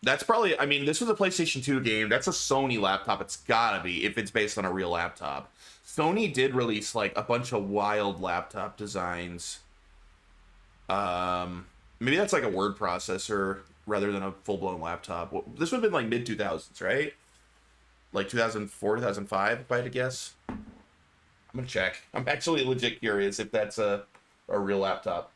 [SPEAKER 1] That's probably, I mean, this was a PlayStation 2 game. That's a Sony laptop. It's gotta be, if it's based on a real laptop. Sony did release, like, a bunch of wild laptop designs. Maybe that's like a word processor rather than a full-blown laptop. This would have been, like, mid-2000s, right? Like, 2004, 2005, if I had to guess. I'm gonna check. I'm actually legit curious if that's a real laptop.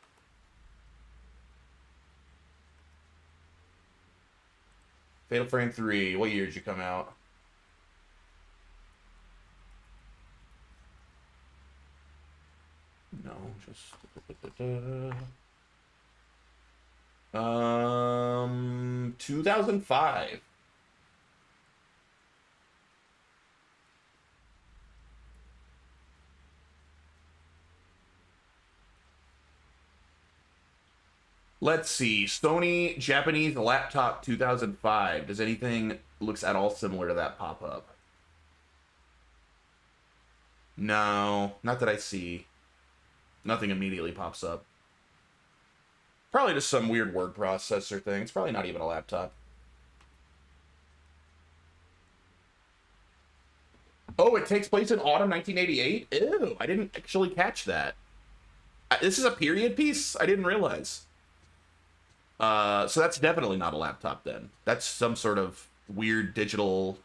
[SPEAKER 1] Fatal Frame 3, what year did you come out? No, just... 2005. Let's see. Sony Japanese laptop 2005. Does anything looks at all similar to that pop up? No, not that I see. Nothing immediately pops up. Probably just some weird word processor thing. It's probably not even a laptop. Oh, it takes place in autumn 1988? Ew, I didn't actually catch that. This is a period piece? I didn't realize. So that's definitely not a laptop then. That's some sort of weird digital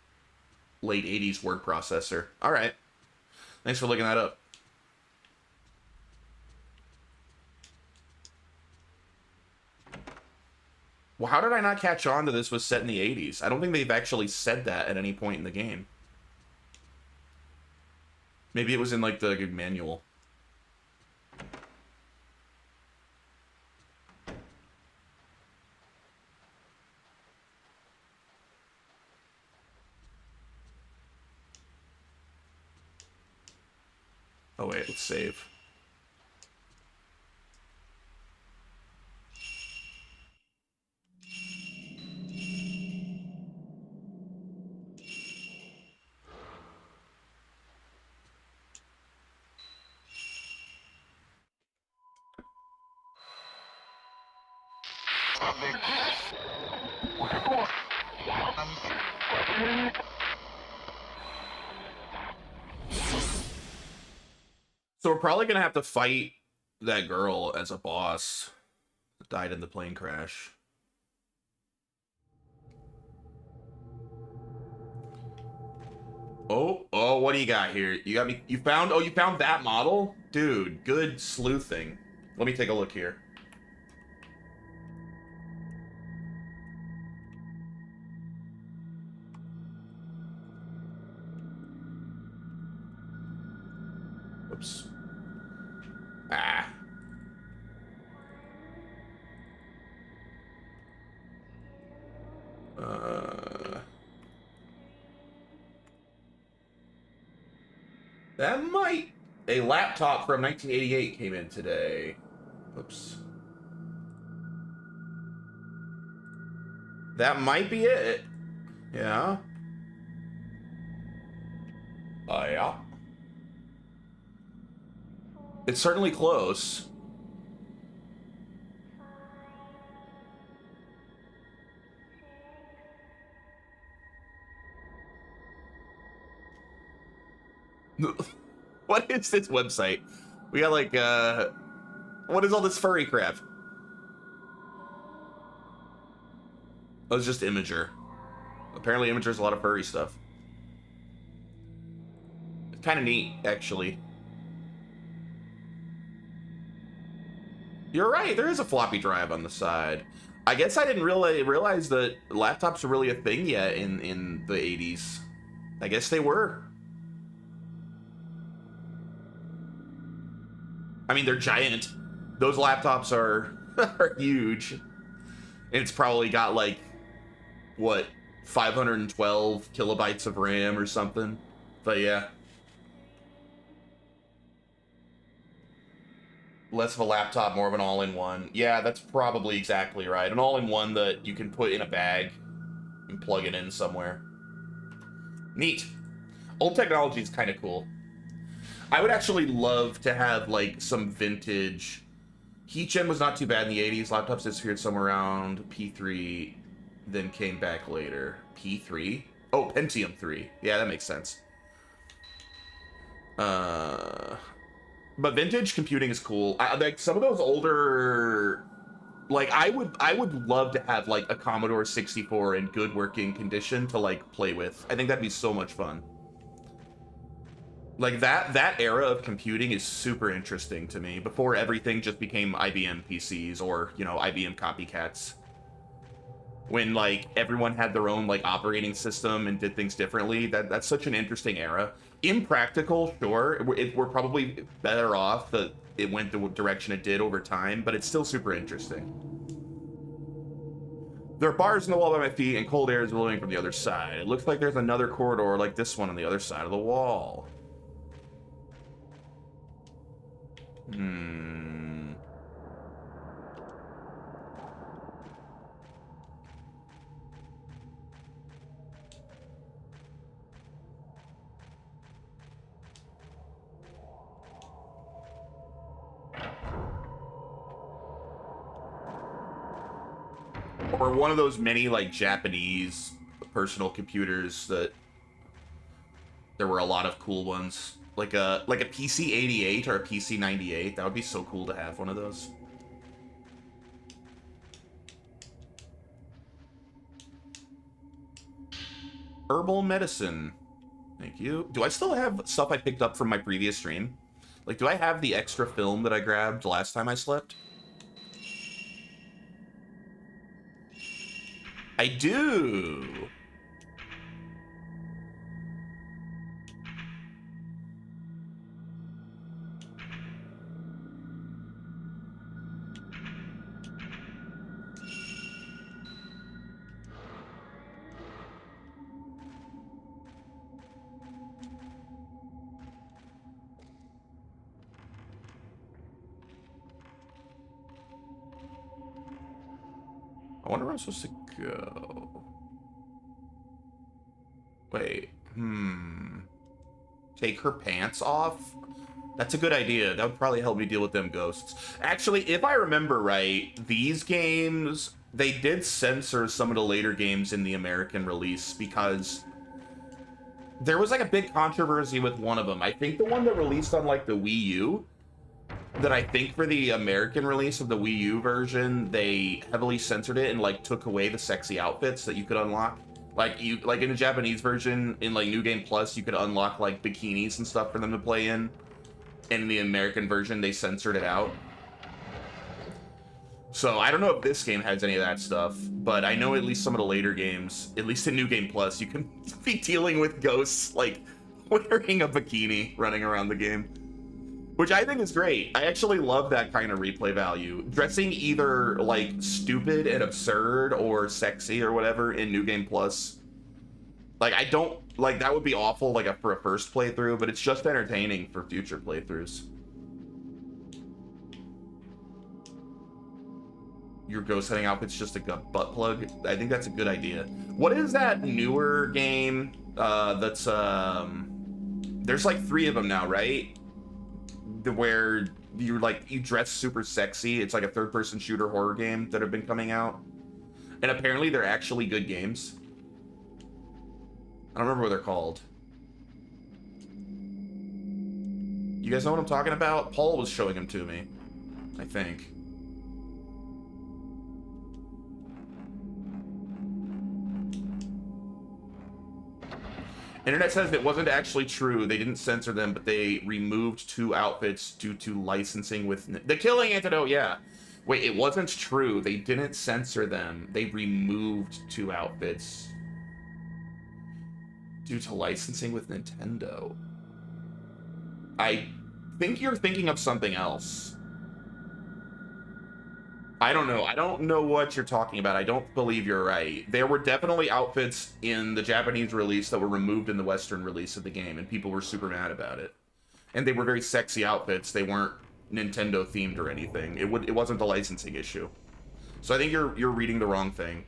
[SPEAKER 1] late 80s word processor. All right. Thanks for looking that up. Well, how did I not catch on to this was set in the 80s? I don't think they've actually said that at any point in the game. Maybe it was in, like, the manual. Oh, wait, let's save. So we're probably gonna have to fight that girl as a boss that died in the plane crash. Oh, what do you got here? You got me, you found that model? Dude, good sleuthing. Let me take a look here. Oops. Ah. That might... A laptop from 1988 came in today. Oops. That might be it. Yeah. Yeah. It's certainly close. What is this website? We got like, what is all this furry crap? Oh, it's just Imager. Apparently Imager's a lot of furry stuff. It's kind of neat, actually. You're right, there is a floppy drive on the side. I guess I didn't really realize that laptops were really a thing yet in the 80s. I guess they were. I mean, they're giant. Those laptops are, are huge. And it's probably got like, what, 512 kilobytes of RAM or something. But yeah. Less of a laptop, more of an all-in-one. Yeah, that's probably exactly right. An all-in-one that you can put in a bag and plug it in somewhere. Neat. Old technology is kind of cool. I would actually love to have, like, some vintage... HeatGen was not too bad in the 80s. Laptops disappeared somewhere around P3, then came back later. P3? Oh, Pentium 3. Yeah, that makes sense. But vintage computing is cool. Like, some of those older... Like, I would love to have, like, a Commodore 64 in good working condition to, like, play with. I think that'd be so much fun. Like, that era of computing is super interesting to me, before everything just became IBM PCs or, you know, IBM copycats. When, like, everyone had their own, like, operating system and did things differently. That's such an interesting era. Impractical, sure. We're probably better off that it went the direction it did over time, but it's still super interesting. There are bars in the wall by my feet, and cold air is blowing from the other side. It looks like there's another corridor like this one on the other side of the wall. Or one of those many, like, Japanese personal computers that there were a lot of cool ones. Like a PC-88 or a PC-98. That would be so cool to have one of those. Herbal medicine. Thank you. Do I still have stuff I picked up from my previous stream? Like, do I have the extra film that I grabbed last time I slept? I do. I wonder where I'm supposed to go. Wait, take her pants off? That's a good idea. That would probably help me deal with them ghosts. Actually, if I remember right, these games, they did censor some of the later games in the American release because there was like a big controversy with one of them. I think the one that released on like the Wii U, that I think for the American release of the Wii U version, they heavily censored it and like took away the sexy outfits that you could unlock. Like in the Japanese version, in like New Game Plus, you could unlock like bikinis and stuff for them to play in. And in the American version, they censored it out. So I don't know if this game has any of that stuff, but I know at least some of the later games, at least in New Game Plus, you can be dealing with ghosts like wearing a bikini running around the game. Which I think is great. I actually love that kind of replay value. Dressing either, like, stupid and absurd or sexy or whatever in New Game Plus. Like, I don't... Like, that would be awful, like, for a first playthrough, but it's just entertaining for future playthroughs. Your ghost hunting outfit's just a butt plug? I think that's a good idea. What is that newer game that's... There's, like, 3 of them now, right? Where you dress super sexy. It's like a third-person shooter horror game that have been coming out, and apparently they're actually good games. I don't remember what they're called. You guys know what I'm talking about? Paul was showing them to me, I think. Internet says it wasn't actually true. They didn't censor them, but they removed 2 outfits due to licensing with... The Killing Antidote, yeah. Wait, it wasn't true. They didn't censor them. They removed 2 outfits due to licensing with Nintendo. I think you're thinking of something else. I don't know. I don't know what you're talking about. I don't believe you're right. There were definitely outfits in the Japanese release that were removed in the Western release of the game, and people were super mad about it. And they were very sexy outfits. They weren't Nintendo themed or anything. It wasn't the licensing issue. So I think you're reading the wrong thing.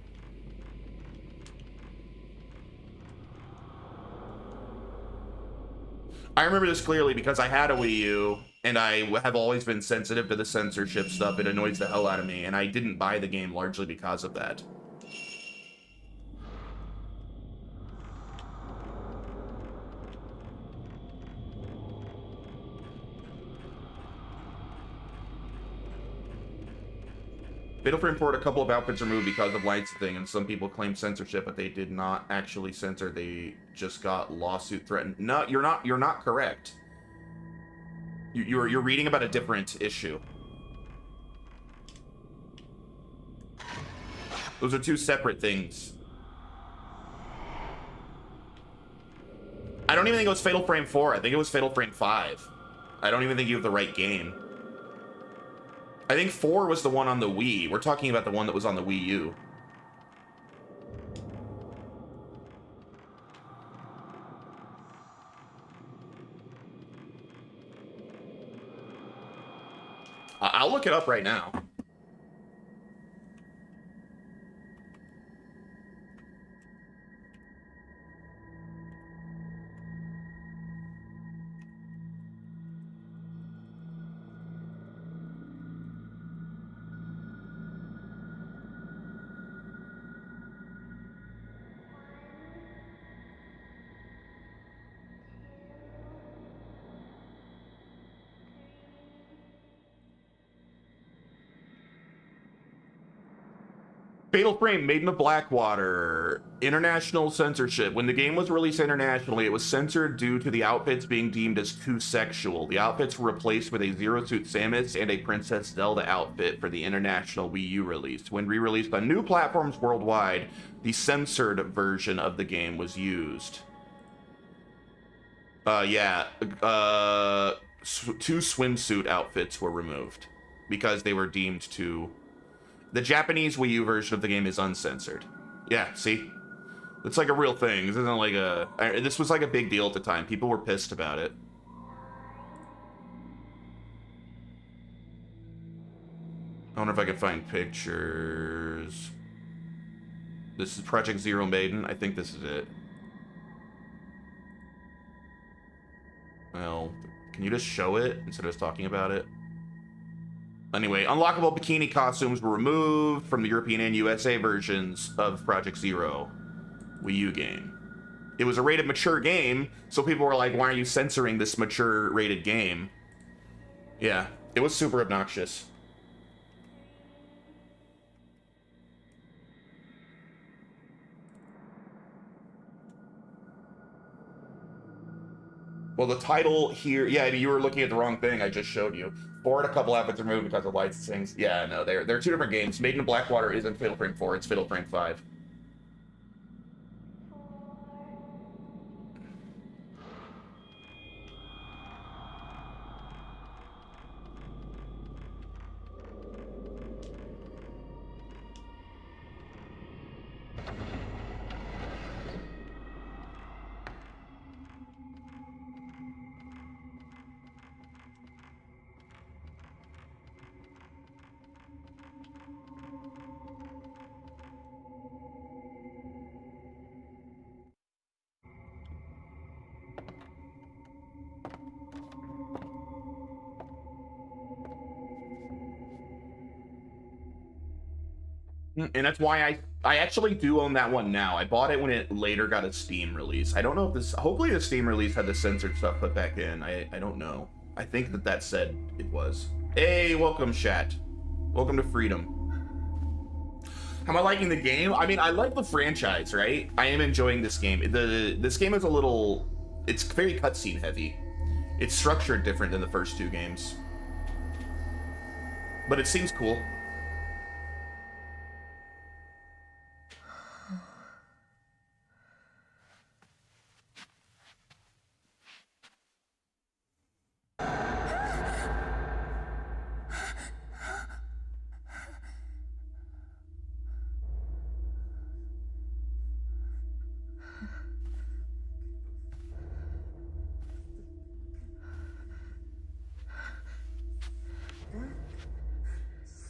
[SPEAKER 1] I remember this clearly because I had a Wii U, and I have always been sensitive to the censorship stuff. It annoys the hell out of me, and I didn't buy the game largely because of that. Fatal Frame 4 had a couple of outfits removed because of licensing, and some people claim censorship, but they did not actually censor. They just got lawsuit threatened. No, you're not correct. You're reading about a different issue. Those are 2 separate things. I don't even think it was Fatal Frame 4. I think it was Fatal Frame 5. I don't even think you have the right game. I think 4 was the one on the Wii. We're talking about the one that was on the Wii U. I'll look it up right now. Fatal Frame, Maiden of Blackwater, international censorship. When the game was released internationally, it was censored due to the outfits being deemed as too sexual. The outfits were replaced with a Zero Suit Samus and a Princess Zelda outfit for the international Wii U release. When re-released on new platforms worldwide, the censored version of the game was used. Two swimsuit outfits were removed because they were deemed to... The Japanese Wii U version of the game is uncensored. Yeah, see? It's like a real thing. This isn't like a... This was like a big deal at the time. People were pissed about it. I wonder if I can find pictures. This is Project Zero Maiden. I think this is it. Well, can you just show it instead of us talking about it? Anyway, unlockable bikini costumes were removed from the European and USA versions of Project Zero Wii U game. It was a rated mature game, so people were like, why are you censoring this mature rated game? Yeah, it was super obnoxious. Well, the title here, yeah, you were looking at the wrong thing. I just showed you. Board, a couple outfits removed because of licensing. Yeah, no, they're two different games. Maiden of Blackwater isn't Fatal Frame 4, it's Fatal Frame 5. And that's why I actually do own that one now. I bought it when it later got a Steam release. I don't know if this... Hopefully the Steam release had the censored stuff put back in. I don't know. I think that said it was. Hey, welcome, chat. Welcome to freedom. How am I liking the game? I mean, I like the franchise, right? I am enjoying this game. This game is a little... It's very cutscene heavy. It's structured different than the first two games. But it seems cool.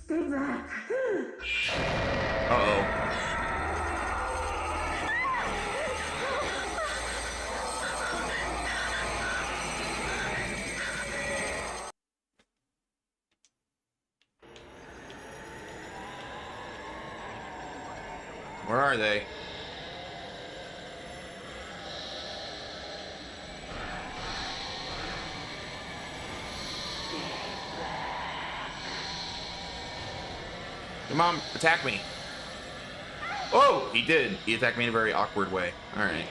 [SPEAKER 5] Stay back.
[SPEAKER 1] Uh-oh. Where are they? Come on, attack me. Oh, he did. He attacked me in a very awkward way. All right.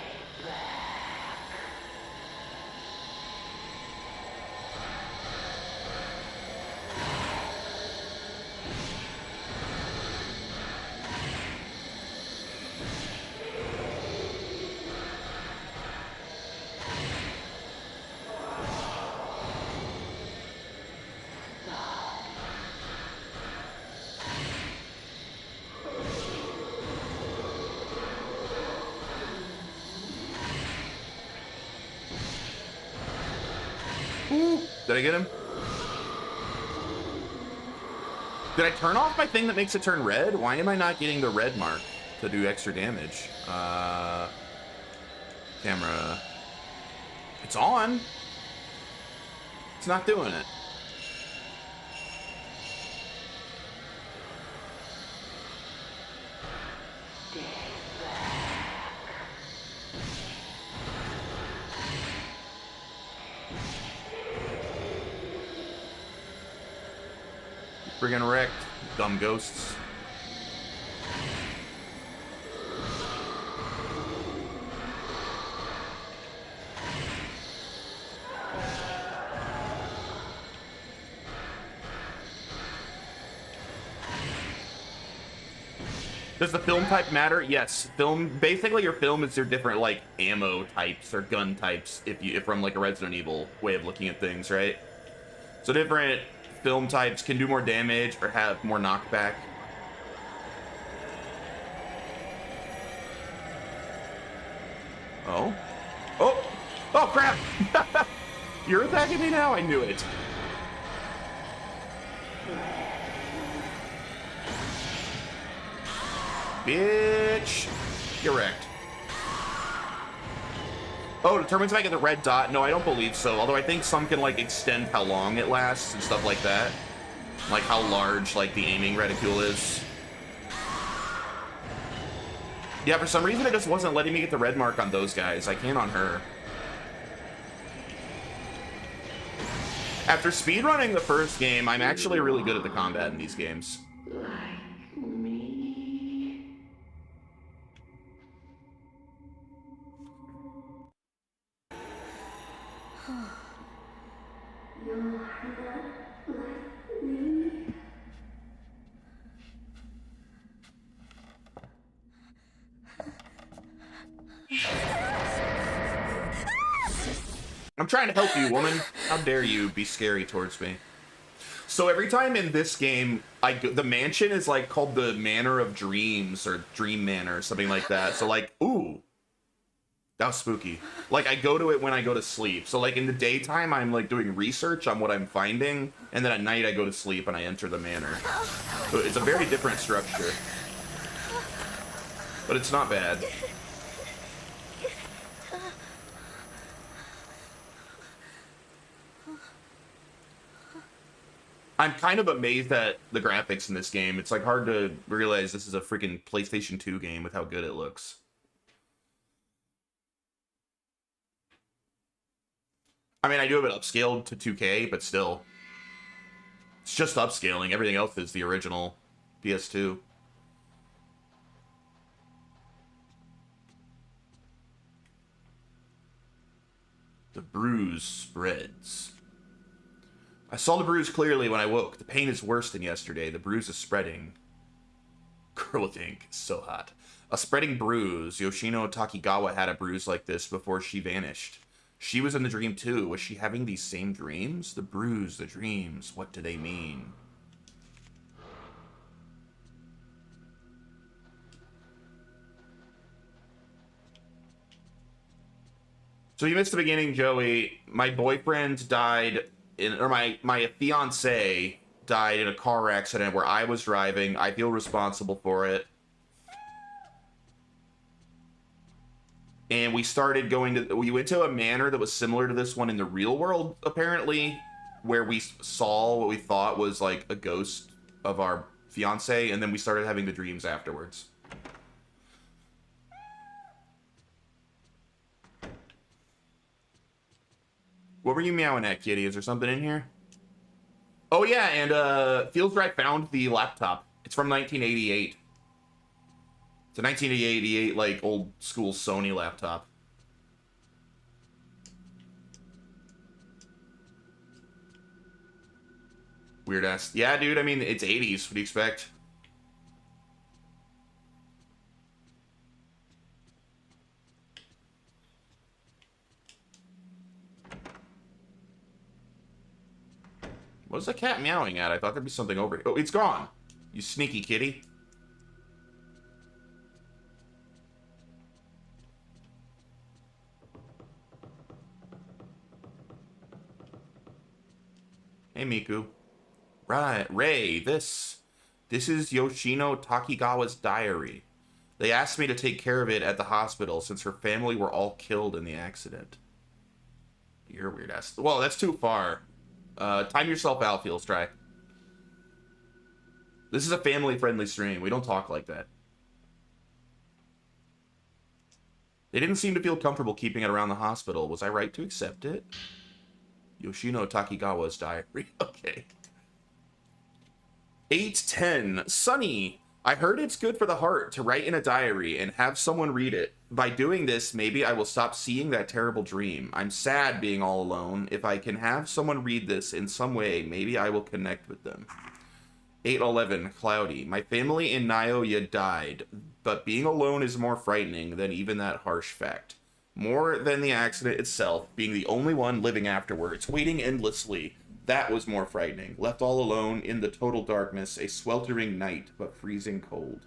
[SPEAKER 1] Did I get him? Did I turn off my thing that makes it turn red? Why am I not getting the red mark to do extra damage? Camera. It's on. It's not doing it. Friggin' wrecked, dumb ghosts. Does the film type matter? Yes. Film, basically your film is your different like ammo types or gun types if from like a Resident Evil way of looking at things, right? So different film types can do more damage or have more knockback. Oh. Oh! Oh crap! You're attacking me now? I knew it. Bitch! You're wrecked. Oh, determines if I get the red dot? No, I don't believe so. Although I think some can, like, extend how long it lasts and stuff like that. Like, how large, like, the aiming reticule is. Yeah, for some reason it just wasn't letting me get the red mark on those guys. I can on her. After speedrunning the first game, I'm actually really good at the combat in these games.
[SPEAKER 8] Like me.
[SPEAKER 1] I'm trying to help you, woman. How dare you be scary towards me? So every time in this game, the mansion is like called the Manor of Dreams or Dream Manor or something like that. So like, ooh, that was spooky. Like I go to it when I go to sleep. So like in the daytime, I'm like doing research on what I'm finding. And then at night I go to sleep and I enter the manor. So it's a very different structure. But it's not bad. I'm kind of amazed at the graphics in this game. It's like hard to realize this is a freaking PlayStation 2 game with how good it looks. I mean, I do have it upscaled to 2K, but still. It's just upscaling. Everything else is the original PS2. The bruise spreads. I saw the bruise clearly when I woke. The pain is worse than yesterday. The bruise is spreading. Girl with ink is so hot. A spreading bruise. Yoshino Takigawa had a bruise like this before she vanished. She was in the dream too. Was she having these same dreams? The bruise, the dreams. What do they mean? So you missed the beginning, Joey. My boyfriend died or my fiance died in a car accident where I was driving. I feel responsible for it. And we started we went to a manor that was similar to this one in the real world, apparently, where we saw what we thought was like a ghost of our fiance, and then we started having the dreams afterwards. What were you meowing at, kitty? Is there something in here? Oh yeah, and Feels Right found the laptop. It's from 1988. It's a 1988 like old school Sony laptop. Weird ass. Yeah, dude. I mean, it's 80s. What do you expect? What is the cat meowing at? I thought there'd be something over here. Oh, it's gone. You sneaky kitty. Hey, Miku. Right, Ray, this is Yoshino Takigawa's diary. They asked me to take care of it at the hospital since her family were all killed in the accident. You're a weird ass. Well, that's too far. Time yourself out, Feels Try. This is a family-friendly stream. We don't talk like that. They didn't seem to feel comfortable keeping it around the hospital. Was I right to accept it? Yoshino Takigawa's diary. Okay. 8:10. Sunny. I heard it's good for the heart to write in a diary and have someone read it. By doing this, maybe I will stop seeing that terrible dream. I'm sad being all alone. If I can have someone read this in some way, maybe I will connect with them. 8:11, cloudy. My family in Nyoya died, but being alone is more frightening than even that harsh fact. More than the accident itself, being the only one living afterwards, waiting endlessly. That was more frightening. Left all alone in the total darkness, a sweltering night, but freezing cold.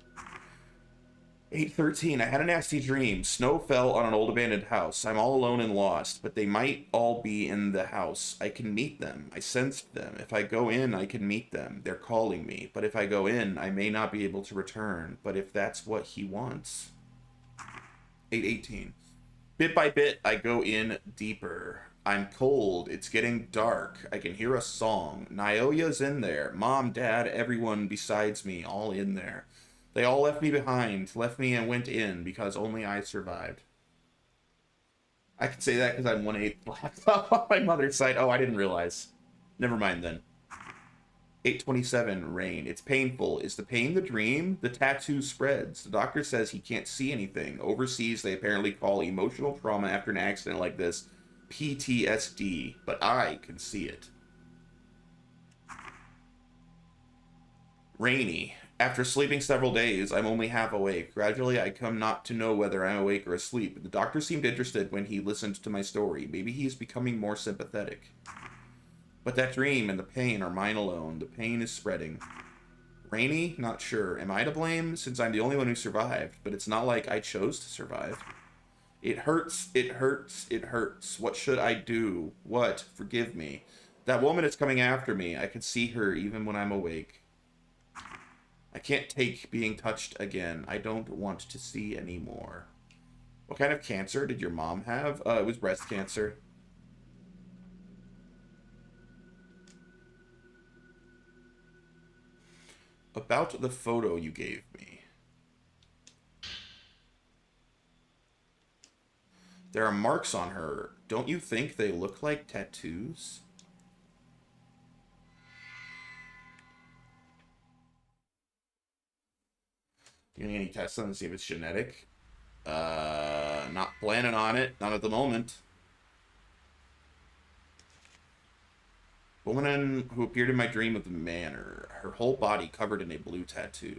[SPEAKER 1] 8:13, I had a nasty dream. Snow fell on an old abandoned house. I'm all alone and lost, but they might all be in the house. I can meet them. I sensed them. If I go in, I can meet them. They're calling me. But if I go in, I may not be able to return. But if that's what he wants. 8:18, bit by bit, I go in deeper. I'm cold. It's getting dark. I can hear a song. Nyoya's in there. Mom, Dad, everyone besides me, all in there. They all left me behind, left me and went in because only I survived. I can say that because I'm 1/8 black on my mother's side. Oh, I didn't realize. Never mind then. 8:27, rain. It's painful. Is the pain the dream? The tattoo spreads. The doctor says he can't see anything. Overseas, they apparently call emotional trauma after an accident like this PTSD, but I can see it. Rainy. After sleeping several days, I'm only half awake. Gradually, I come not to know whether I'm awake or asleep. The doctor seemed interested when he listened to my story. Maybe he is becoming more sympathetic. But that dream and the pain are mine alone. The pain is spreading. Rainy? Not sure. Am I to blame? Since I'm the only one who survived. But it's not like I chose to survive. It hurts. It hurts. It hurts. What should I do? What? Forgive me. That woman is coming after me. I can see her even when I'm awake. I can't take being touched again. I don't want to see anymore. What kind of cancer did your mom have? It was breast cancer. About the photo you gave me. There are marks on her. Don't you think they look like tattoos? Getting any tests on to see if it's genetic? Not planning on it. Not at the moment. Woman who appeared in my dream of the manor. Her whole body covered in a blue tattoo.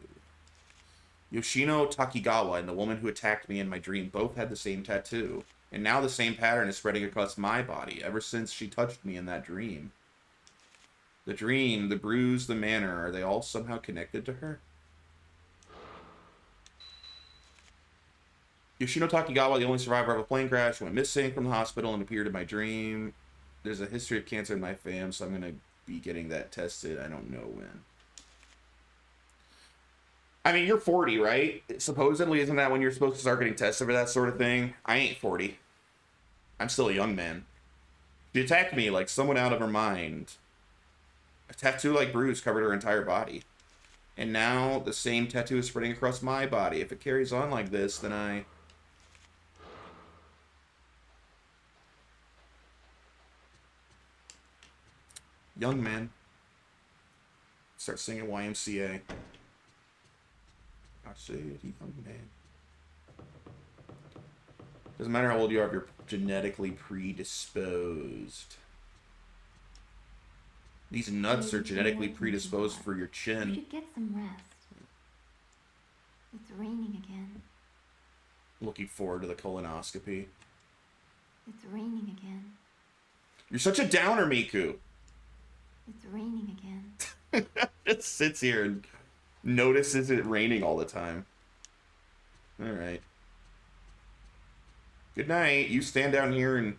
[SPEAKER 1] Yoshino Takigawa and the woman who attacked me in my dream both had the same tattoo. And now the same pattern is spreading across my body ever since she touched me in that dream. The dream, the bruise, the manor, are they all somehow connected to her? Yoshino Takigawa, the only survivor of a plane crash, went missing from the hospital and appeared in my dream. There's a history of cancer in my fam, so I'm going to be getting that tested. I don't know when. I mean, you're 40, right? Supposedly, isn't that when you're supposed to start getting tested for that sort of thing? I ain't 40. I'm still a young man. She attacked me like someone out of her mind. A tattoo-like bruise covered her entire body. And now the same tattoo is spreading across my body. If it carries on like this, then I... Young man. Start singing YMCA. I said, young man. Doesn't matter how old you are if you're genetically predisposed. These nuts are genetically predisposed for your
[SPEAKER 4] You
[SPEAKER 1] chin.
[SPEAKER 4] should get some rest. It's raining again.
[SPEAKER 1] Looking forward to the colonoscopy.
[SPEAKER 4] It's raining again.
[SPEAKER 1] You're such a downer, Miku.
[SPEAKER 4] It's raining again.
[SPEAKER 1] Just sits here and notices it raining all the time. Alright. Good night. You stand down here and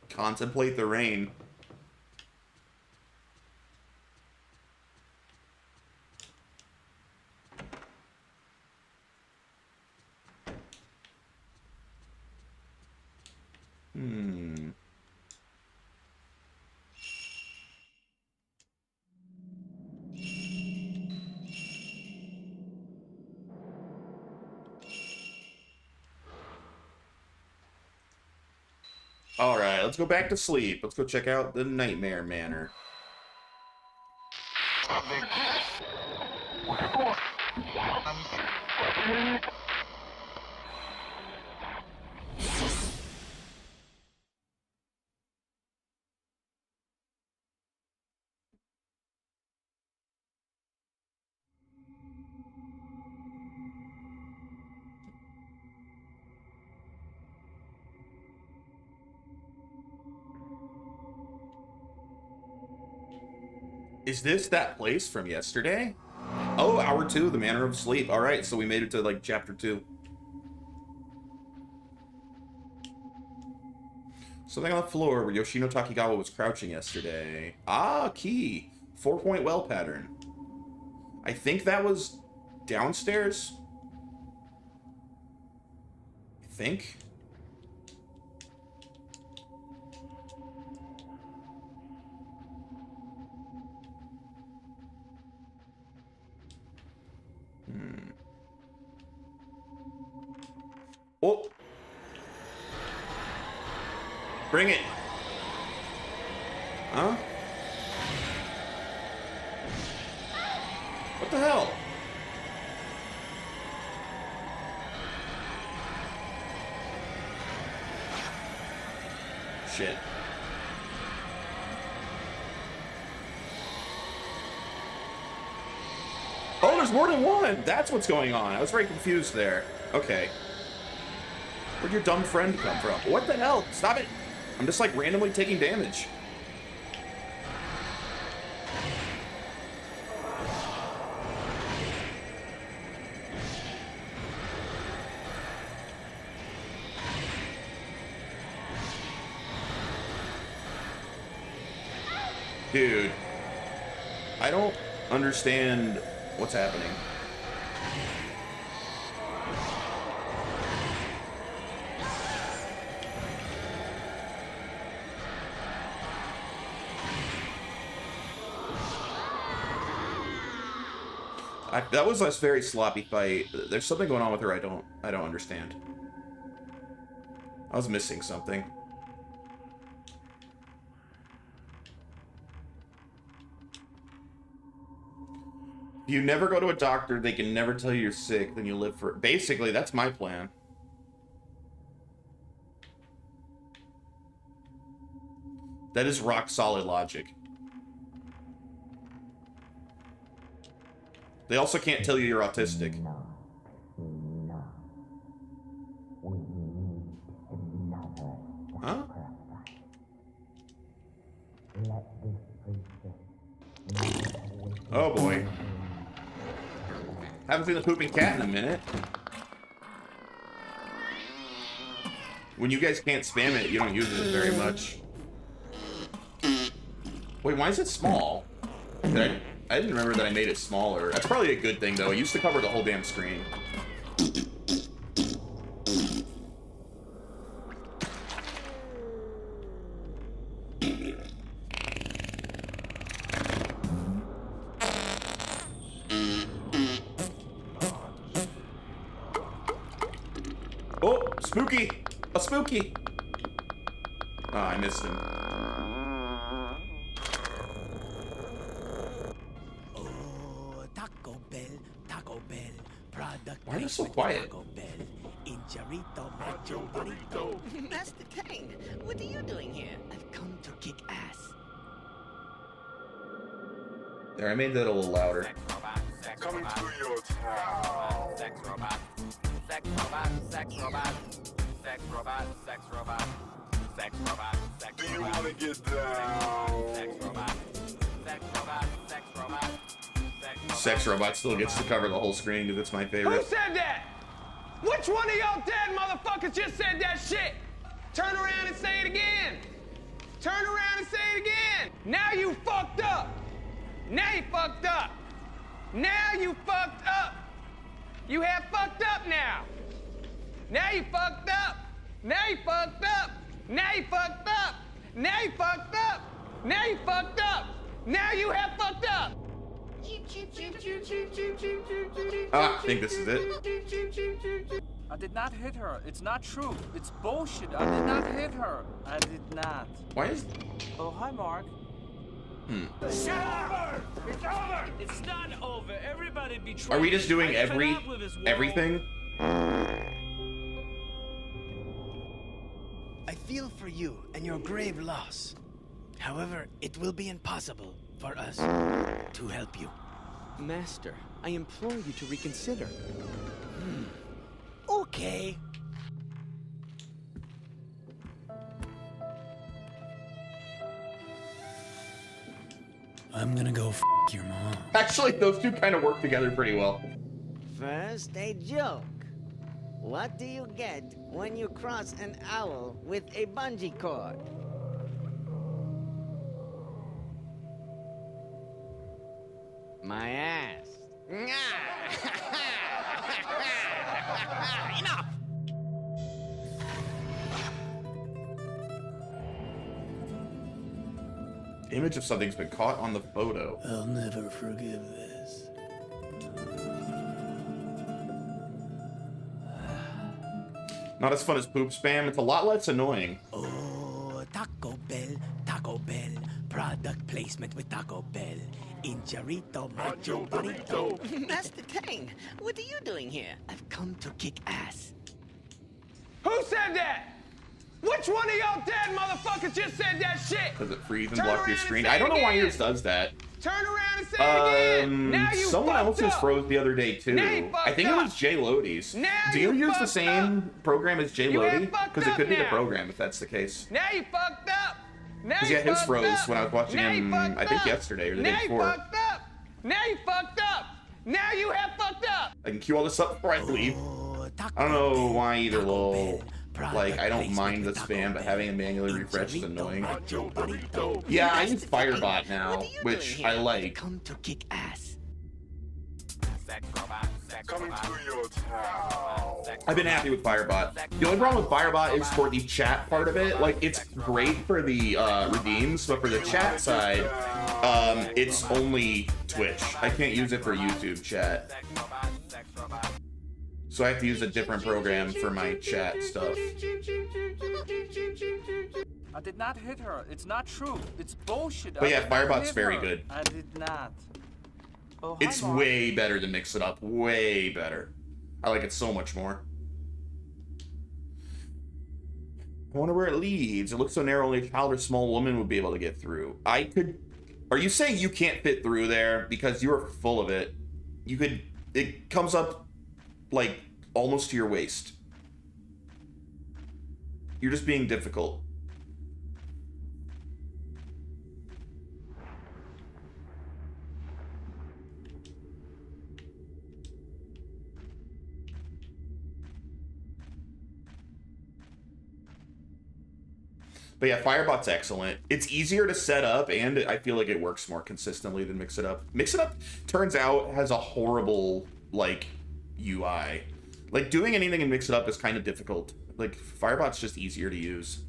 [SPEAKER 1] contemplate the rain. Alright, let's go back to sleep. Let's go check out the Nightmare Manor. Is this that place from yesterday? Oh, hour 2, the Manor of Sleep. All right, so we made it to like chapter 2. Something on the floor where Yoshino Takigawa was crouching yesterday. Ah, key. 4-point well pattern. I think that was downstairs. I think. Oh! Bring it! Huh? What the hell? Shit. Oh, there's more than one! That's what's going on. I was very confused there. Okay. Where'd your dumb friend come from? What the hell? Stop it! I'm just like randomly taking damage. Dude, I don't understand what's happening. That was a very sloppy fight. There's something going on with her I don't understand. I was missing something. If you never go to a doctor, they can never tell you you're sick, then you live for... Basically, that's my plan. That is rock solid logic. They also can't tell you you're autistic. Huh? Oh boy. Haven't seen the pooping cat in a minute. When you guys can't spam it, you don't use it very much. Wait, why is it small? I didn't remember that I made it smaller. That's probably a good thing, though. It used to cover the whole damn screen. Oh, spooky! A spooky! Oh, I missed him. Why are they so quiet?
[SPEAKER 9] Master Kang, what are you doing here? I've come to kick ass.
[SPEAKER 1] There, I made that a little louder.
[SPEAKER 10] Coming to your town.
[SPEAKER 9] Sex robot. Sex robot. Sex robot. Sex robot. Sex robot. Sex robot. Sex robot.
[SPEAKER 10] Do you want to get down?
[SPEAKER 9] Sex robot. Sex robot. Sex robot.
[SPEAKER 1] Sex Robot still gets to cover the whole screen because it's my favorite.
[SPEAKER 11] Who said that? Which one of y'all dead motherfuckers just said that shit? Turn around and say it again. Turn around and say it again. Now you fucked up. Now you fucked up. Now you fucked up. You have fucked up now. Now you fucked up. Now you fucked up. Now you fucked up. Now you fucked up. Now you fucked up. Now you have fucked up.
[SPEAKER 1] Ah, I think this is it.
[SPEAKER 12] I did not hit her. It's not true. It's bullshit. I did not hit her. I did not.
[SPEAKER 1] Why is...
[SPEAKER 12] Oh, hi, Mark.
[SPEAKER 11] It's over! It's over!
[SPEAKER 12] It's not over. Everybody betrayed.
[SPEAKER 1] Are we just doing everything?
[SPEAKER 9] I feel for you and your grave loss. However, it will be impossible for us to help you.
[SPEAKER 6] Master, I implore you to reconsider.
[SPEAKER 9] Okay.
[SPEAKER 8] I'm gonna go f your mom.
[SPEAKER 1] Actually, those two kind of work together pretty well.
[SPEAKER 9] First, a joke. What do you get when you cross an owl with a bungee cord? My ass. Enough!
[SPEAKER 1] Image of something's been caught on the photo.
[SPEAKER 8] I'll never forgive this.
[SPEAKER 1] Not as fun as poop spam. It's a lot less annoying.
[SPEAKER 9] Oh, Taco Bell, product placement with Taco Bell. Incharito, macho burrito. Master Tang, what are you doing here? I've come to kick ass.
[SPEAKER 11] Who said that? Which one of y'all dead motherfuckers just said that shit?
[SPEAKER 1] Does it freeze and
[SPEAKER 11] Turn
[SPEAKER 1] block your
[SPEAKER 11] around and
[SPEAKER 1] screen?
[SPEAKER 11] say
[SPEAKER 1] I
[SPEAKER 11] it
[SPEAKER 1] don't know why
[SPEAKER 11] again.
[SPEAKER 1] yours does that.
[SPEAKER 11] Turn around and say it again. Now you
[SPEAKER 1] Someone
[SPEAKER 11] fucked
[SPEAKER 1] else's
[SPEAKER 11] up.
[SPEAKER 1] froze the other day too.
[SPEAKER 11] Now you
[SPEAKER 1] I think it
[SPEAKER 11] fucked
[SPEAKER 1] was Jay Lodi's.
[SPEAKER 11] Now
[SPEAKER 1] Do you
[SPEAKER 11] you
[SPEAKER 1] use the
[SPEAKER 11] fucked
[SPEAKER 1] same program as Jay
[SPEAKER 11] You
[SPEAKER 1] Lodi?
[SPEAKER 11] ain't fucked
[SPEAKER 1] Because it
[SPEAKER 11] up
[SPEAKER 1] could be the
[SPEAKER 11] now.
[SPEAKER 1] program if that's the case.
[SPEAKER 11] Now you fucked up. Now
[SPEAKER 1] Because
[SPEAKER 11] you
[SPEAKER 1] yeah, his
[SPEAKER 11] fucked
[SPEAKER 1] froze
[SPEAKER 11] up.
[SPEAKER 1] when I was watching
[SPEAKER 11] Now you
[SPEAKER 1] him,
[SPEAKER 11] fucked
[SPEAKER 1] I think
[SPEAKER 11] up.
[SPEAKER 1] yesterday or the
[SPEAKER 11] Now
[SPEAKER 1] day
[SPEAKER 11] you
[SPEAKER 1] before.
[SPEAKER 11] fucked up. Now you fucked up. Now you have fucked up.
[SPEAKER 1] I can cue all this up before I leave. I don't know why either, lol. Like, I don't mind the spam, but having it manually refresh is annoying. Yeah, I use Firebot now, which I like.
[SPEAKER 9] Come to kick ass.
[SPEAKER 10] Coming to your town.
[SPEAKER 1] I've been happy with Firebot. The only problem with Firebot is for the chat part of it. Like, it's great for the redeems, but for the chat side, it's only Twitch. I can't use it for YouTube chat. So I have to use a different program for my chat stuff.
[SPEAKER 12] I did not hit her. It's not true. It's bullshit.
[SPEAKER 1] But
[SPEAKER 12] I
[SPEAKER 1] yeah,
[SPEAKER 12] did not
[SPEAKER 1] Firebot's
[SPEAKER 12] hit
[SPEAKER 1] very
[SPEAKER 12] her.
[SPEAKER 1] good.
[SPEAKER 12] I did not. Oh, hi,
[SPEAKER 1] It's
[SPEAKER 12] Mom.
[SPEAKER 1] way better than Mix It Up. Way better. I like it so much more. I wonder where it leads. It looks so narrow, only a child or small woman would be able to get through. I could... Are you saying you can't fit through there because you are full of it? You could... It comes up, like, almost to your waist. You're just being difficult. But yeah, Firebot's excellent. It's easier to set up, and I feel like it works more consistently than Mix It Up. Mix It Up, turns out, has a horrible, like, UI. Like, doing anything in Mix It Up is kind of difficult. Like, Firebot's just easier to use.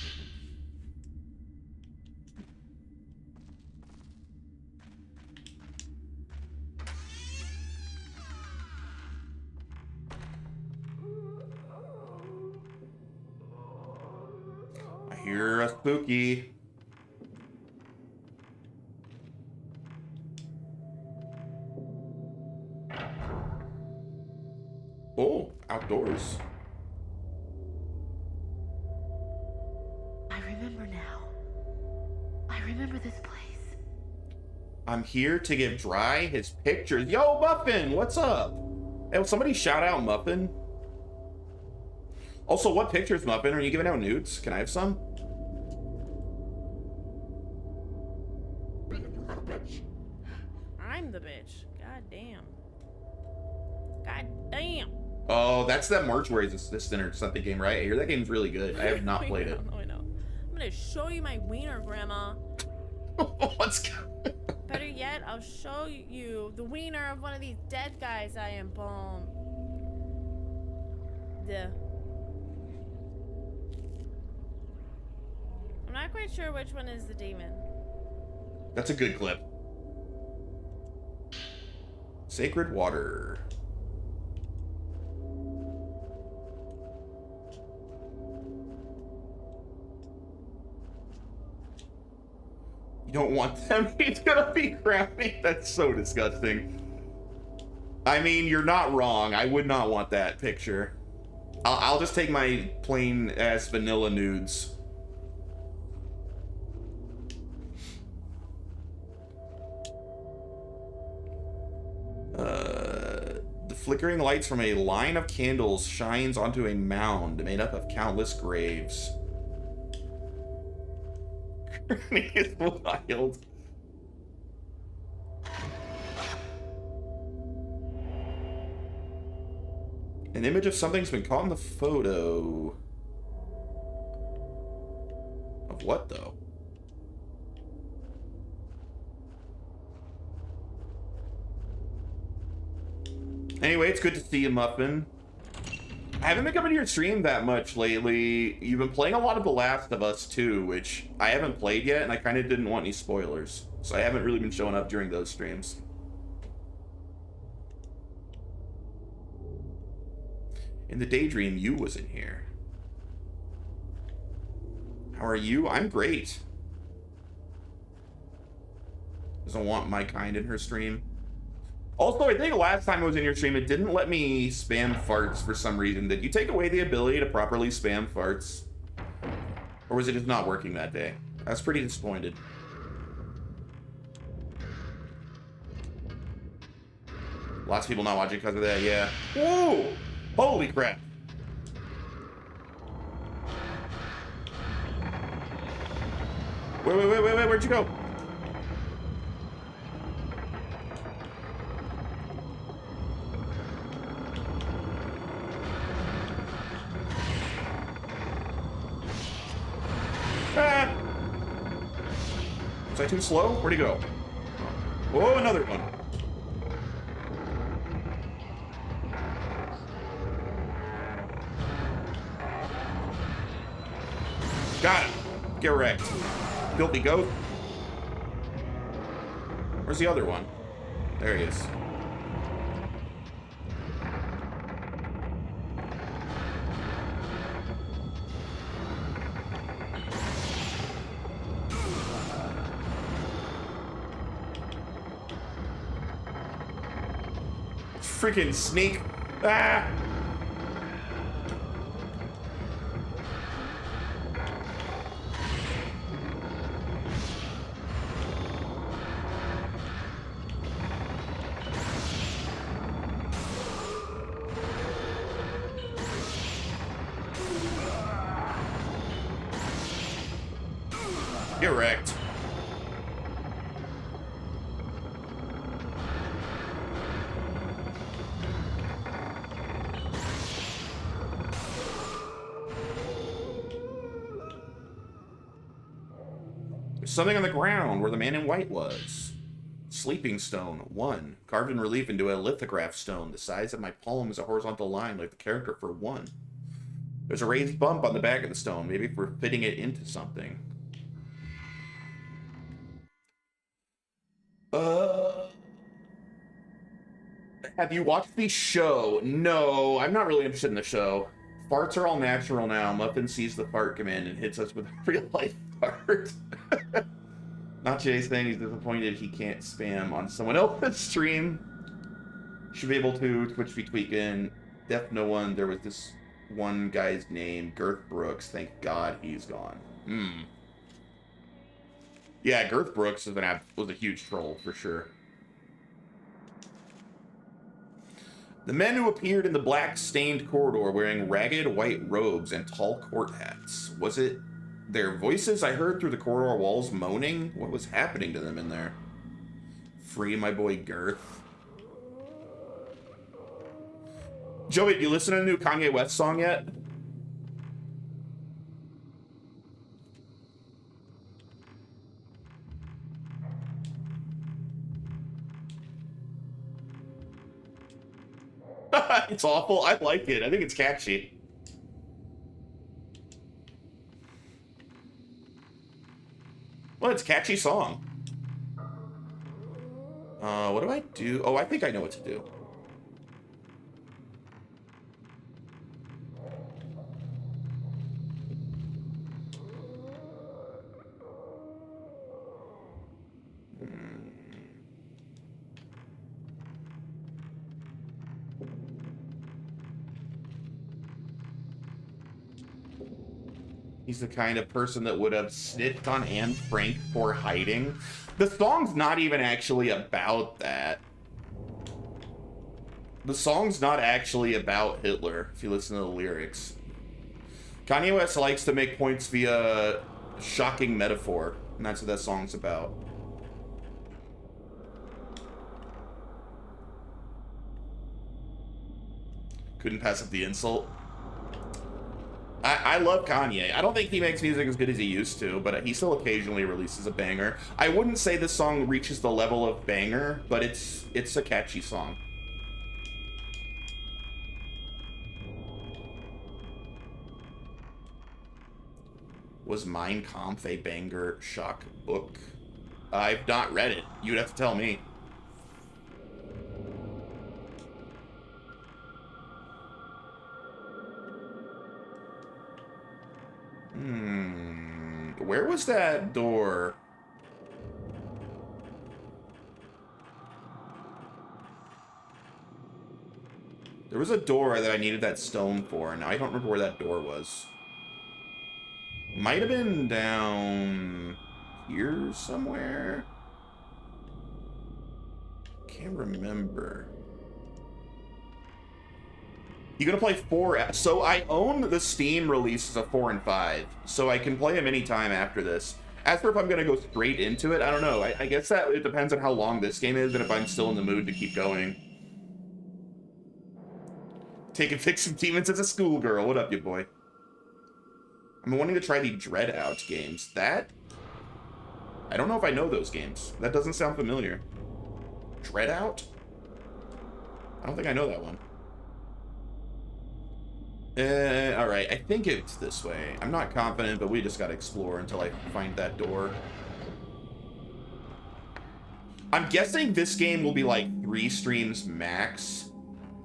[SPEAKER 1] I hear a spooky. Oh, outdoors.
[SPEAKER 3] I remember now. I remember this place.
[SPEAKER 1] I'm here to give Dry his pictures. Yo, Muffin, what's up? Hey, will somebody shout out Muffin? Also, what pictures, Muffin? Are you giving out nudes? Can I have some?
[SPEAKER 2] I'm the bitch. God damn. God damn.
[SPEAKER 1] Oh, that's that Mortuary's Assistant or something game, right? I hear that game's really good. I have not played it.
[SPEAKER 2] I know. I'm gonna show you my wiener, Grandma.
[SPEAKER 1] What's
[SPEAKER 2] Better yet, I'll show you the wiener of one of these dead guys I embalmed. Duh. I'm not quite sure which one is the demon.
[SPEAKER 1] That's a good clip. Sacred water. You don't want them? He's gonna be crappy. That's so disgusting. I mean, you're not wrong. I would not want that picture. I'll just take my plain ass vanilla nudes. The flickering lights from a line of candles shines onto a mound made up of countless graves. Granny is wild. An image of something's been caught in the photo. Of what, though? Anyway, it's good to see you, Muffin. I haven't been coming to your stream that much lately. You've been playing a lot of The Last of Us 2, which I haven't played yet, and I kind of didn't want any spoilers. So I haven't really been showing up during those streams. In the daydream, you was in here. How are you? I'm great. Doesn't want my kind in her stream. Also, I think last time I was in your stream, it didn't let me spam farts for some reason. Did you take away the ability to properly spam farts? Or was it just not working that day? I was pretty disappointed. Lots of people not watching because of that, yeah. Whoa! Holy crap! Wait, where'd you go? Ah! Was I too slow? Where'd he go? Whoa, another one. Got him. Get wrecked. Filthy goat. Where's the other one? There he is. Freaking sneak. Ah! Get wrecked. There's something on the ground where the man in white was. Sleeping stone, 1. Carved in relief into a lithograph stone. The size of my palm is a horizontal line like the character for 1. There's a raised bump on the back of the stone, maybe for fitting it into something. Have you watched the show? No, I'm not really interested in the show. Farts are all natural now. Muffin sees the fart command and hits us with a real-life fart. Not Jay saying he's disappointed he can't spam on someone else's stream. Should be able to. Twitch be tweaking. Def no one. There was this one guy's name, Girth Brooks. Thank God he's gone. Yeah, Girth Brooks was a huge troll for sure. The men who appeared in the black stained corridor wearing ragged white robes and tall court hats. Was it their voices I heard through the corridor walls moaning? What was happening to them in there? Free my boy Girth. Joey, you listen to the new Kanye West song yet? It's awful. I like it. I think it's catchy. Well, it's a catchy song. What do I do? Oh, I think I know what to do. He's the kind of person that would have snitched on Anne Frank for hiding. The song's not even actually about that. The song's not actually about Hitler, if you listen to the lyrics. Kanye West likes to make points via shocking metaphor, and that's what that song's about. Couldn't pass up the insult. I love Kanye. I don't think he makes music as good as he used to, but he still occasionally releases a banger. I wouldn't say this song reaches the level of banger, but it's a catchy song. Was Mein Kampf a banger shock book? I've not read it. You'd have to tell me. Where was that door? There was a door that I needed that stone for, and I don't remember where that door was. Might have been down here somewhere. Can't remember. You gonna play 4? So I own the Steam releases of 4 and 5, so I can play them anytime after this. As for if I'm gonna go straight into it, I don't know. I guess that it depends on how long this game is and if I'm still in the mood to keep going. Taking pics of demons as a schoolgirl. What up, you boy? I'm wanting to try the Dread Out games. That? I don't know if I know those games. That doesn't sound familiar. Dread Out? I don't think I know that one. Alright, I think it's this way. I'm not confident, but we just gotta explore until I find that door. I'm guessing this game will be like 3 streams max.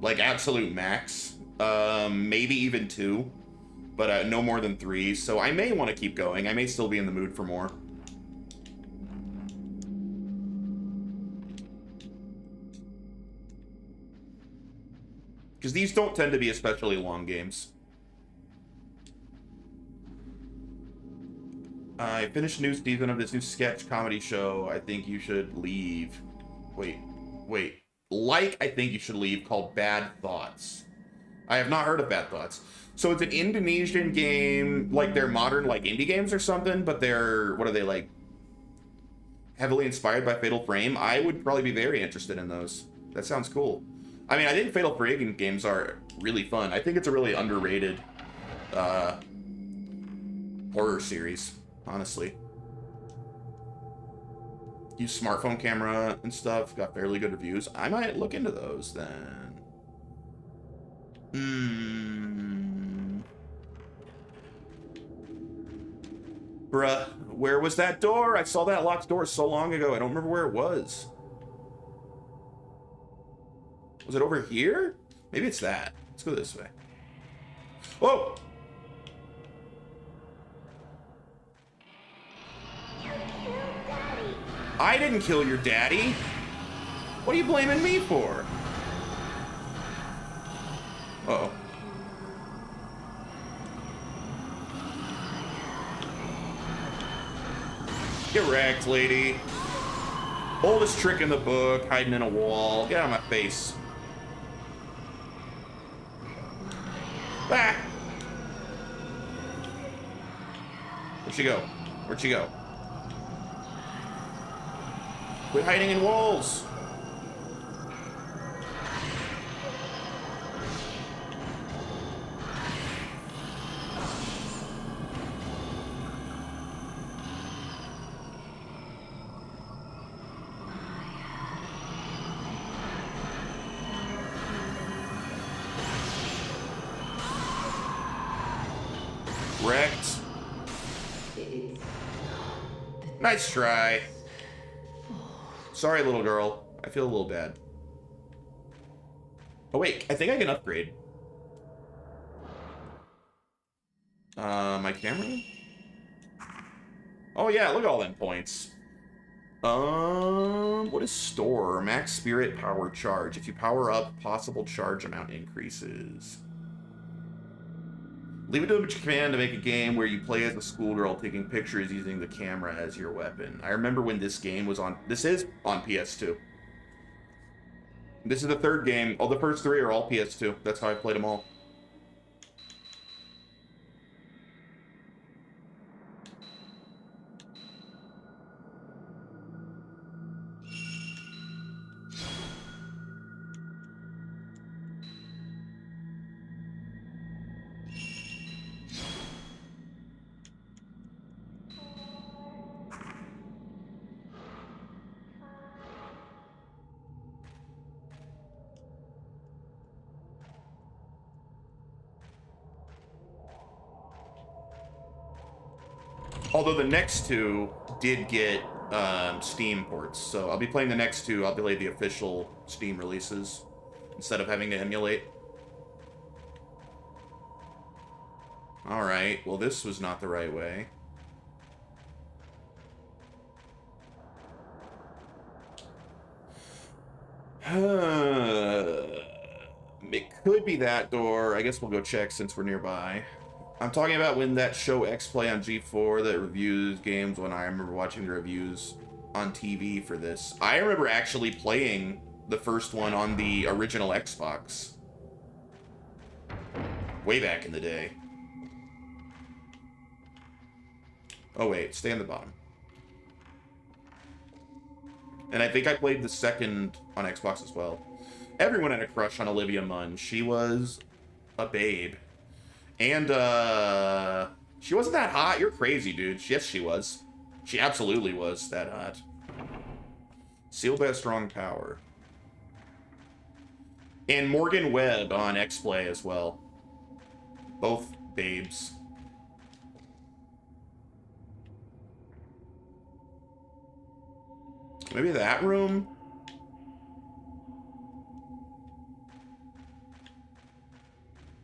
[SPEAKER 1] Like, absolute max. Maybe even 2. But no more than 3, so I may want to keep going. I may still be in the mood for more. Because these don't tend to be especially long games. I finished a new season of this new sketch comedy show. I think you should leave. Wait. I think you should leave, called Bad Thoughts. I have not heard of Bad Thoughts. So it's an Indonesian game, like they're modern, like indie games or something, but they're, what are they, like, heavily inspired by Fatal Frame? I would probably be very interested in those. That sounds cool. I mean, I think Fatal Frame games are really fun. I think it's a really underrated horror series, honestly. Use smartphone camera and stuff, got fairly good reviews. I might look into those then. Bruh, where was that door? I saw that locked door so long ago. I don't remember where it was. Was it over here? Maybe it's that. Let's go this way. Whoa! I didn't kill your daddy. What are you blaming me for? Uh-oh. Get wrecked, lady. Oldest trick in the book, hiding in a wall. Get out of my face. Ah! Where'd she go? Where'd she go? Quit hiding in walls. Wrecked. Nice try. Sorry, little girl. I feel a little bad. Oh, wait. I think I can upgrade. My camera? Oh, yeah. Look at all them points. What is store? Max spirit power charge. If you power up, possible charge amount increases. Leave it to a command to make a game where you play as a schoolgirl taking pictures using the camera as your weapon. I remember when this game was on... This is on PS2. This is the 3rd game. Oh, the first 3 are all PS2. That's how I played them all. Although the next two did get Steam ports, so I'll be playing the next two. I'll play the official Steam releases instead of having to emulate. Alright, well this was not the right way. It could be that door. I guess we'll go check since we're nearby. I'm talking about when that show X-Play on G4 that reviews games, when I remember watching the reviews on TV for this. I remember actually playing the first one on the original Xbox. Way back in the day. Oh wait, stay on the bottom. And I think I played the second on Xbox as well. Everyone had a crush on Olivia Munn. She was a babe. And, she wasn't that hot. You're crazy, dude. Yes, she was. She absolutely was that hot. Sealed by a strong power. And Morgan Webb on X-Play as well. Both babes. Maybe that room?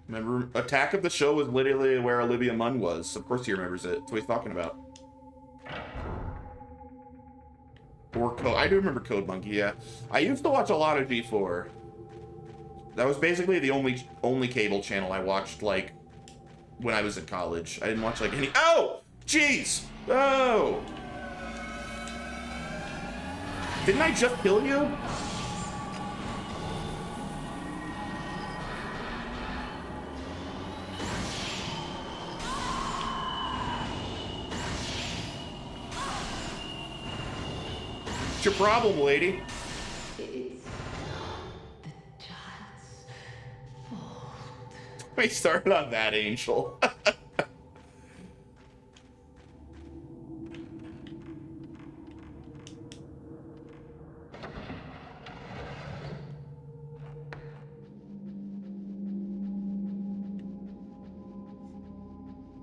[SPEAKER 1] Remember, Attack of the Show was literally where Olivia Munn was. Of course he remembers it. That's what he's talking about. Or Code. I do remember Code Monkey, yeah. I used to watch a lot of G4. That was basically the only cable channel I watched, like, when I was in college. I didn't watch, like, any... Oh! Jeez! Oh! Didn't I just kill you? What's your problem, lady?
[SPEAKER 5] It's the child's fault.
[SPEAKER 1] We started on that, Angel.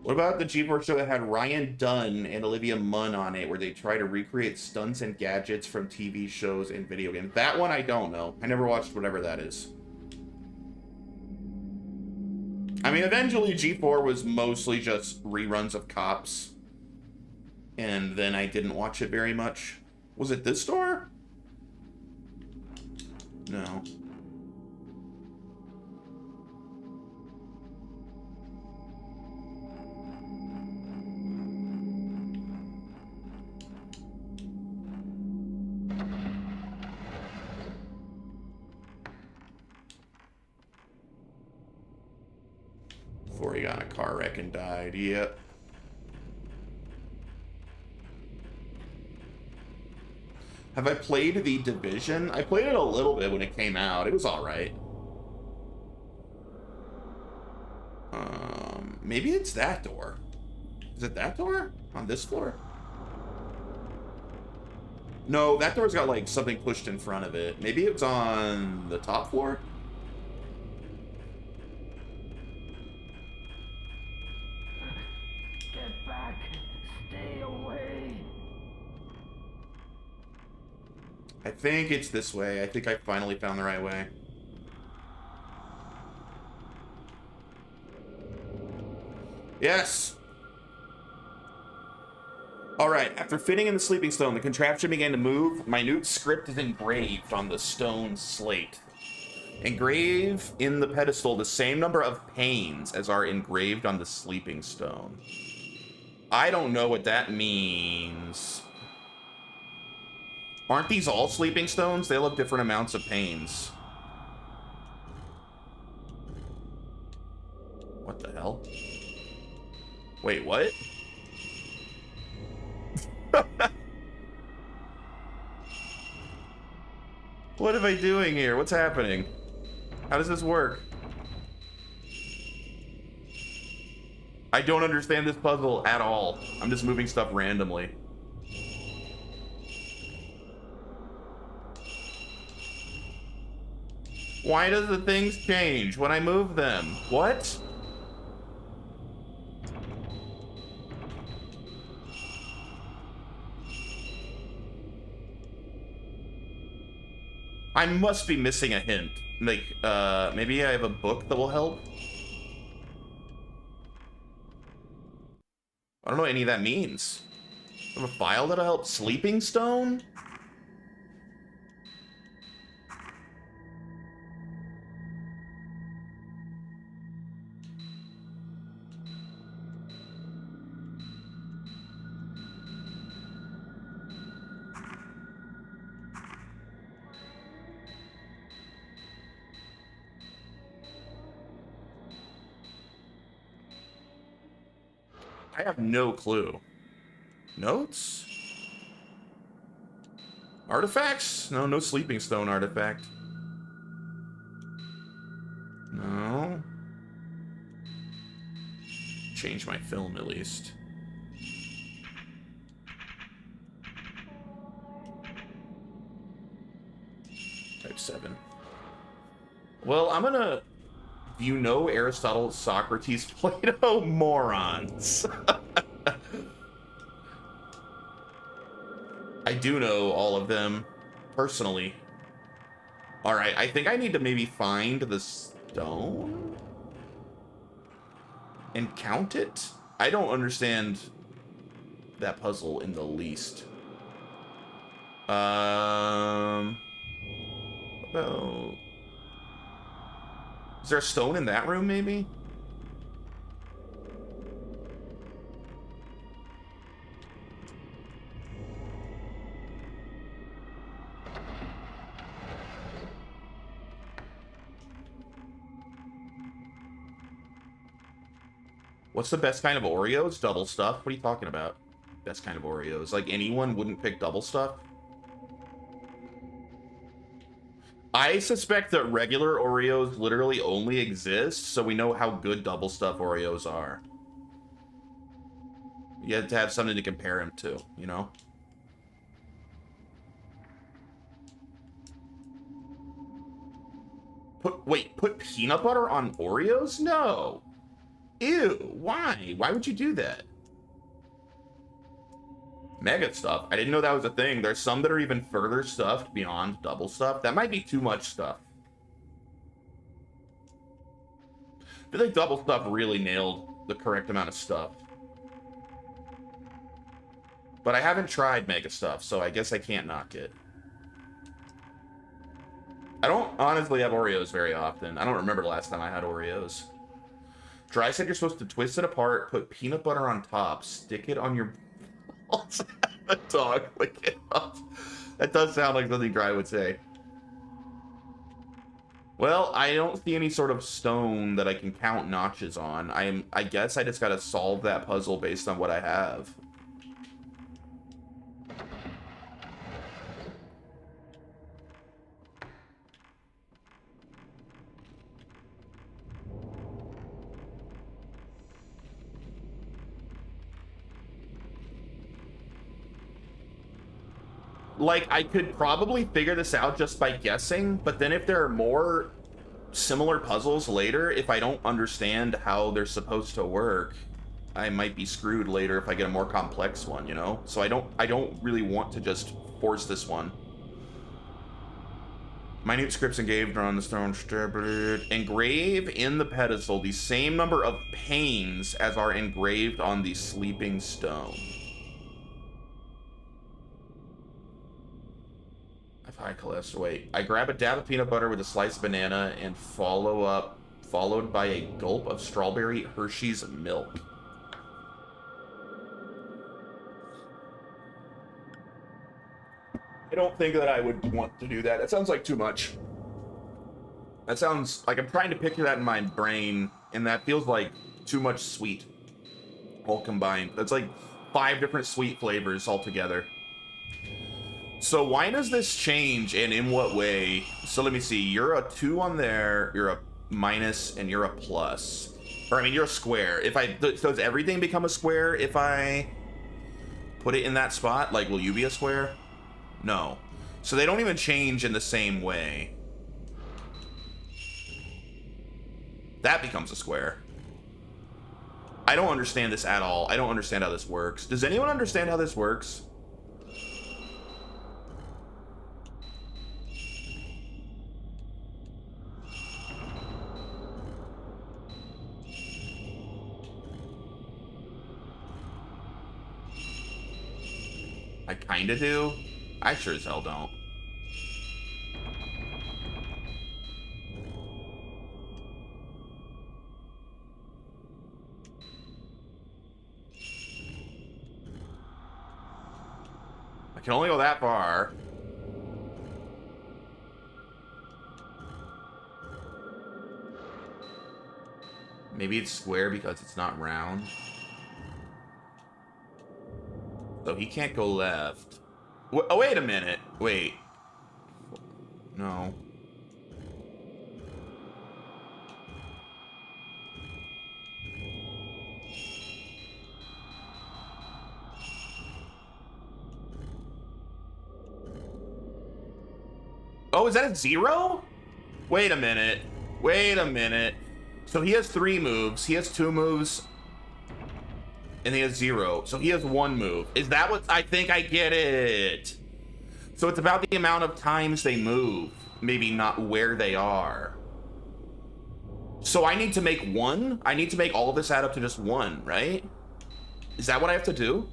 [SPEAKER 1] What about the G4 show that had Ryan Dunn and Olivia Munn on it, where they try to recreate stunts and gadgets from TV shows and video games? That one I don't know. I never watched whatever that is. I mean, eventually G4 was mostly just reruns of Cops. And then I didn't watch it very much. Was it this store? No. Before he got in a car wreck and died. Yep. Have I played The Division? I played it a little bit when it came out. It was alright. Maybe it's that door. Is it that door? On this floor? No, that door's got like something pushed in front of it. Maybe it's on the top floor?
[SPEAKER 8] Get back! Stay away!
[SPEAKER 1] I think it's this way. I think I finally found the right way. Yes! Alright, after fitting in the sleeping stone, the contraption began to move. Minute script is engraved on the stone slate. Engrave in the pedestal the same number of panes as are engraved on the sleeping stone. I don't know what that means. Aren't these all sleeping stones? They all have different amounts of panes. What the hell? Wait, what? What am I doing here? What's happening? How does this work? I don't understand this puzzle at all. I'm just moving stuff randomly. Why does the things change when I move them? What? I must be missing a hint. Like, maybe I have a book that will help? I don't know what any of that means. I have a file that'll help? Sleeping stone? I have no clue. Notes? Artifacts? No, no sleeping stone artifact. No. Change my film at least. Type 7. Well, I'm gonna... You know Aristotle, Socrates, Plato, morons. I do know all of them, personally. Alright, I think I need to maybe find the stone? And count it? I don't understand that puzzle in the least. About... Is there a stone in that room, maybe? What's the best kind of Oreos? Double stuff? What are you talking about? Best kind of Oreos? Like, anyone wouldn't pick double stuff? I suspect that regular Oreos literally only exist so we know how good double stuff Oreos are. You have to have something to compare them to, you know? Put peanut butter on Oreos? No. Ew, why? Why would you do that? Mega stuff. I didn't know that was a thing. There's some that are even further stuffed beyond double stuff. That might be too much stuff. I feel like double stuff really nailed the correct amount of stuff. But I haven't tried mega stuff, so I guess I can't knock it. I don't honestly have Oreos very often. I don't remember the last time I had Oreos. Dry said you're supposed to twist it apart, put peanut butter on top, stick it on your... a dog lick it off. That does sound like something Dry would say. Well, I don't see any sort of stone that I can count notches on. I guess I just gotta solve that puzzle based on what I have. Like, I could probably figure this out just by guessing, but then if there are more similar puzzles later, if I don't understand how they're supposed to work, I might be screwed later if I get a more complex one, you know? So I don't really want to just force this one. Minute scripts engraved on the stone. Engrave in the pedestal the same number of panes as are engraved on the sleeping stone. High cholesterol. Wait, I grab a dab of peanut butter with a sliced banana and followed by a gulp of strawberry Hershey's milk. I don't think that I would want to do that. That sounds like too much. That sounds like I'm trying to picture that in my brain, and that feels like too much sweet all combined. That's like 5 different sweet flavors all together. So why does this change, and in what way? So let me see. You're a 2 on there, you're a minus, and you're a plus. Or, I mean, you're a square. So does everything become a square if I put it in that spot? Like, will you be a square? No. So they don't even change in the same way. That becomes a square. I don't understand this at all. I don't understand how this works. Does anyone understand how this works? I kinda do. I sure as hell don't. I can only go that far. Maybe it's square because it's not round. So he can't go left. Oh, wait a minute. Wait. No. Oh, is that a 0? Wait a minute. Wait a minute. So he has 3 moves. He has 2 moves. And he has 0. So he has 1 move. Is that what... I think I get it. So it's about the amount of times they move. Maybe not where they are. So I need to make 1? I need to make all of this add up to just 1, right? Is that what I have to do?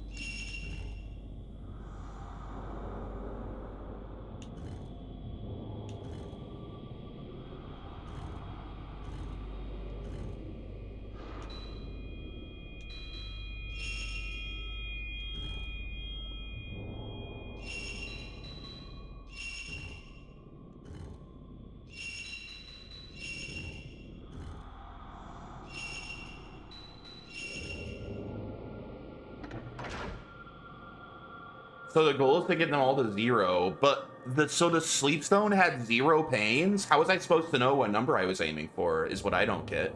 [SPEAKER 1] So the goal is to get them all to 0, but so the sleep stone had 0 pains? How was I supposed to know what number I was aiming for, is what I don't get.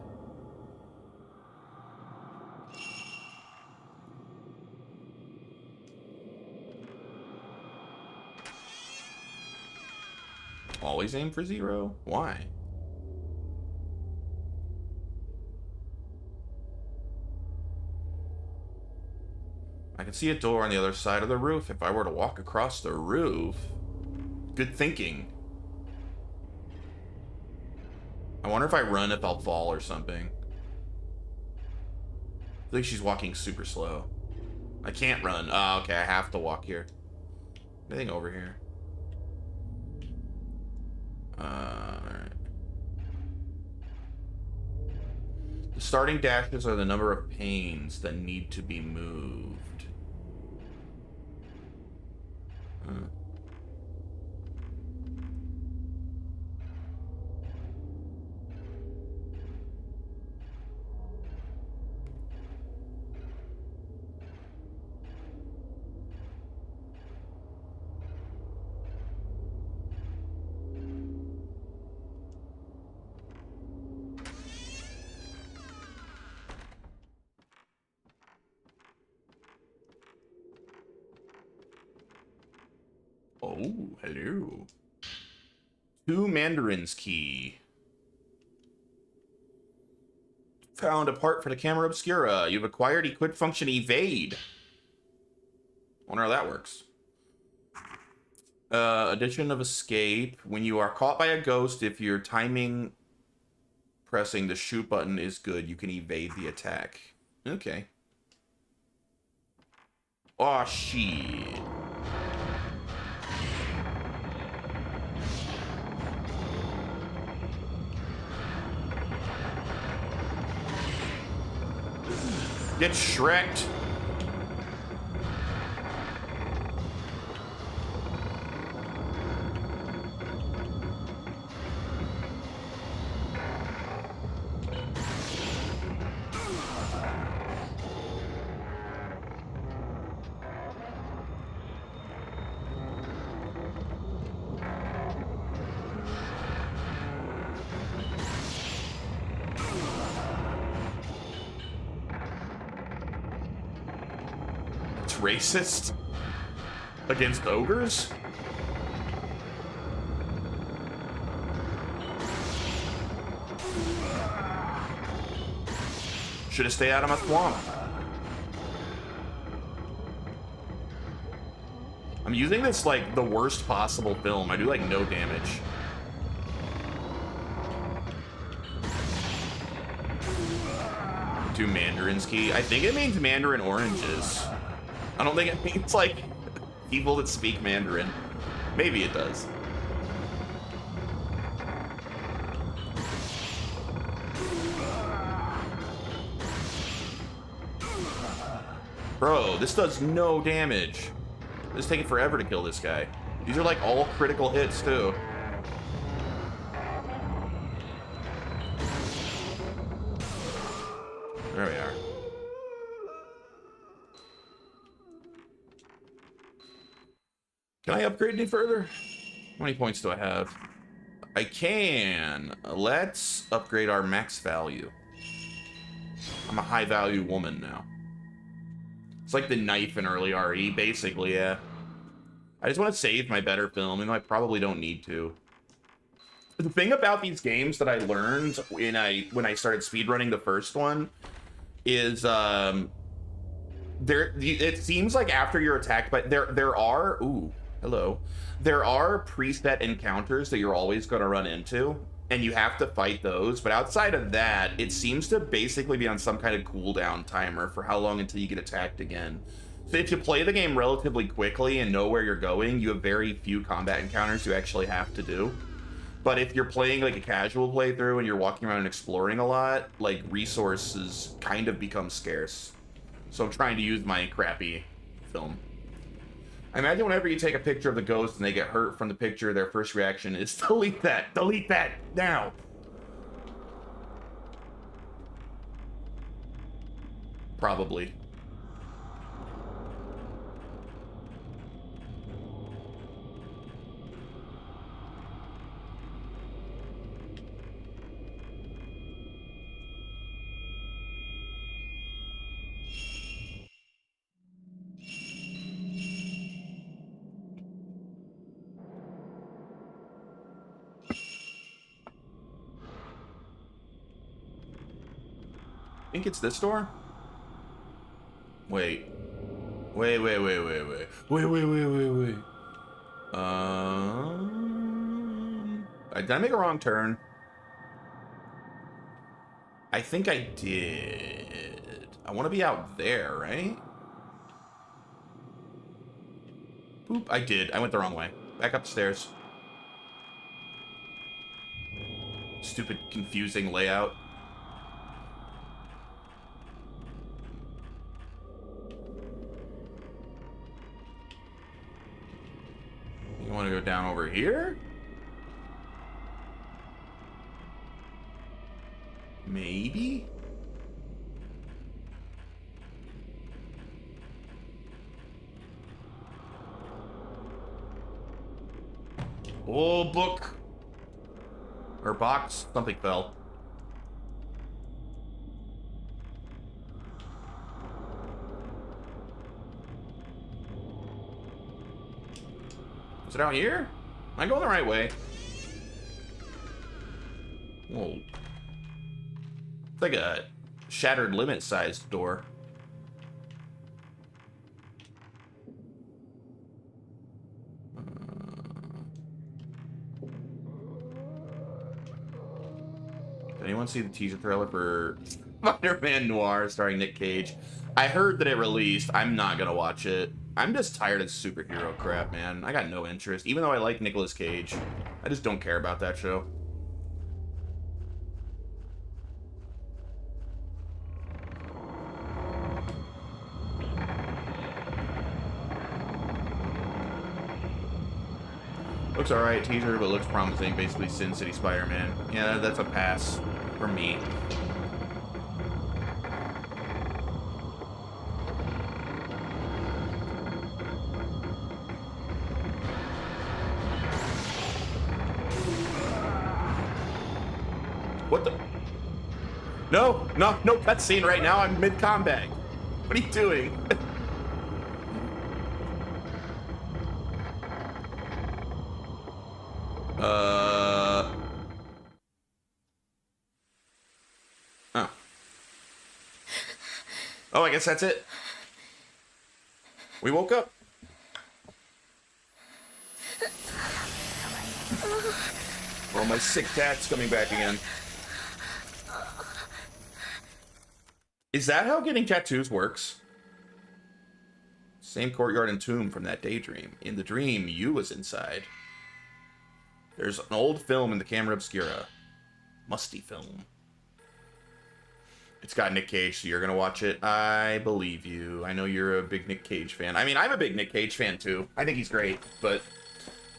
[SPEAKER 1] Always aim for 0? Why? I can see a door on the other side of the roof. If I were to walk across the roof... Good thinking. I wonder if I run if I'll fall or something. I think she's walking super slow. I can't run. Oh, okay, I have to walk here. Anything over here? Alright. The starting dashes are the number of panes that need to be moved. Oh, hello. 2 Mandarin's key. Found a part for the camera obscura. You've acquired equipped function evade. Wonder how that works. Addition of escape. When you are caught by a ghost, if your timing pressing the shoot button is good, you can evade the attack. Okay. Aw, shit. Get Shrek'd. Racist against ogres? Should have stayed out of my swamp. I'm using this like the worst possible film. I do like no damage. Do Mandarin's key. I think it means Mandarin oranges. I don't think it means like people that speak Mandarin. Maybe it does. Bro, this does no damage. It's taking forever to kill this guy. These are like all critical hits too. There we are. Can I upgrade any further? How many points do I have? I can. Let's upgrade our max value. I'm a high value woman now. It's like the knife in early RE, basically, yeah. I just want to save my better film, even though I probably don't need to. The thing about these games that I learned when I started speedrunning the first one is it seems like after you're attacked, but there are there are preset encounters that you're always going to run into, and you have to fight those. But outside of that, it seems to basically be on some kind of cooldown timer for how long until you get attacked again. So if you play the game relatively quickly and know where you're going, you have very few combat encounters you actually have to do. But if you're playing like a casual playthrough and you're walking around and exploring a lot, like resources kind of become scarce. So I'm trying to use my crappy film. I imagine whenever you take a picture of the ghost and they get hurt from the picture, their first reaction is delete that now. Probably. I think it's this door. Wait. Did I make a wrong turn? I think I did. I want to be out there, right? Boop, I did. I went the wrong way. Back up the stairs. Stupid, confusing layout. You want to go down over here? Maybe? Oh, book. Or box. Something fell. Is it out here? Am I going the right way? Whoa. It's like a shattered limit sized door. Did anyone see the teaser trailer for Spider-Man Noir starring Nick Cage? I heard that it released. I'm not gonna watch it. I'm just tired of superhero crap, man. I got no interest. Even though I like Nicolas Cage, I just don't care about that show. Looks alright, teaser, but looks promising. Basically, Sin City Spider-Man. Yeah, that's a pass for me. What the? No cutscene right now. I'm mid-combat. What are you doing? Oh, I guess that's it. We woke up. Oh, my sick cat's coming back again. Is that how getting tattoos works? Same courtyard and tomb from that daydream. In the dream, you was inside. There's an old film in the camera obscura. Musty film. It's got Nick Cage, so you're gonna watch it. I believe you. I know you're a big Nick Cage fan. I mean, I'm a big Nick Cage fan, too. I think he's great, but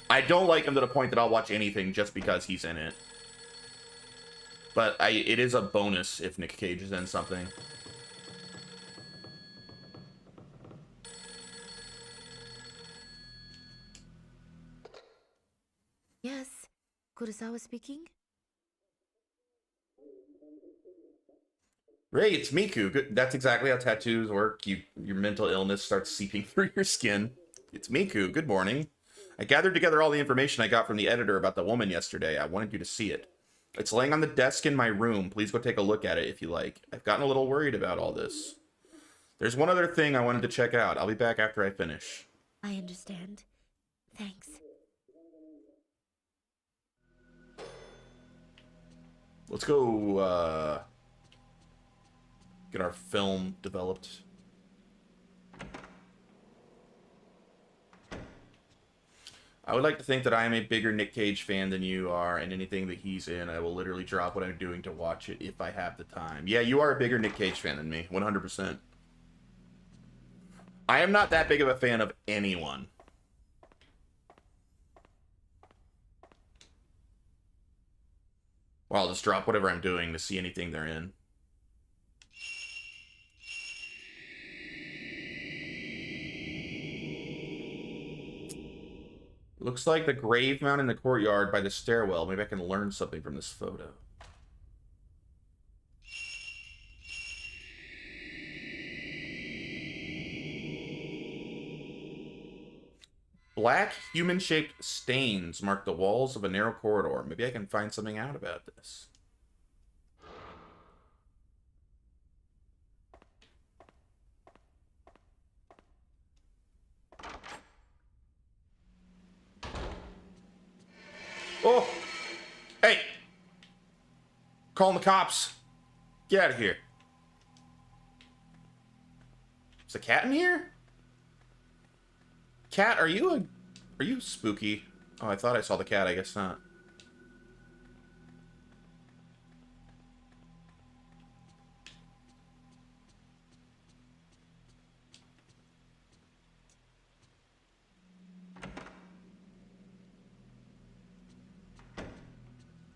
[SPEAKER 1] I don't like him to the point that I'll watch anything just because he's in it. But it is a bonus if Nick Cage is in something.
[SPEAKER 3] Yes, Kurosawa speaking.
[SPEAKER 1] Ray, it's Miku. Good. That's exactly how tattoos work. Your mental illness starts seeping through your skin. It's Miku. Good morning. I gathered together all the information I got from the editor about the woman yesterday. I wanted you to see it. It's laying on the desk in my room. Please go take a look at it if you like. I've gotten a little worried about all this. There's one other thing I wanted to check out. I'll be back after I finish.
[SPEAKER 3] I understand. Thanks.
[SPEAKER 1] Let's go, get our film developed. I would like to think that I am a bigger Nick Cage fan than you are, and anything that he's in, I will literally drop what I'm doing to watch it if I have the time. Yeah, you are a bigger Nick Cage fan than me, 100%. I am not that big of a fan of anyone. Well, I'll just drop whatever I'm doing to see anything they're in. Looks like the grave mound in the courtyard by the stairwell. Maybe I can learn something from this photo. Black human-shaped stains mark the walls of a narrow corridor. Maybe I can find something out about this. Oh! Hey! Calling the cops. Get out of here. Is a cat in here? Cat, are you spooky? Oh, I thought I saw the cat. I guess not.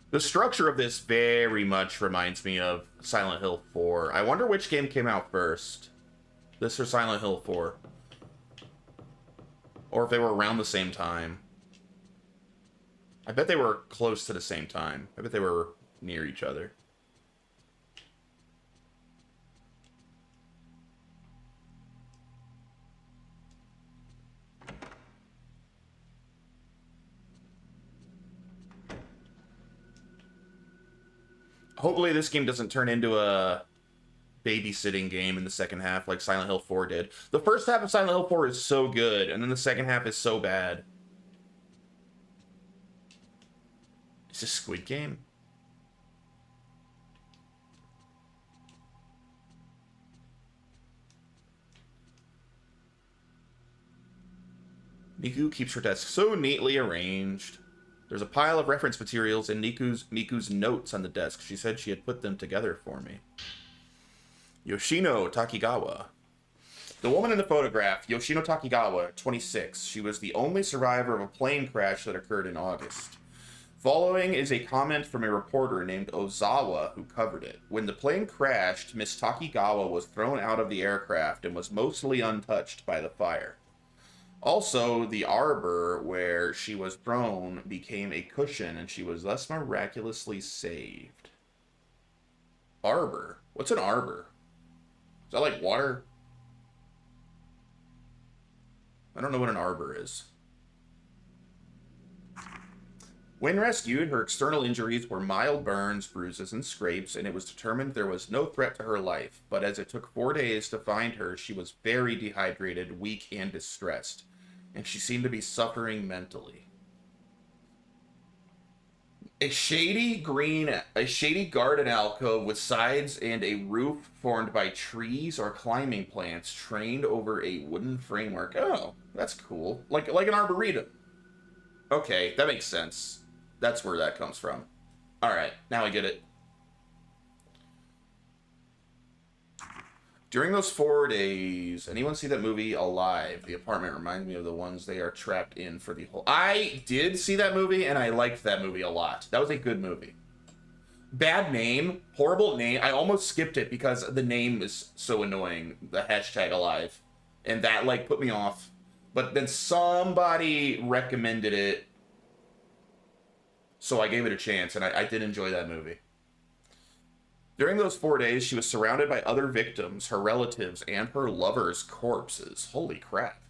[SPEAKER 1] The structure of this very much reminds me of Silent Hill 4. I wonder which game came out first. This or Silent Hill 4. Or if they were around the same time. I bet they were close to the same time. I bet they were near each other. Hopefully this game doesn't turn into a babysitting game in the second half like Silent Hill 4 did. The first half of Silent Hill 4 is so good, and then the second half is so bad. Is this Squid Game? Miku keeps her desk so neatly arranged. There's a pile of reference materials and Miku's notes on the desk. She said she had put them together for me. Yoshino Takigawa. The woman in the photograph, Yoshino Takigawa, 26. She was the only survivor of a plane crash that occurred in August. Following is a comment from a reporter named Ozawa who covered it. When the plane crashed, Miss Takigawa was thrown out of the aircraft and was mostly untouched by the fire. Also, the arbor where she was thrown became a cushion, and she was thus miraculously saved. Arbor? What's an arbor? Is that like water? I don't know what an arbor is. When rescued, her external injuries were mild burns, bruises, and scrapes, and it was determined there was no threat to her life. But as it took 4 days to find her, she was very dehydrated, weak, and distressed. And she seemed to be suffering mentally. A shady garden alcove with sides and a roof formed by trees or climbing plants trained over a wooden framework. Oh, that's cool. Like an arboretum. Okay, that makes sense. That's where that comes from. All right, now I get it. During those 4 days, anyone see that movie Alive? The apartment reminds me of the ones they are trapped in for the whole... I did see that movie, and I liked that movie a lot. That was a good movie. Bad name, horrible name. I almost skipped it because the name is so annoying, the hashtag Alive. And that, like, put me off. But then somebody recommended it, so I gave it a chance, and I did enjoy that movie. During those 4 days, she was surrounded by other victims, her relatives, and her lover's corpses. Holy crap.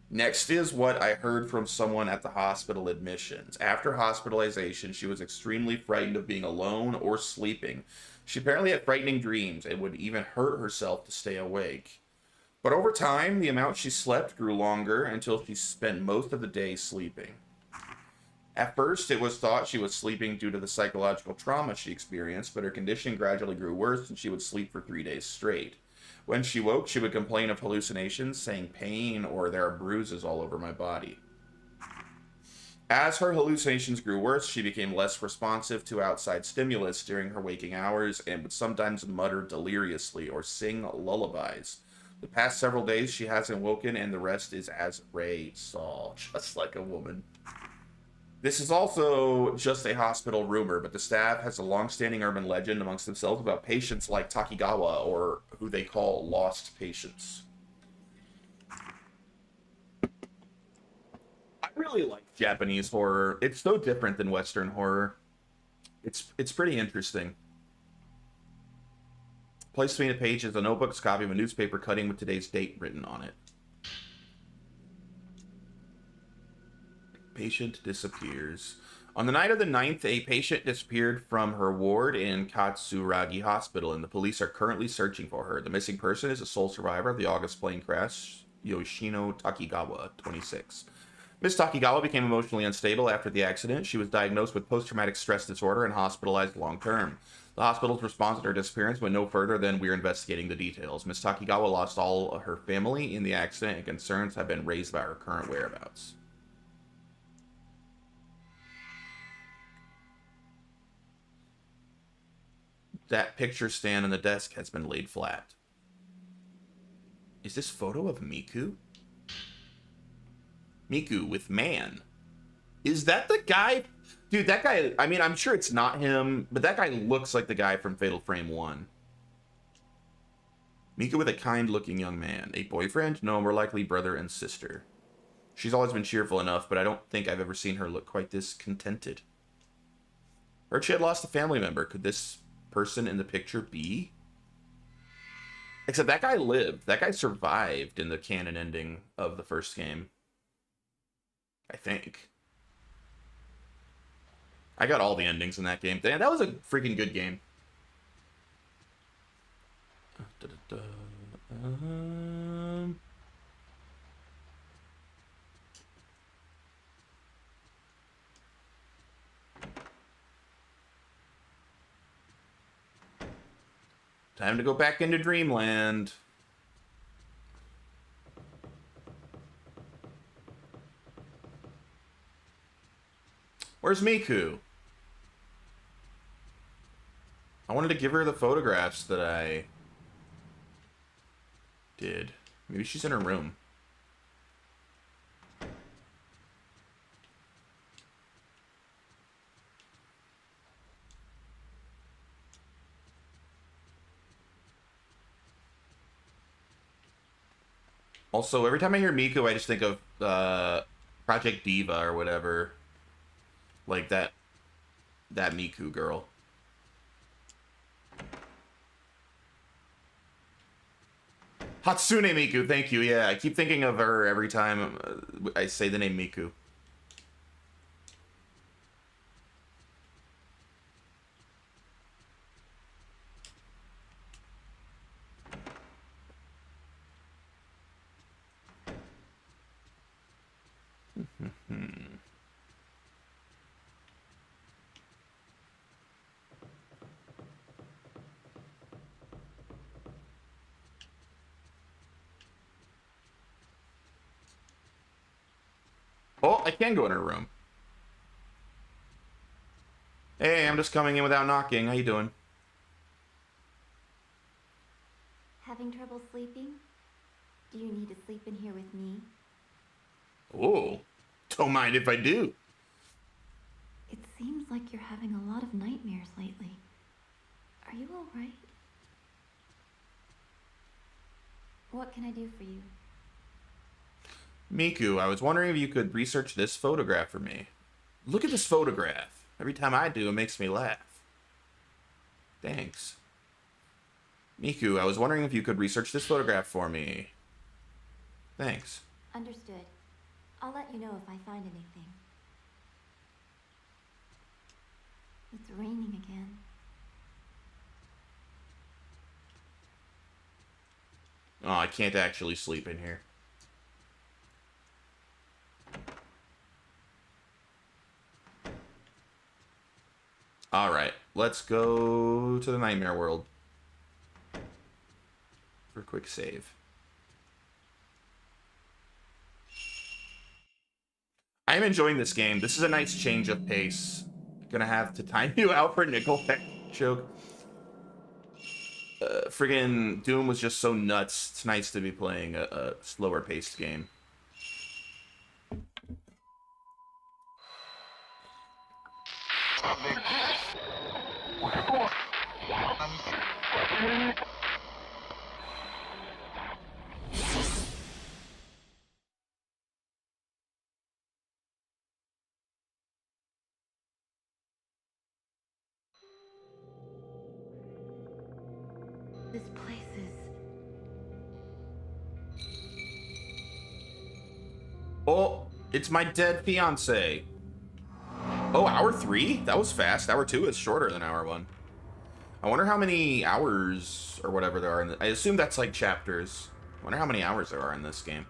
[SPEAKER 1] Next is what I heard from someone at the hospital admissions. After hospitalization, she was extremely frightened of being alone or sleeping. She apparently had frightening dreams and would even hurt herself to stay awake. But over time, the amount she slept grew longer until she spent most of the day sleeping. At first, it was thought she was sleeping due to the psychological trauma she experienced, but her condition gradually grew worse and she would sleep for 3 days straight. When she woke, she would complain of hallucinations, saying pain or there are bruises all over my body. As her hallucinations grew worse, she became less responsive to outside stimulus during her waking hours and would sometimes mutter deliriously or sing lullabies. The past several days, she hasn't woken, and the rest is as Ray saw, just like a woman. This is also just a hospital rumor, but the staff has a long-standing urban legend amongst themselves about patients like Takigawa, or who they call lost patients. I really like Japanese horror. It's so different than Western horror. It's pretty interesting. Placed between the pages, a notebook's copy of a newspaper cutting with today's date written on it. Patient disappears. On the night of the 9th, a patient disappeared from her ward in Katsuragi Hospital, and the police are currently searching for her. The missing person is a sole survivor of the August plane crash, Yoshino Takigawa, 26. Miss Takigawa became emotionally unstable after the accident. She was diagnosed with post-traumatic stress disorder and hospitalized long-term. The hospital's response to her disappearance went no further than "we're investigating the details." Miss Takigawa lost all of her family in the accident, and concerns have been raised about her current whereabouts. That picture stand on the desk has been laid flat. Is this photo of Miku? Miku with man. Is that the guy? Dude, that guy, I mean, I'm sure it's not him, but that guy looks like the guy from Fatal Frame 1. Miku with a kind-looking young man. A boyfriend? No, more likely brother and sister. She's always been cheerful enough, but I don't think I've ever seen her look quite this contented. Heard she had lost a family member. Could this person in the picture be? Except that guy lived. That guy survived in the canon ending of the first game. I think. I got all the endings in that game. Damn, that was a freaking good game. Time to go back into Dreamland. Where's Miku? I wanted to give her the photographs that I did. Maybe she's in her room. Also, every time I hear Miku, I just think of Project Diva or whatever. Like that Miku girl. Hatsune Miku, thank you. Yeah, I keep thinking of her every time I say the name Miku. Oh, I can go in her room. Hey, I'm just coming in without knocking. How you doing?
[SPEAKER 4] Having trouble sleeping? Do you need to sleep in here with me?
[SPEAKER 1] Oh, don't mind if I do.
[SPEAKER 4] It seems like you're having a lot of nightmares lately. Are you all right? What can I do for you?
[SPEAKER 1] Miku, I was wondering if you could research this photograph for me. Look at this photograph. Every time I do, it makes me laugh. Thanks. Miku, I was wondering if you could research this photograph for me. Thanks.
[SPEAKER 4] Understood. I'll let you know if I find anything. It's raining again.
[SPEAKER 1] Oh, I can't actually sleep in here. Alright, let's go to the Nightmare World. For a quick save. I'm enjoying this game. This is a nice change of pace. Gonna have to time you out for Nickelback joke. Friggin' Doom was just so nuts. It's nice to be playing a slower paced game.
[SPEAKER 4] This place is...
[SPEAKER 1] Oh, it's my dead fiance. Oh, hour 3? That was fast. Hour 2 is shorter than hour 1. I wonder how many hours or whatever there are in I assume that's like chapters. I wonder how many hours there are in this game.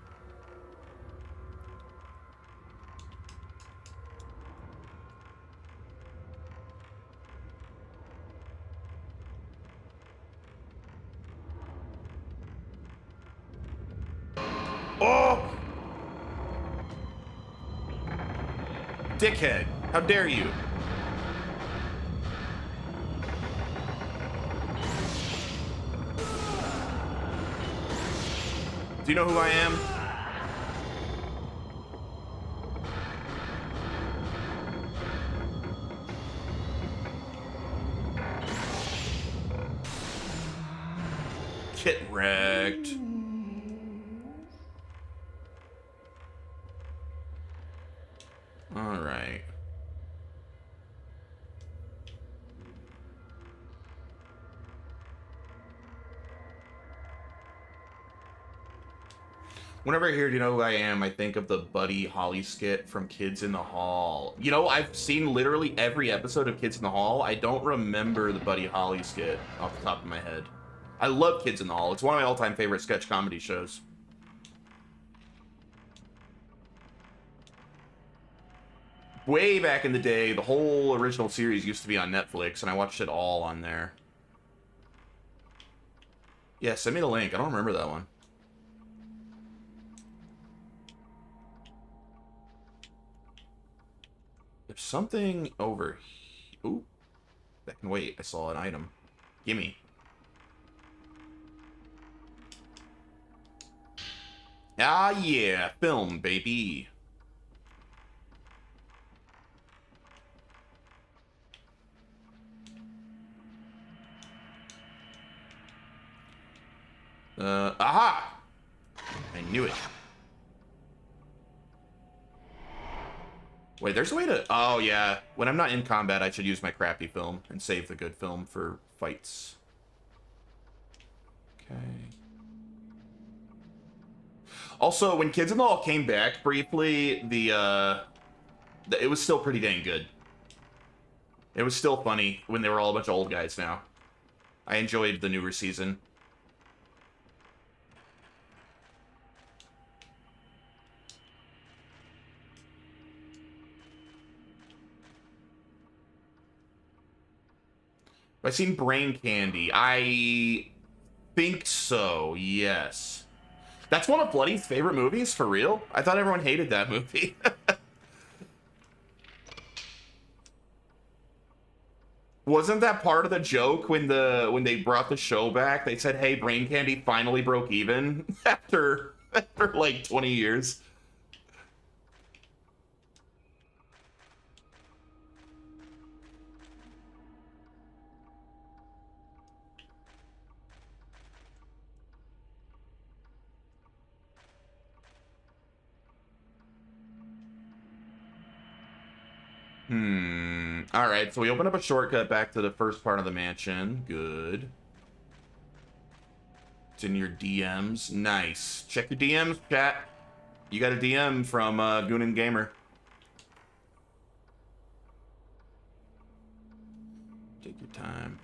[SPEAKER 1] Oh! Dickhead, how dare you? Do you know who I am? Get wrecked. All right. Whenever I hear "Do you know who I am," I think of the Buddy Holly skit from Kids in the Hall. You know, I've seen literally every episode of Kids in the Hall. I don't remember the Buddy Holly skit off the top of my head. I love Kids in the Hall. It's one of my all-time favorite sketch comedy shows. Way back in the day, the whole original series used to be on Netflix, and I watched it all on there. Yeah, send me the link. I don't remember that one. There's something over here. Ooh. That can wait. I saw an item. Gimme. Ah, yeah. Film, baby. Aha! I knew it. Wait, there's a way to... Oh, yeah. When I'm not in combat, I should use my crappy film and save the good film for fights. Okay. Also, when Kids in the Hall came back briefly, it was still pretty dang good. It was still funny when they were all a bunch of old guys now. I enjoyed the newer season. Have I seen Brain Candy? I think so, yes. That's one of Bloody's favorite movies, for real? I thought everyone hated that movie. Wasn't that part of the joke when they brought the show back? They said, "Hey, Brain Candy finally broke even after like 20 years." All right, so we open up a shortcut back to the first part of the mansion. Good. It's in your DMs. Nice. Check your DMs, chat. You got a DM from Goonin Gamer. Take your time.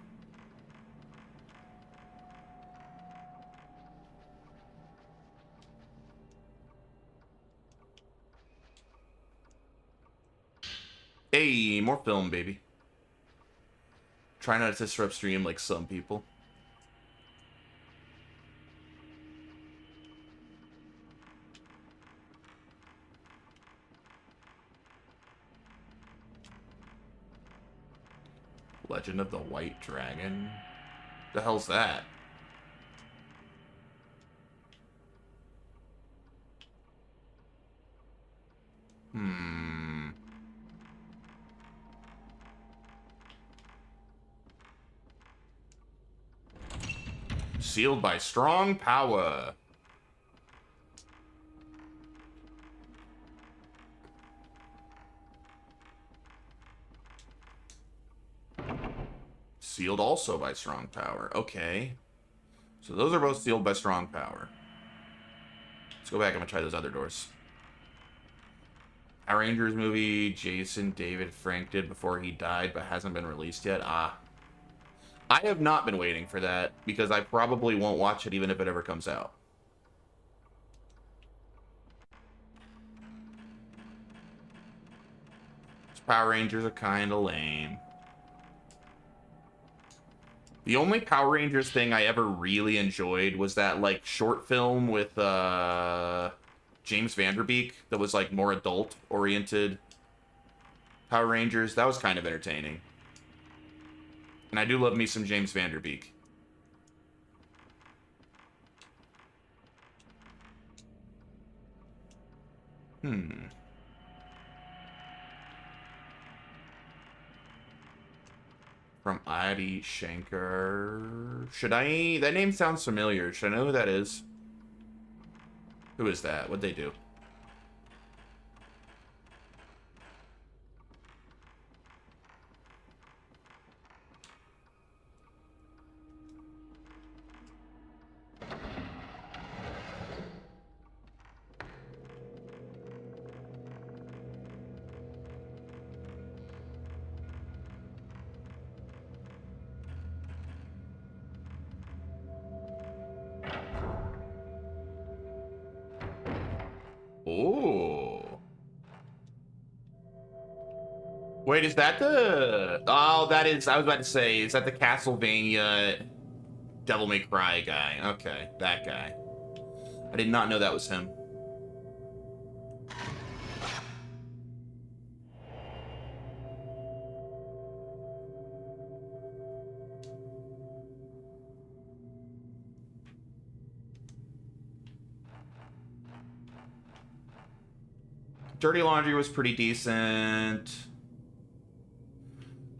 [SPEAKER 1] Hey, more film, baby. Try not to disrupt stream like some people. Legend of the White Dragon? The hell's that? Sealed by strong power. Sealed also by strong power. Okay. So those are both sealed by strong power. Let's go back. I'm gonna try those other doors. Power Rangers movie Jason David Frank did before he died but hasn't been released yet. I have not been waiting for that because I probably won't watch it even if it ever comes out. Power Rangers are kind of lame. The only Power Rangers thing I ever really enjoyed was that, like, short film with, James Vanderbeek that was, like, more adult-oriented Power Rangers. That was kind of entertaining. And I do love me some James Vanderbeek. From Adi Shankar. Should I... That name sounds familiar. Should I know who that is? Who is that? What'd they do? Oh. Wait, is that the... Oh, that is... I was about to say, is that the Castlevania Devil May Cry guy? Okay, that guy. I did not know that was him. Dirty Laundry was pretty decent.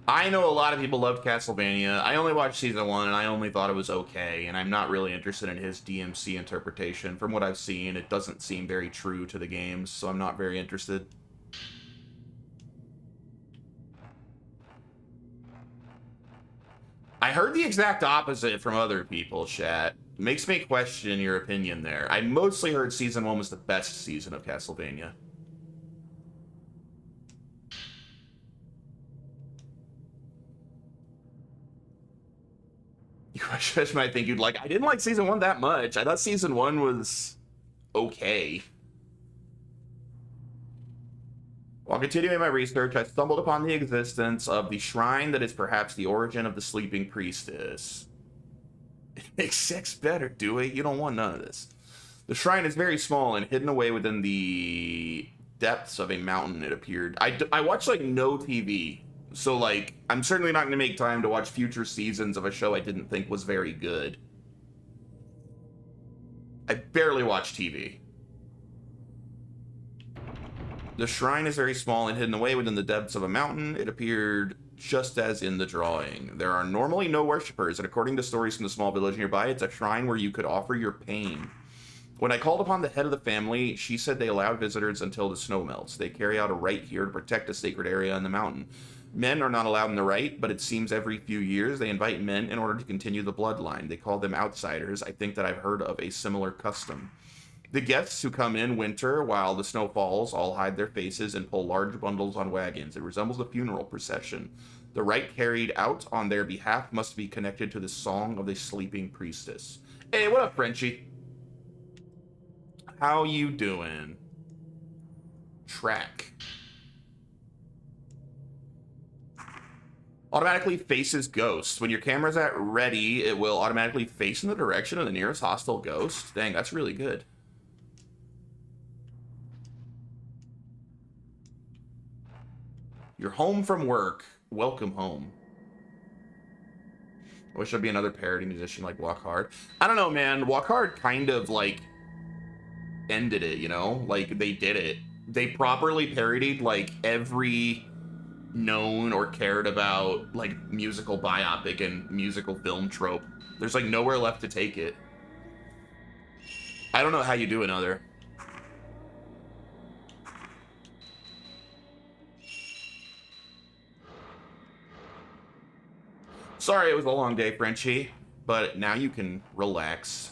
[SPEAKER 1] I know a lot of people loved Castlevania. I only watched season 1 and I only thought it was okay, and I'm not really interested in his DMC interpretation. From what I've seen, it doesn't seem very true to the games, so I'm not very interested. I heard the exact opposite from other people, chat. Makes me question your opinion there. I mostly heard season 1 was the best season of Castlevania. You guys might think you'd like... I didn't like season 1 that much. I thought season 1 was okay. While continuing my research, I stumbled upon the existence of the shrine that is perhaps the origin of the sleeping priestess. It makes sex better, Dewey. You don't want none of this. The shrine is very small and hidden away within the depths of a mountain, it appeared. I watched, like, no TV So, like, I'm certainly not going to make time to watch future seasons of a show I didn't think was very good. I barely watch TV. The shrine is very small and hidden away within the depths of a mountain. It appeared just as in the drawing. There are normally no worshippers, and according to stories from the small village nearby, it's a shrine where you could offer your pain. When I called upon the head of the family, she said they allowed visitors until the snow melts. They carry out a rite here to protect a sacred area in the mountain. Men are not allowed in the rite, but it seems every few years they invite men in order to continue the bloodline. They call them outsiders. I think that I've heard of a similar custom. The guests who come in winter while the snow falls all hide their faces and pull large bundles on wagons. It resembles a funeral procession. The rite carried out on their behalf must be connected to the song of the sleeping priestess. Hey, what up, Frenchie? How you doing? Track. Automatically faces ghosts. When your camera's at ready, it will automatically face in the direction of the nearest hostile ghost. Dang, that's really good. You're home from work. Welcome home. I wish there'd be another parody musician like Walk Hard. I don't know, man. Walk Hard kind of, like, ended it, you know? Like, they did it. They properly parodied, like, every known or cared about, like, musical biopic and musical film trope. There's, like, nowhere left to take it. I don't know how you do another. Sorry it was a long day, Frenchie, but now you can relax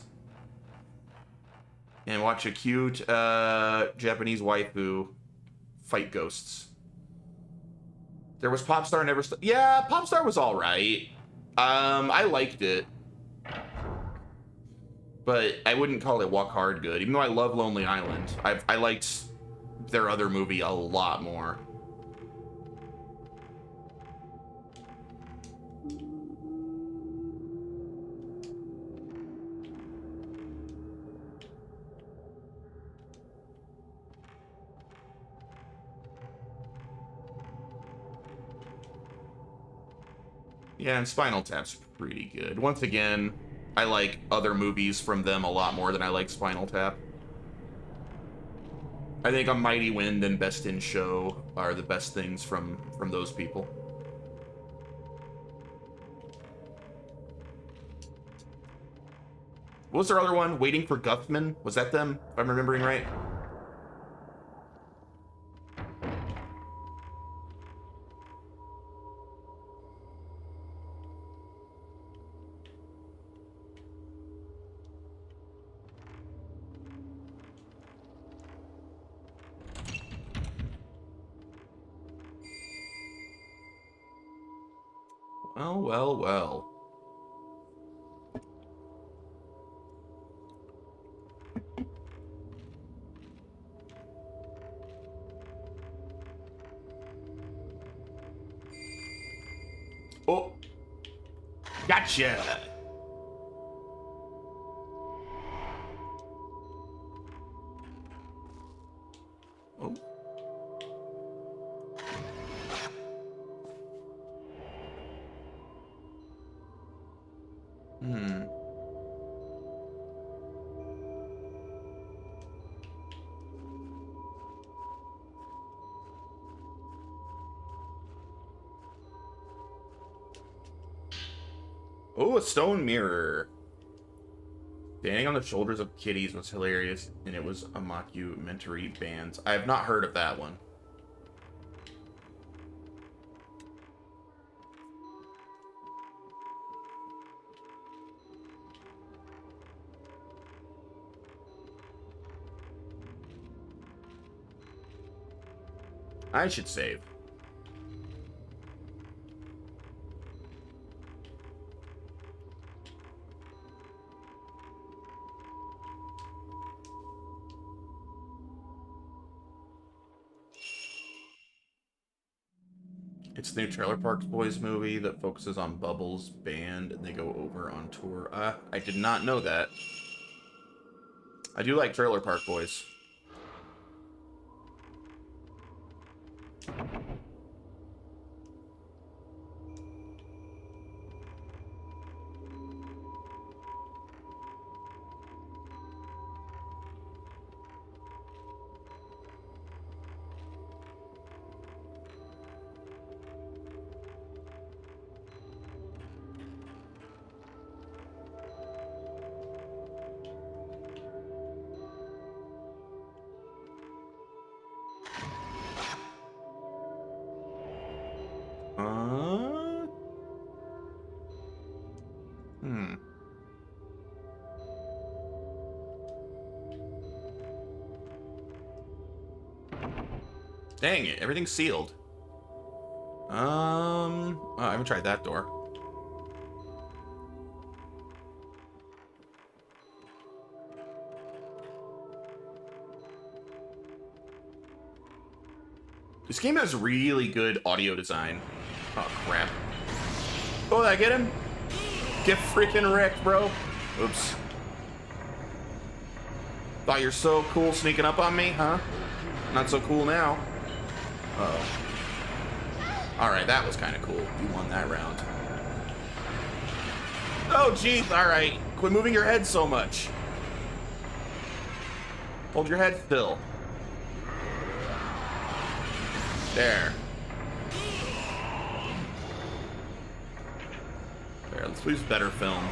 [SPEAKER 1] and watch a cute Japanese waifu fight ghosts. There was Popstar Never yeah, Popstar was all right. I liked it, but I wouldn't call it Walk Hard good. Even though I love Lonely Island, I liked their other movie a lot more. Yeah, and Spinal Tap's pretty good. Once again, I like other movies from them a lot more than I like Spinal Tap. I think A Mighty Wind and Best in Show are the best things from those people. What was their other one? Waiting for Guffman? Was that them, if I'm remembering right? Well, well, well. Oh, gotcha. Oh. Oh, a stone mirror. Standing on the shoulders of kitties was hilarious, and it was a mockumentary bands. I have not heard of that one. I should save. It's the new Trailer Park Boys movie that focuses on Bubbles' band and they go over on tour. I did not know that. I do like Trailer Park Boys. Dang it, everything's sealed. Oh, I haven't tried that door. This game has really good audio design. Oh, crap. Oh, did I get him? Get freaking wrecked, bro. Oops. Thought you're so cool sneaking up on me, huh? Not so cool now. Uh-oh. Alright, that was kind of cool. You won that round. Oh, jeez. Alright. Quit moving your head so much. Hold your head still. There. There, let's use better film.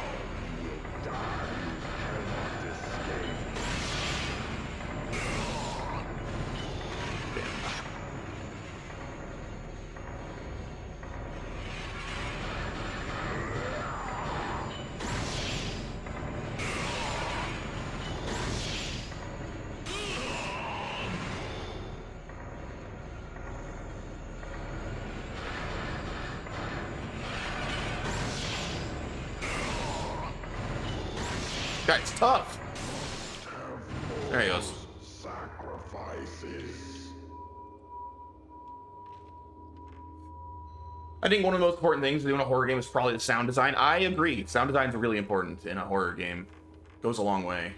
[SPEAKER 1] Guy's tough. There he goes. I think one of the most important things to do in a horror game is probably the sound design. I agree. Sound design is really important in a horror game. Goes a long way.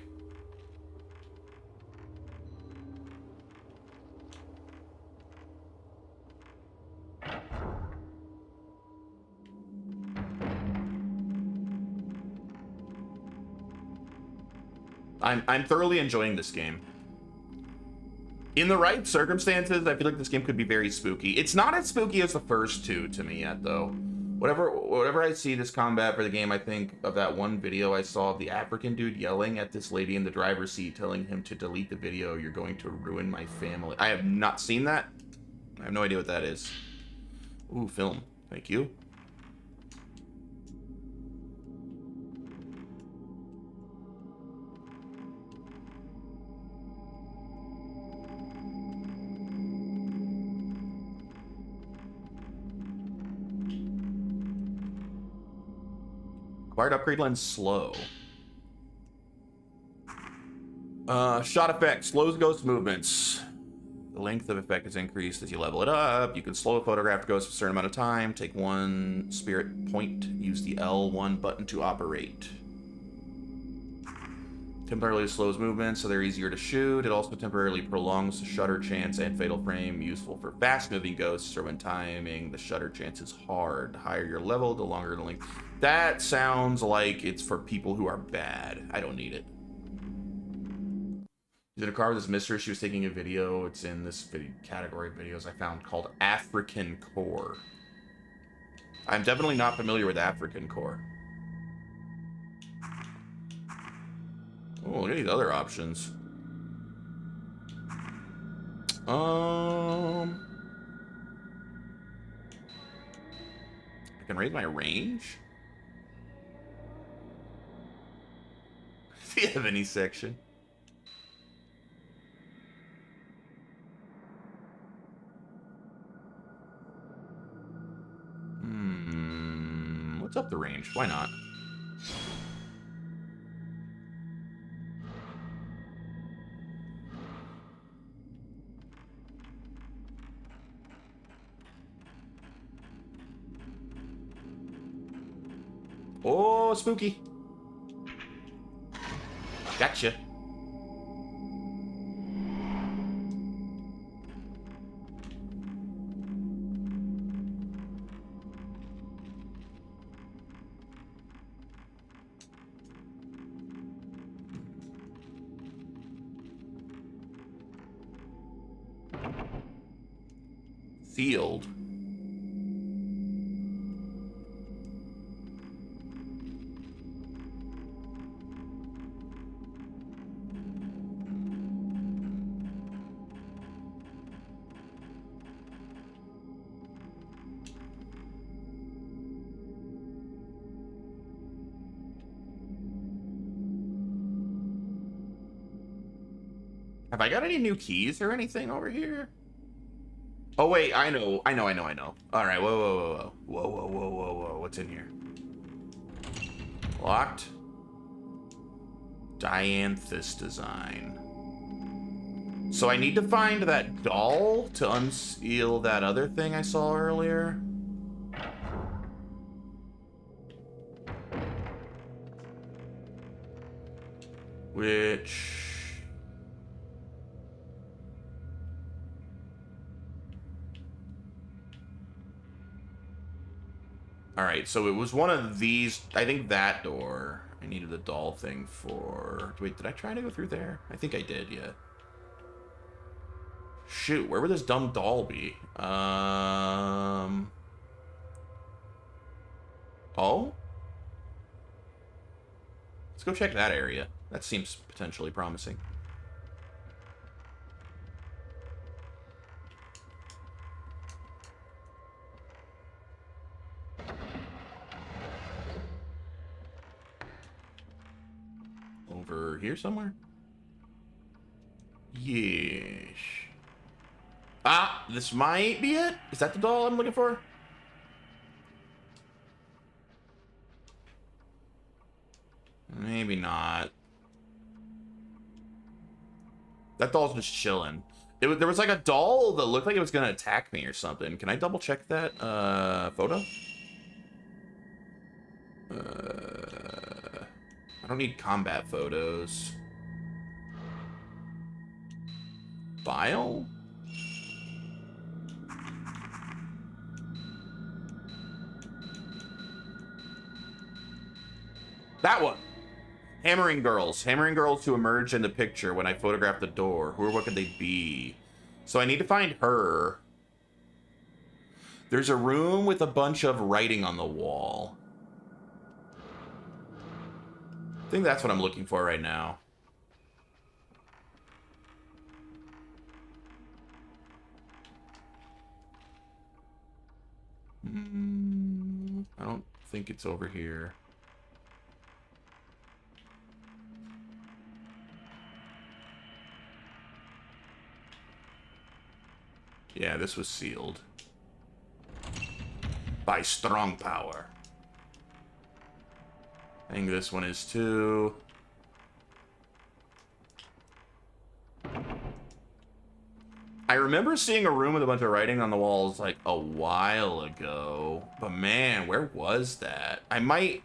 [SPEAKER 1] I'm thoroughly enjoying this game. In the right circumstances, I feel like this game could be very spooky. It's not as spooky as the first two to me yet, though. Whatever I see this combat for the game, I think of that one video I saw of the African dude yelling at this lady in the driver's seat, telling him to delete the video. You're going to ruin my family. I have not seen that. I have no idea what that is. Ooh, film. Thank you. Acquired upgrade lens slow. Shot effect slows ghost movements. The length of effect is increased as you level it up. You can slow a photographed ghost for a certain amount of time. Take one spirit point. Use the L1 button to operate. Temporarily slows movements, so they're easier to shoot. It also temporarily prolongs the shutter chance and fatal frame, useful for fast-moving ghosts or when timing the shutter chance is hard. The higher your level, the longer the length. That sounds like it's for people who are bad. I don't need it. Is it a car with this mistress? She was taking a video. It's in this video category of videos I found called African Core. I'm definitely not familiar with African Core. Oh, look at these other options. I can raise my range? Do you have any section? What's up the range? Why not? Oh, spooky. Gotcha. Sealed. Have I got any new keys or anything over here? Oh wait, I know. All right, whoa. What's in here? Locked. Dianthus design. So I need to find that doll to unseal that other thing I saw earlier. Which... Alright, so it was one of these... I think that door I needed the doll thing for... Wait, did I try to go through there? I think I did, yeah. Shoot, where would this dumb doll be? Oh? Let's go check that area. That seems potentially promising. Over here somewhere? Yes. Ah, this might be it? Is that the doll I'm looking for? Maybe not. That doll's just chilling. There was like a doll that looked like it was gonna attack me or something. Can I double check that photo? I don't need combat photos. File? That one. Hammering girls. Hammering girls who emerged in the picture when I photographed the door. Who or what could they be? So I need to find her. There's a room with a bunch of writing on the wall. I think that's what I'm looking for right now. I don't think it's over here. Yeah, this was sealed. By strong power. I think this one is too. I remember seeing a room with a bunch of writing on the walls like a while ago. But man, where was that? I might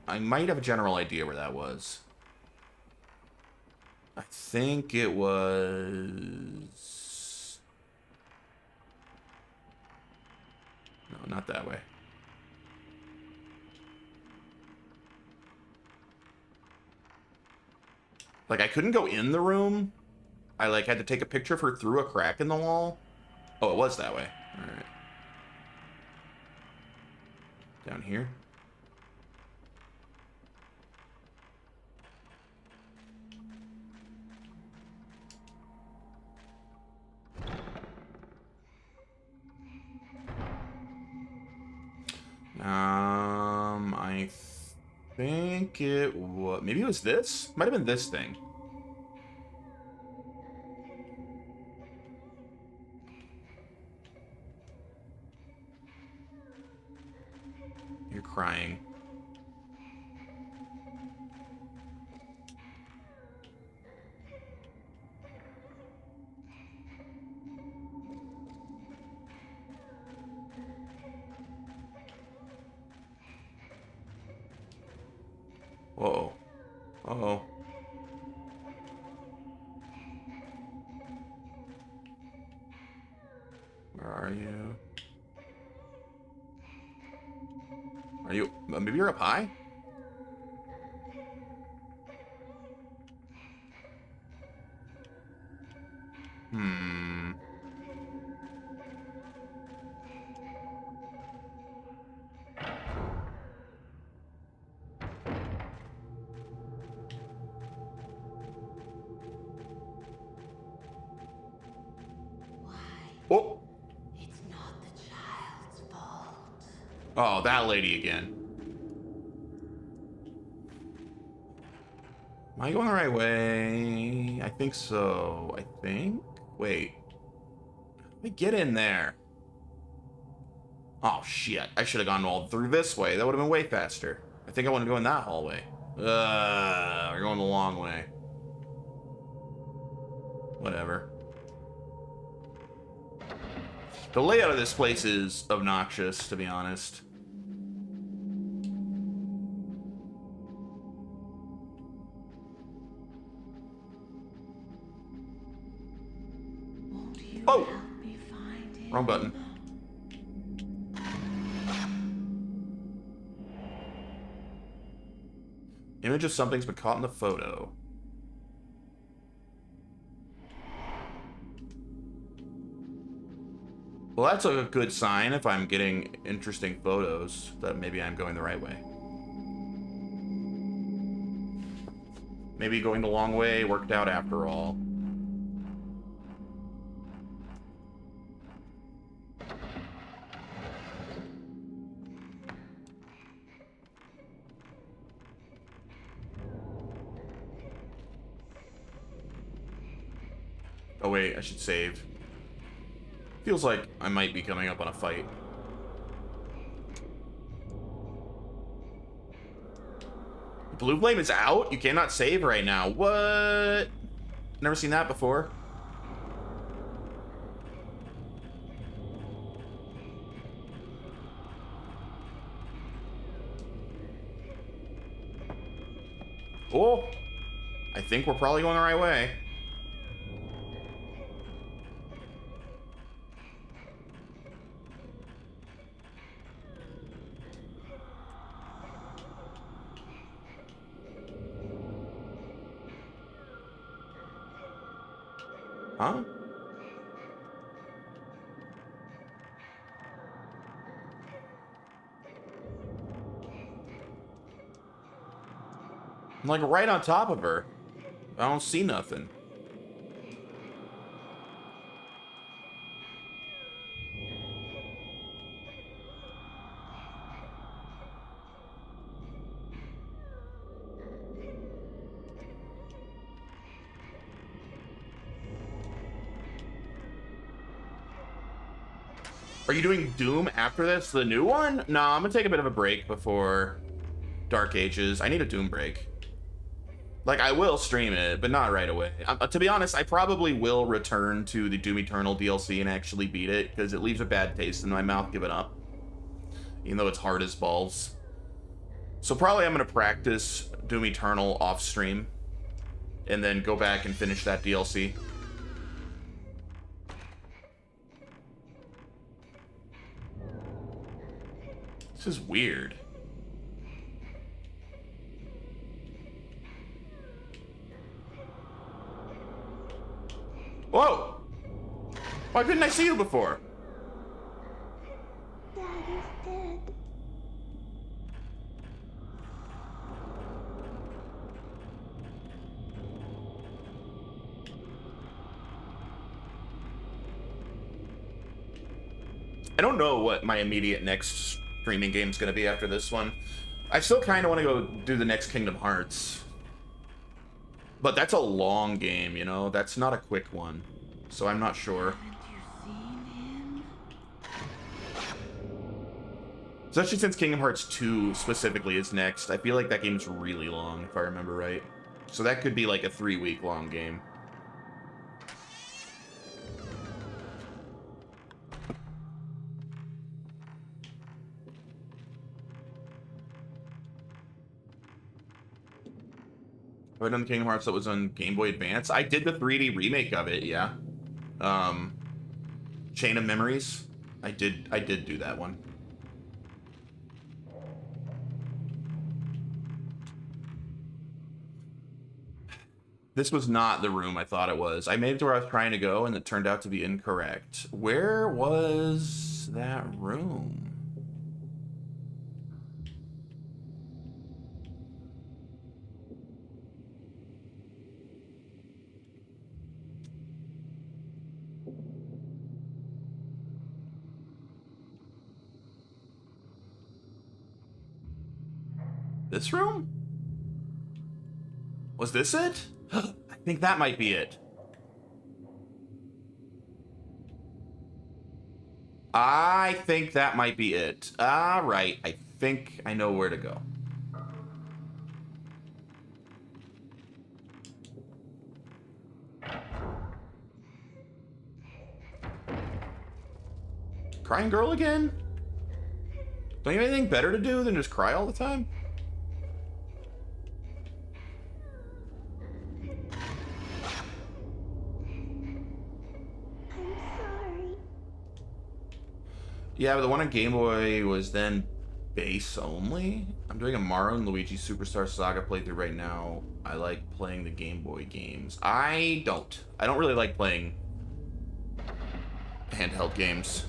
[SPEAKER 1] have a general idea where that was. I think it was... No, not that way. Like, I couldn't go in the room. I, like, had to take a picture of her through a crack in the wall. Oh, it was that way. All right. Down here. I think it was... Maybe it was this? Might have been this thing. You're crying. Whoa. Uh-oh. Where are you? Are you... Maybe you're up high? Hmm. Oh.
[SPEAKER 3] It's not the child's fault.
[SPEAKER 1] Oh, that lady again. Am I going the right way? I think so. I think? Wait. Let me get in there. Oh, shit. I should have gone all through this way. That would have been way faster. I think I want to go in that hallway. We're going the long way. Whatever. The layout of this place is obnoxious, to be honest. Oh! Wrong button. Image of something's been caught in the photo. Well, that's a good sign if I'm getting interesting photos, that maybe I'm going the right way. Maybe going the long way worked out after all. Oh wait, I should save. Feels like I might be coming up on a fight. Blue flame is out? You cannot save right now. What? Never seen that before. Oh, I think we're probably going the right way. Huh? I'm like right on top of her. I don't see nothing. Are you doing Doom after this, the new one? No, I'm gonna take a bit of a break before Dark Ages. I need a Doom break. Like, I will stream it, but not right away. To be honest, I probably will return to the Doom Eternal DLC and actually beat it, because it leaves a bad taste in my mouth giving up. Even though it's hard as balls. So probably I'm gonna practice Doom Eternal off stream, and then go back and finish that DLC. This is weird. Whoa! Why couldn't I see you before?
[SPEAKER 4] Dad is dead.
[SPEAKER 1] I don't know what my immediate next streaming game's gonna be after this one. I still kind of want to go do the next Kingdom Hearts. But that's a long game, you know? That's not a quick one. So I'm not sure. Especially since Kingdom Hearts 2 specifically is next. I feel like that game's really long, if I remember right. So that could be like a 3-week long game. Have I done the Kingdom Hearts that was on Game Boy Advance? I did the 3D remake of it, yeah. Chain of Memories. I did do that one. This was not the room I thought it was. I made it to where I was trying to go, and it turned out to be incorrect. Where was that room? This room? Was this it? I think that might be it. I think that might be it. All right, I think I know where to go. Crying girl again? Don't you have anything better to do than just cry all the time? Yeah, but the one on Game Boy was then base only. I'm doing a Mario and Luigi Superstar Saga playthrough right now. I like playing the Game Boy games. I don't really like playing handheld games.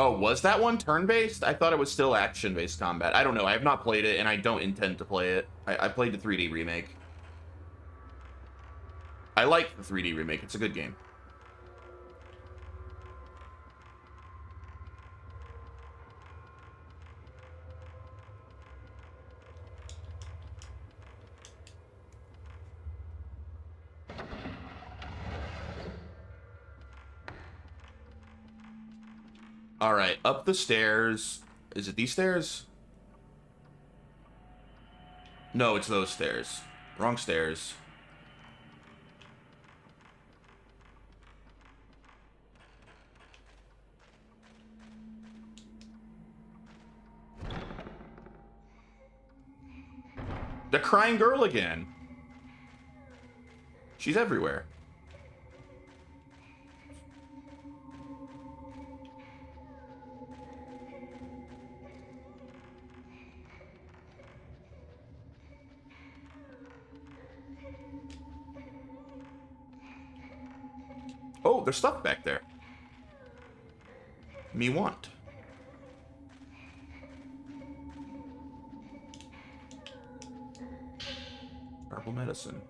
[SPEAKER 1] Oh, was that one turn-based? I thought it was still action-based combat. I don't know. I have not played it, and I don't intend to play it. I played the 3D remake. I like the 3D remake. It's a good game. All right, up the stairs. Is it these stairs? No, it's those stairs. Wrong stairs. The crying girl again. She's everywhere. Oh, there's stuff back there. Me want. Herbal medicine.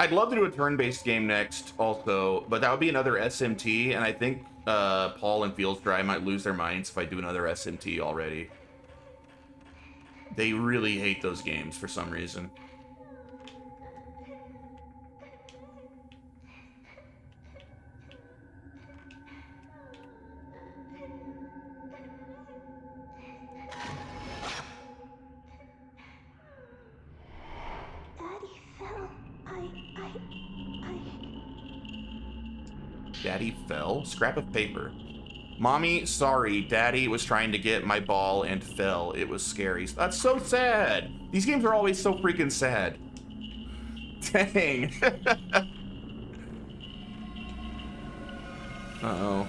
[SPEAKER 1] I'd love to do a turn-based game next also, but that would be another SMT, and I think Paul and Fields Dry might lose their minds if I do another SMT already. They really hate those games for some reason. Daddy fell? Scrap of paper. Mommy, sorry. Daddy was trying to get my ball and fell. It was scary. That's so sad. These games are always so freaking sad. Dang. Uh-oh.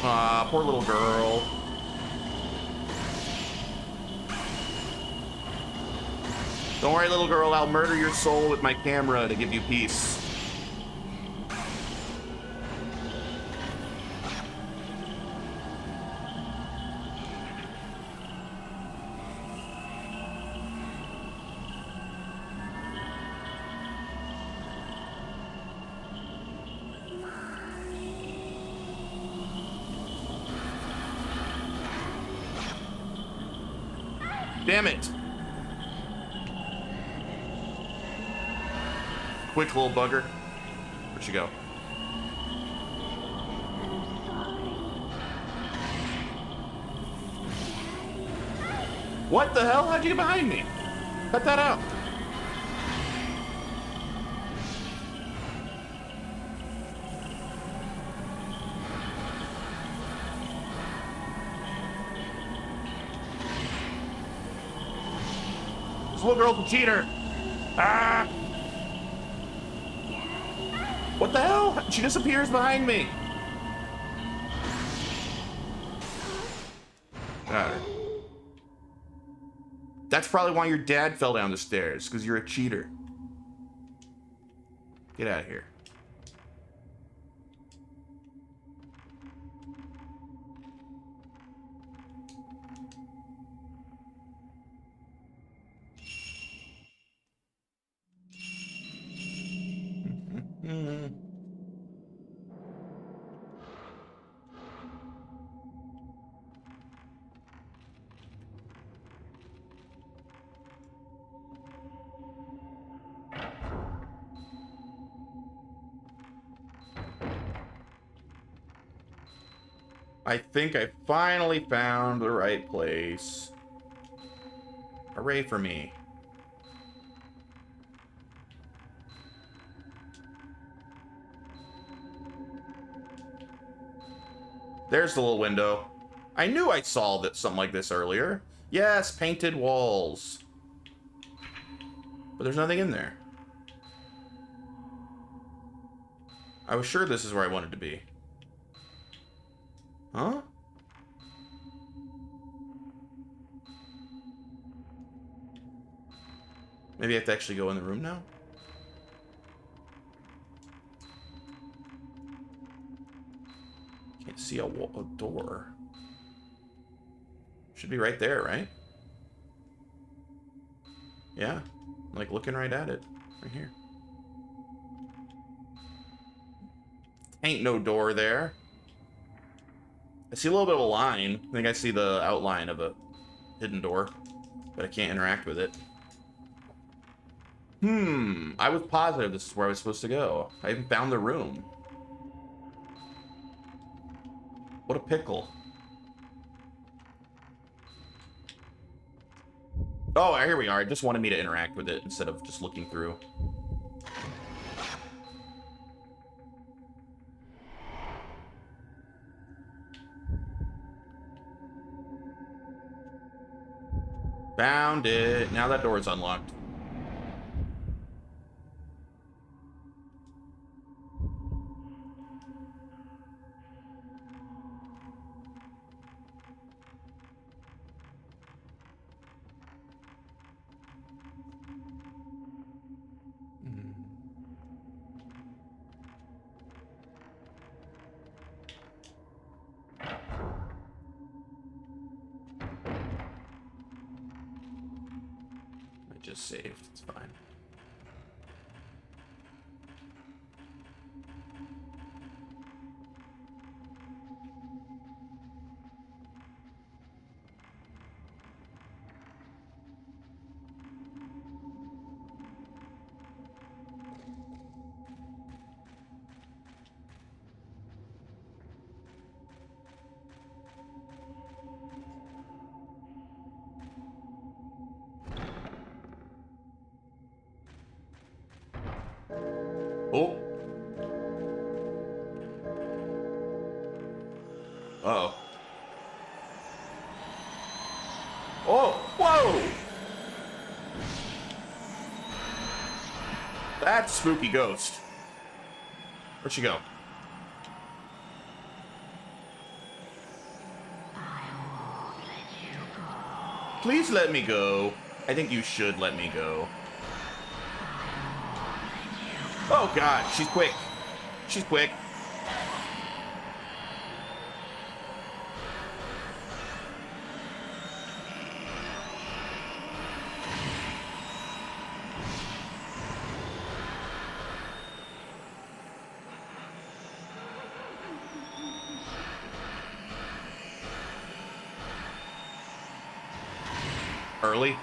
[SPEAKER 1] Ah, poor little girl. Don't worry, little girl, I'll murder your soul with my camera to give you peace. Damn it. Quick little bugger. Where'd she go? What the hell? How'd you get behind me? Cut that out. This little girl's a cheater. Ah! What the hell? She disappears behind me. Got her. That's probably why your dad fell down the stairs, because you're a cheater. Get out of here. I think I finally found the right place. Hooray for me. There's the little window. I knew I saw that something like this earlier. Yes, painted walls. But there's nothing in there. I was sure this is where I wanted to be. Huh? Maybe I have to actually go in the room now? Can't see a door. Should be right there, right? Yeah. I'm like looking right at it. Right here. Ain't no door there. I see a little bit of a line. I think I see the outline of a hidden door. But I can't interact with it. I was positive this is where I was supposed to go. I even found the room. What a pickle. Oh, here we are. It just wanted me to interact with it instead of just looking through. Found it. Now that door is unlocked. Just saved. It's fine. Oh. Uh-oh. Oh, whoa! That's spooky ghost. Where'd she go? Please let me go. I think you should let me go. Oh god, she's quick. She's quick. Early.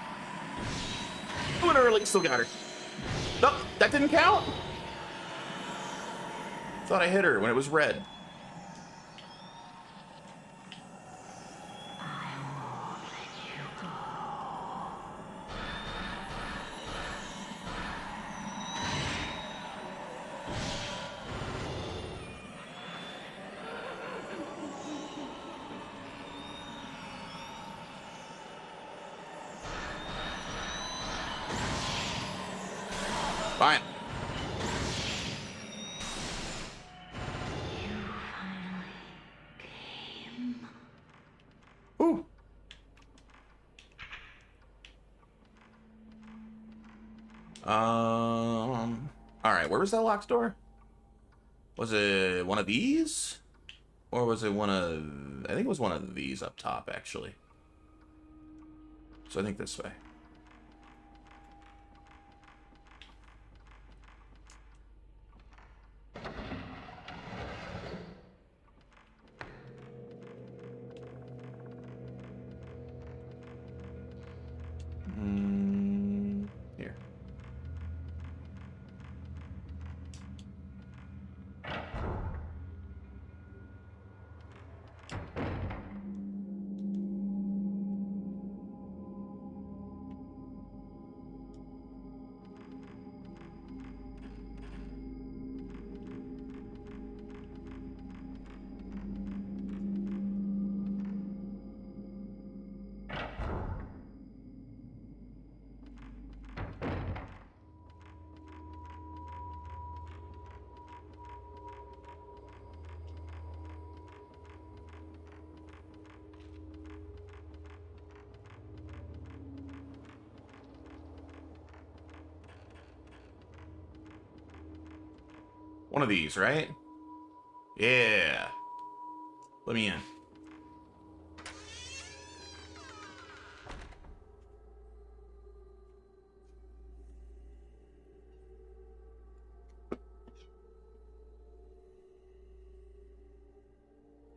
[SPEAKER 1] Doing early, still got her. Nope, that didn't count. Thought I hit her when it was red. Fine. Ooh. All right, where was that locked door? Was it one of these? Or was it one of... I think it was one of these up top, actually. So I think this way. Here. One of these, right? Yeah. Let me in.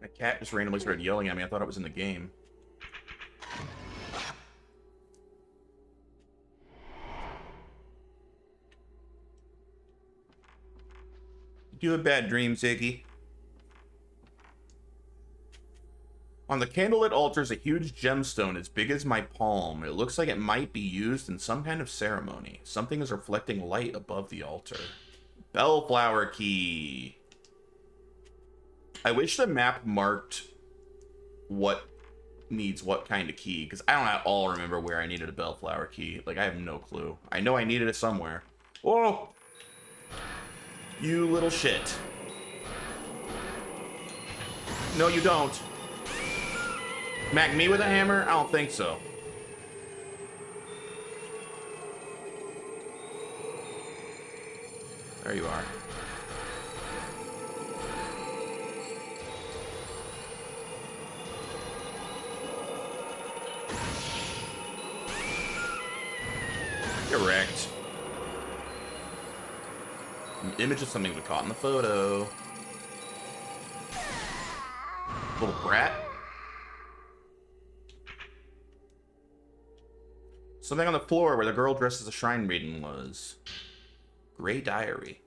[SPEAKER 1] A cat just randomly started yelling at me. I thought it was in the game. You have bad dreams, Ziggy. On the candlelit altar is a huge gemstone as big as my palm. It looks like it might be used in some kind of ceremony. Something is reflecting light above the altar. Bellflower key. I wish the map marked what needs what kind of key, because I don't at all remember where I needed a bellflower key. Like, I have no clue. I know I needed it somewhere. Oh! You little shit. No, you don't. Smack me with a hammer? I don't think so. There you are. Correct. An image of something we caught in the photo. Little brat. Something on the floor where the girl dressed as a shrine maiden was. Gray diary.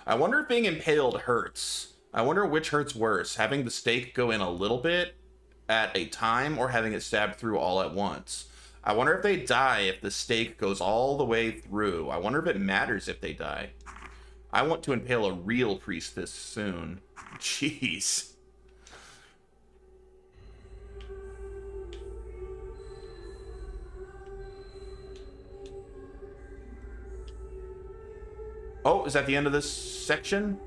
[SPEAKER 1] I wonder if being impaled hurts. I wonder which hurts worse, having the stake go in a little bit at a time or having it stabbed through all at once. I wonder if they die if the stake goes all the way through. I wonder if it matters if they die. I want to impale a real priestess soon. Jeez. Oh, is that the end of this section?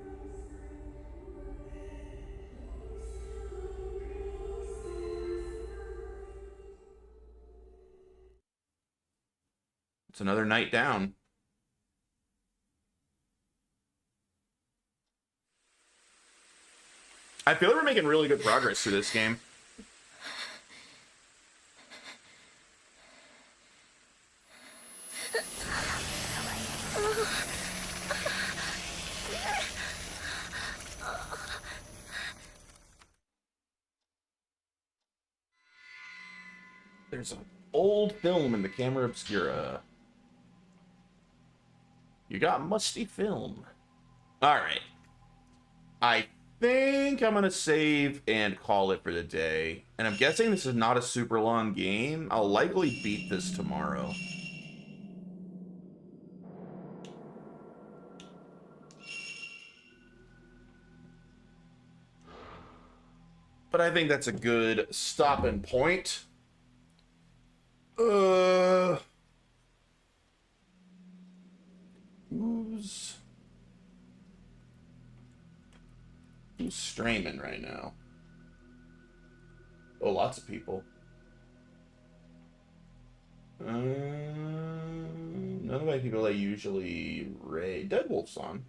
[SPEAKER 1] It's another night down. I feel like we're making really good progress through this game. There's an old film in the camera obscura. You got musty film. Alright. I think I'm gonna save and call it for the day. And I'm guessing this is not a super long game. I'll likely beat this tomorrow. But I think that's a good stopping point. Who's streaming right now? Oh, lots of people. None of my people I usually raid. Deadwolf's on.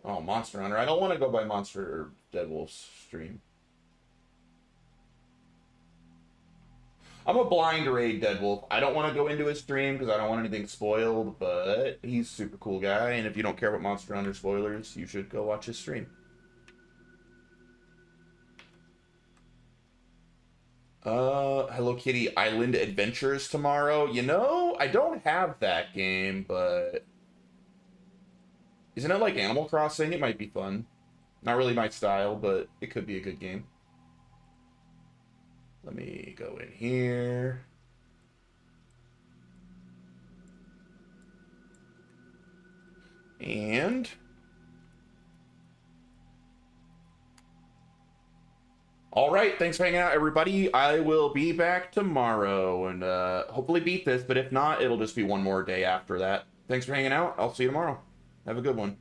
[SPEAKER 1] Oh, Monster Hunter. I don't want to go by Monster or Deadwolf's stream. I'm a blind raid Deadwolf. I don't want to go into his stream because I don't want anything spoiled, but he's a super cool guy, and if you don't care about Monster Hunter spoilers, you should go watch his stream. Hello Kitty Island Adventures tomorrow. You know, I don't have that game, but isn't it like Animal Crossing? It might be fun. Not really my style, but it could be a good game. Let me go in here. And all right, thanks for hanging out, everybody. I will be back tomorrow and hopefully beat this, but if not, it'll just be one more day after that. Thanks for hanging out. I'll see you tomorrow. Have a good one.